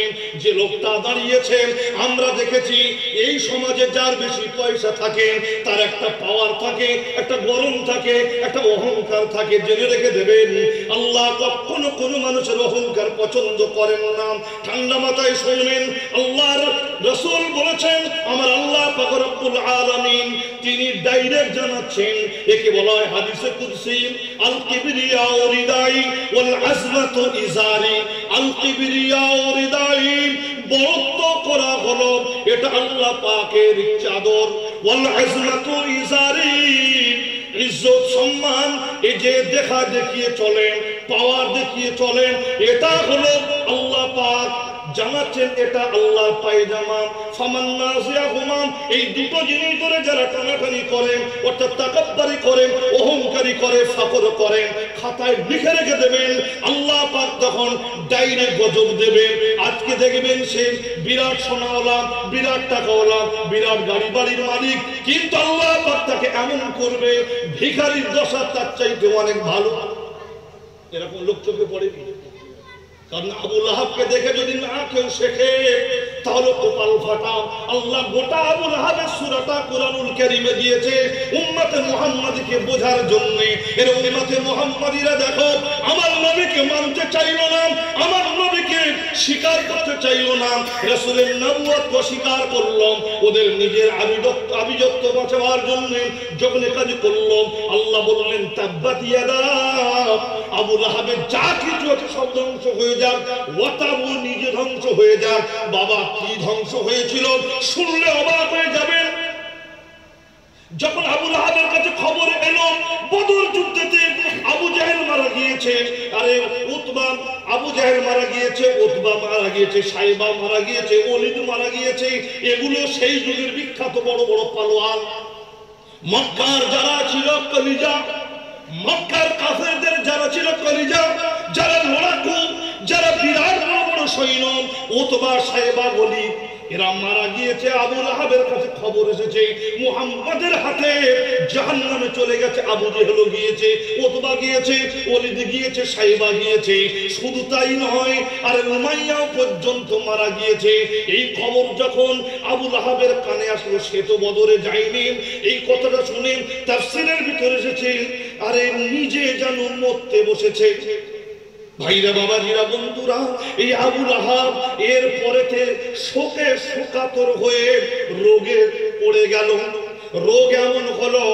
A: যে লোকটা দাঁড়িয়েছে, আমরা দেখেছি এই সমাজে যার বেশি পয়সা থাকে তার একটা পাওয়ার থাকে, একটা গরম থাকে, একটা অহংকার থাকে। জেনে রেখে দেবেন, আল্লাহ কখনো কোনো মানুষের অহংকার পছন্দ করেন না। ঠান্ডা মাথায় শুনবেন, আল্লাহর রাসূল বলেছেন, আমার আল্লাহ পাক রব্বুল আলামিন তিনি ডাইরেক্ট জানাচ্ছেন, একে বলা হয় হাদিসে কুদসি, আল কিবরিয়াউ রিদাই ওয়াল আজমাতু ইজারি। আল কিবরিয়াউ রিদাই, বড়ত্ব করা হলো এটা আল্লাহ পাকের চাদর, ওয়াল আজমাতু ইজারি, ইজ্জত সম্মান এই যে দেখা দেখিয়ে চলেন, পাওয়ার দেখিয়ে চলেন, এটা হলো আল্লাহ পাক জানাচ্ছেন এটা আল্লাহর পায়জামা। ফামান্নাজিয়াহুমা, এই দুটো জিনিস ধরে যারা টানাটানি করেন, অর্থাৎ তাকাব্বুরি করেন, অহংকারী করে, ফখর করেন, খাতায় লিখে রেখে দেবেন, আল্লাহ পাক তখন ডাইরেক্ট গজব দেবেন। আজকে দেখবেন সে বিরাট সোনাওয়ালা, বিরাট টাকাওয়ালা, বিরাট গাড়ি বাড়ির মালিক, কিন্তু আল্লাহ পাক তাকে এমন করবে ভিখারির দশা তার চাইতে অনেক ভালো। এরকম লোক চোখে পড়ে। কারণ আবু লাহাবকে দেখে যদি না কেউ শেখে তাহলে কপাল ফাটা। আল্লাহ গোটা আবু লাহাবের সূরাটা কুরআনুল কারীমে দিয়েছে উম্মতে মুহাম্মাদীকে বোঝার জন্য। এর উম্মতে মুহাম্মাদীরা দেখো, আমার নবীকে মানতে চাইলো না, আমার নবীকে স্বীকার করতে চাইলো না, রাসূলের নবুয়ত অস্বীকার করলো, ওদের নিজের আভিজাত্য বাঁচাবার জন্য যখন কাজ করলো, আল্লাহ বললেন তাব্বাত ইয়াদা, আবু লাহাবের যা কিছু আছে সব ধ্বংস হয়ে যাক, ওয়াতাবু নিজে ধ্বংস হয়ে যাক। বাবা কি ধ্বংস হয়েছিল শুনলে অবাক হয়ে যাবেন। যখন আবু লাহাবের কাছে খবর এলো বদর যুদ্ধেতে আবু জাহেল মারা গিয়েছে, আরে উতবা, আবু জাহেল মারা গিয়েছে, উতবা মারা গিয়েছে, সাইবা মারা গিয়েছে, ওলিদ মারা গিয়েছে, এগুলো সেই যুগের বিখ্যাত বড় বড় পালোয়ান। মক্কার যারা ছিল কলিজা, মক্কার কাফেরদের যারা ছিল কলিজা, যারা লড়াকু, যারা বিরাট বড় বড় সৈন্য, উতবা, সাইবা, ওলিদ, এরা মারা গিয়েছে। আবু লাহাবের কাছে খবর এসেছে মুহাম্মাদের হাতে জাহান্নামে চলে গেছে। আবু জেহেল গিয়েছে, উতবা গিয়েছে, ওলিদ গিয়েছে, সাইবা গিয়েছে। শুধু তাই নয়, আর উমাইয়া পর্যন্ত মারা গিয়েছে। এই খবর যখন আবু লাহাবের কানে আসলো, সে তো বদরে যায়নি, এই কথাটা শুনে তাফসীরের ভিতরে এসেছে আরে নিজে যেন মরতে বসেছে। ভাইরা, বাবাজিরা, বন্ধুরা, এই আবু লাহাব এর পরেতে শোকে শোকাতর হয়ে রোগে পড়ে গেল। রোগ এমন হলো,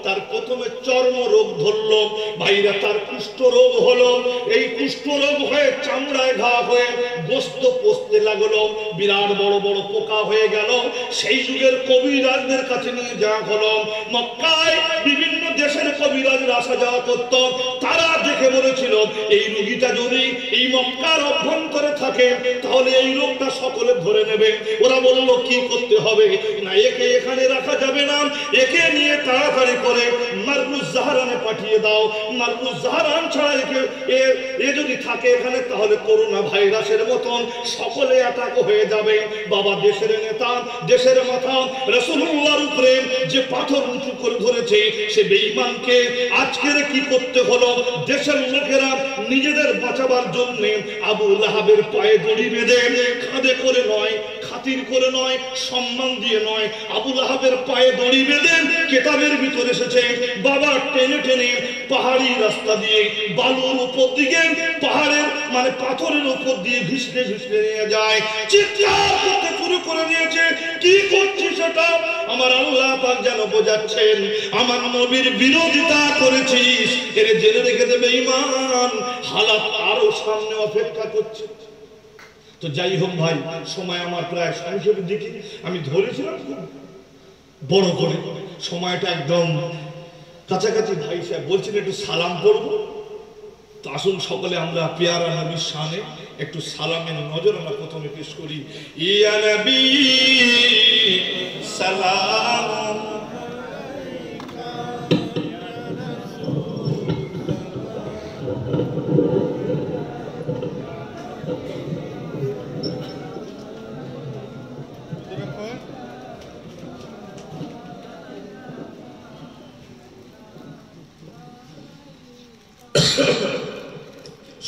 A: তার প্রথমে চর্ম রোগ ধরলো, ভাইরা তার কুষ্ঠ রোগ হলো। এই কুষ্ঠ রোগ হয়ে চামড়ায় ঘা হয়ে গোস্ত পচতে লাগলো, বিরাট বড় বড় পোকা হয়ে গেল। সেই যুগের কবিরাজদের কাছে নিয়ে যাওয়া হলো। মক্কায় বিভিন্ন দেশের কবিরাজরা আসা যাওয়া করত, তারা দেখে বলেছিল এই রোগীটা যদি এই মক্কার অভ্যন্তরে থাকে তাহলে এই রোগটা সকলে ধরে নেবে। ওরা বলল কি করতে হবে, না একে এখানে রাখা যাবে না, একে নিয়ে তাড়াতাড়ি করে মারবুজ জাহারানে পাঠিয়ে দাও। মারবুজ জাহারান ছাড়া এ যদি থাকে এখানে তাহলে করোনা ভাইরাসের মতন সকলে অ্যাটাক হয়ে যাবে। বাবা, দেশের নেতা, দেশের মাথা রাসূলুল্লাহর উপরে যে পাথর উঁচু করে ধরেছে সে বেঈমানকে আজকের কি করতে হলো, দেশের লোকেরা নিজেদের বাঁচাবার জন্য আবু লাহাবের পায়ে দড়ি বেঁধে কাঁধে করে নয়, খাতির করে নয়, সম্মান দিয়ে নয়, আবু লাহাবের পায়ে দড়ি বেঁধে কিতাবের ভিতরে এসেছে বাবা টেনে টেনে পাহাড়ি রাস্তা দিয়ে বালুর উপর দিকে, পাহাড়ের মানে পাথরের উপর দিয়ে ঘিসলে ঘিসলে নিয়ে যায়। চিৎকার করতে শুরু করে দিয়েছে, কি করছিস সেটা? আমার আল্লাহ পাক যেন বোঝাচ্ছেন আমার নবীর বিরোধিতা করেছিস, এর জেনে রেখে দেবে ঈমান, হালাত আরো সামনে অপেক্ষা করছে। তো যাই হোক ভাই, সময় আমার প্রায় সংক্ষেপের দিকে, আমি ধরেছিলাম বড় করে সময়টা একদম কাছাকাছি। ভাই সাহেব বলছেন একটু সালাম করবো, তো আসুন সকলে আমরা পেয়ারা নবীর শানে একটু সালামের নজর আমরা প্রথমে পেশ করি। ইয়া নবী সালাম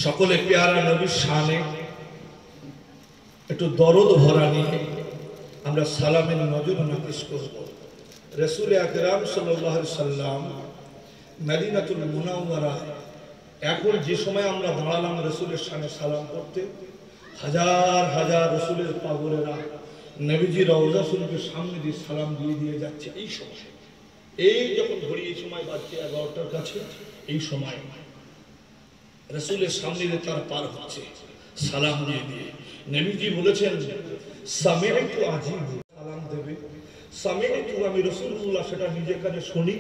A: সকলে পেয়ারা নবীর শানে একটু দরদ ভরা নিয়ে আমরা সালামের নজরানা পেশ করব। রাসূল আকরাম সাল্লাল্লাহু আলাইহি সাল্লাম মদিনাতুল মুনাওয়ারায় এখন যে সময় আমরা দাঁড়ালাম রাসূলের শানে সালাম করতে, হাজার হাজার রাসূলের পাগলেরা নবীজি রওজা শরীফের সামনে দিয়ে সালাম দিয়ে দিয়ে যাচ্ছে। এই সময় এই যখন ঘড়ি এই সময় বাজছে 11টার কাছে, এই সময় রাসূলের সামনে দিয়ে তার পার হচ্ছে সালাম দিয়ে দিয়ে। নবীজি বলেছেন সামি'তু আজিব, সালাম দেবে। সামি'তু আমি রাসূলুল্লাহ সেটা নিজে কানে শুনি,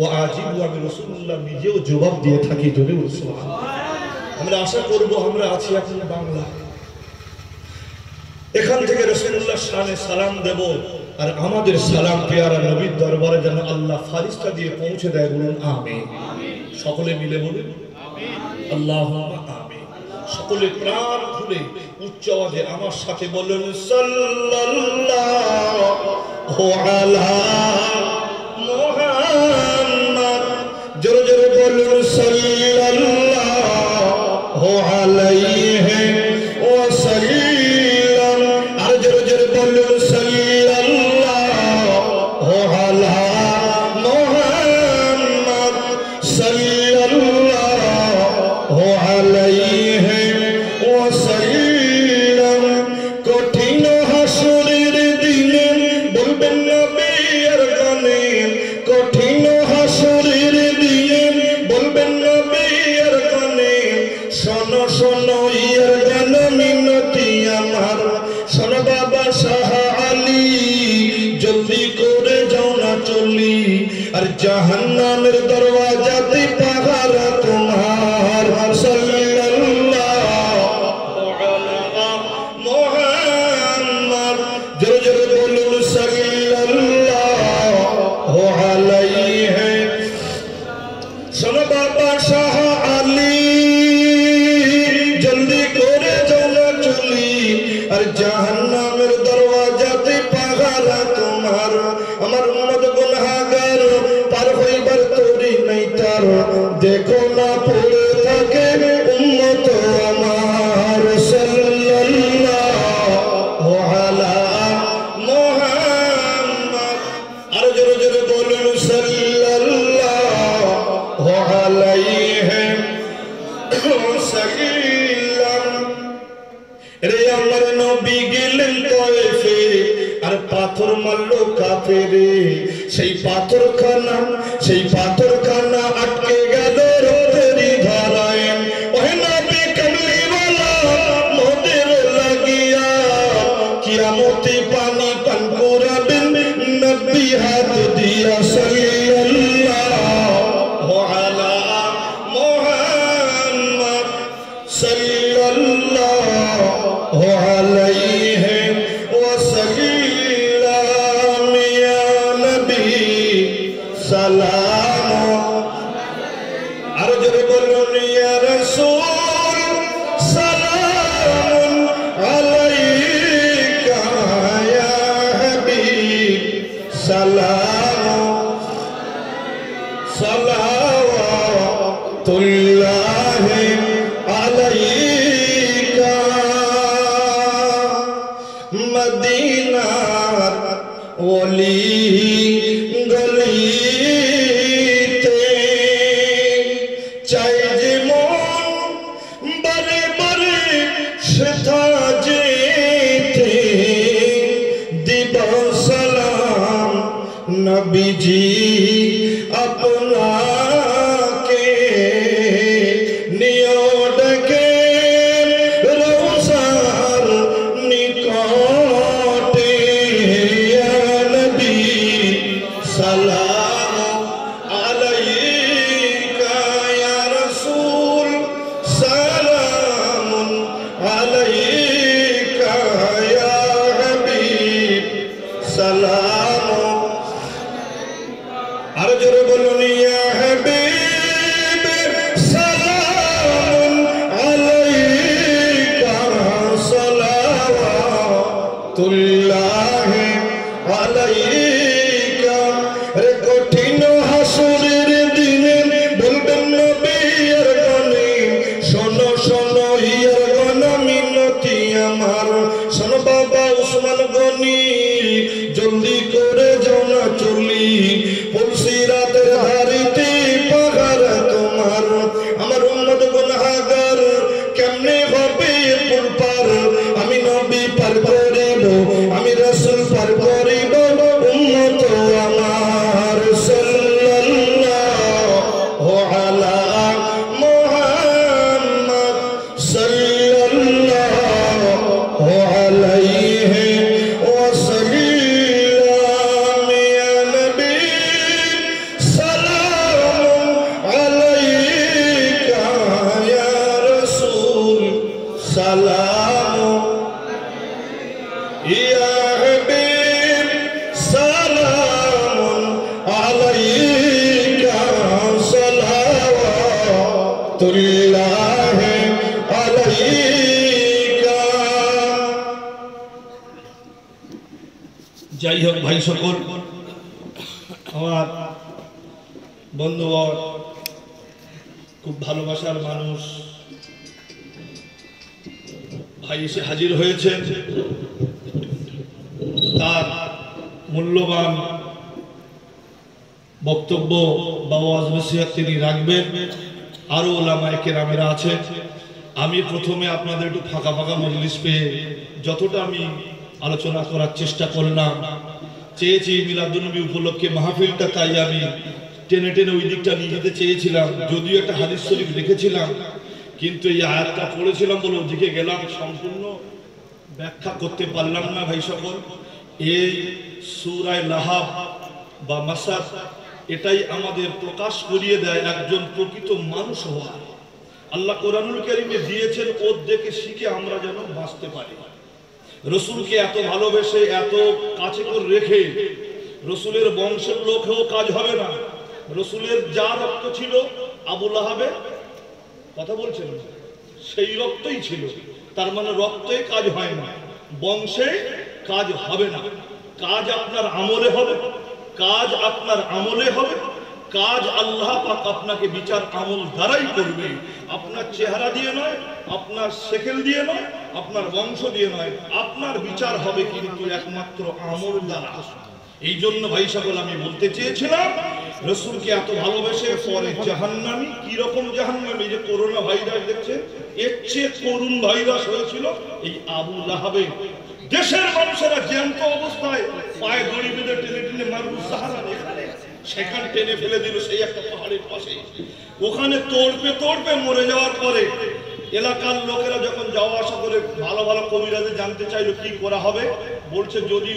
A: ও আজিব আমি রাসূলুল্লাহ নিজেও জবাব দিয়ে থাকি। জোরে বলুন সুবহানাল্লাহ। আমরা আশা করব আমরা আছি এখন বাংলা, এখান থেকে রাসূলুল্লাহ শানে সালাম দেব, আর আমাদের সালাম পেয়ারা নবীর দরবারে যেন আল্লাহ ফারিস্তা দিয়ে পৌঁছে দেয়। বলুন আমিন। সকলে মিলে বলুন আল্লাহুম্মা আমিন। সকলে প্রাণ খুলে উচ্চ আওয়াজে আমার সাথে বলুন সাল্লাল্লাহু আলা মুহাম্মদ। জোরে জোরে বলুন সাল্লাল্লাহু আলাইহি ওয়াসাল্লাম। আর জোরে জোরে বলুন সাল্লাল্লাহু আলা মুহাম্মদ সাল্লাল্লাহু আলাইহি ওয়াসাল্লাম। কঠিন হাসরের দিনে বলবেন নবী আর গানে, কঠিন হাসরের দিনে বলবেন নবী আর গানে, শোনো শোনো ইয়ার গান মিনতি আমার, শোনো বাবা শাহ আলী জলদি করে যাও না চলি, আর জাহান্নামের দরওয়াজাতে পাহারা তোমার। সাল্লাল্লাহু আলা মুহাম্মদ। জোরে জোরে বলুন সাল্লাল্লাহু আলাইহি। শোনো বাবা শাহ আলী জলদি করে যাও না চলি, আর জাহান্নামের দরওয়াজাতে পাহারা তোমার। আমার উম্মত গুনাহগার পার হইবার তৌরি নাই তার, দেখো না পড়ে থাকে উম্মত আমার। সাল্লাল্লাহু আলা মুহাম্মদ। আর জোরে জোরে বলুন সাল্লাল্লাহু আলাইহি ওয়াসাল্লাম। রে আমার নবী গেলেন তয়েফে, আর পাথর মারলো কাফেরে। সেই পাথরখানা আটকে গেল রোদেরই ধারায়। ওহে নবী কামলিওয়ালা মোদের লাগিয়া, কিয়ামতে পানি পান করাবেন নবী হাত দিয়া। সাল্লাল্লাহু আলা মুহাম্মদ সাল্লাল্লাহু আলাইহি ওয়াসাল্লাম। ইয়া নবী সালাম। আর জোরে বলুন ইয়া রাসূল সালাম আলাইকা, ইয়া হাবিব সালাম সালাওয়াতুল্লাহি আলাইকা। মদিনার ওলি গলিতে চাই যে মন বারে বারে সেথা যেতে, দিব সালাম নবীজি আপনাকে, নিয় ডেকে রওজার নিকটে। ইয়া নবী সালাম আলাইকা, ইয়া রাসূল সালাম আলাইকা। সালাম ইয়া হাবিব সালাম আলাইকা সালাওয়াতুল্লাহ আলাইকা। যাই হোক ভাই সকল, আমার বন্ধুবর, খুব ভালোবাসার মানুষ ভাই এসে হাজির হয়েছেন। তার মূল্যবান বক্তব্য বা ওয়াজ নসিহত তিনি রাখবেন। আরো ওলামায়ে কেরামেরা আছেন। আমি প্রথমে আপনাদের একটু ফাঁকা ফাঁকা মজলিস পেয়ে যতটা আমি আলোচনা করার চেষ্টা করলাম, চেয়েছি মিলাদুন্নবী উপলক্ষে মাহফিলটা, তাই আমি টেনে টেনে ওই দিকটা নিয়ে যেতে চেয়েছিলাম। যদিও একটা হাদিস শরীফ লিখেছিলাম, কিন্তু এই আয়াতটা পড়েছিলাম বলে ওদিকে গেলাম, সম্পূর্ণ ব্যাখ্যা করতে পারলাম না ভাই সকল। এই সূরা লাহাব বা মাসাদ, এটাই আমাদের প্রকাশ করিয়ে দেয় একজন প্রকৃত মানুষ হওয়া। আল্লাহ কোরআনুল কারীমে দিয়েছেন, ওর দেখে শিখে আমরা যেন বাঁচতে পারি। রসুলকে এত ভালোবেসে এত কাছে করে রেখে রসুলের বংশের লোকেও কাজ হবে না। রসুলের যা রক্ত ছিল আবু লাহাবে, কথা বলছেন, সেই রক্তই ছিল। তার মানে রক্তে কাজ হয় না, বংশে কাজ হবে না। কাজ আপনার আমলে হবে, কাজ আপনার আমলে হবে, কাজ আল্লাহ পাক আপনাকে বিচার আমল দ্বারাই করবে। আপনার চেহারা দিয়ে নয়, আপনার শেকেল দিয়ে নয়, আপনার বংশ দিয়ে নয়, আপনার বিচার হবে কিন্তু একমাত্র আমল দ্বারা। এই জন্য ভাই সকল আমি বলতে চেয়েছিলাম, রসুলকে এত ভালোবেসে পরে জাহান্নামী। কি রকম জাহান্নামী? যে করোনা ভাইরাস দেখছেন, এর চেয়ে করুণ ভাইরাস হয়েছিল এই আবু লাহাবে। দেশের মানুষেরা জ্যান্ত অবস্থায় পায়ে দড়ি বেঁধে টেনে টেনে মারুফ সাহারা সেখানে টেনে ফেলে দিল সেই একটা পাহাড়ের পাশে। ওখানে তোড়পে মরে যাওয়ার পরে এলাকার লোকেরা যখন যাওয়া আসা করে ভালো ভালো কবিরাজে জানতে চাইলো কি করা হবে, বলছে যদি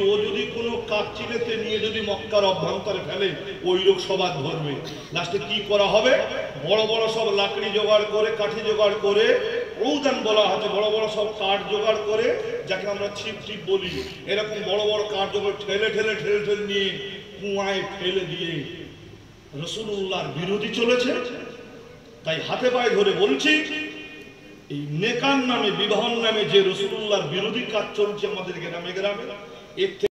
A: কোনো কাকচিলেতে নিয়ে যদি মক্কার অভ্যন্তরে ফেলে ওই লোক সবার ধরবে। লাস্টে কি করা হবে? বড় বড় সব লাকড়ি জোগাড় করে, কাঠি জোগাড় করে, রৌদান বলা হচ্ছে, বড় বড় সব কাঠ জোগাড় করে, যাকে আমরা ছিপ বলি, এরকম বড় বড় কাঠ জোগাড় ঠেলে নিয়ে কুয়ায় ফেলে দিয়ে রাসূলুল্লাহর বিরোধী চলেছে। তাই হাতে পায়ে ধরে বলছি, এই নেকার নামে, বিবাহর নামে যে রাসূলুল্লাহর বিরোধী কাজ চলছে আমাদের গ্রামে গ্রামে, এর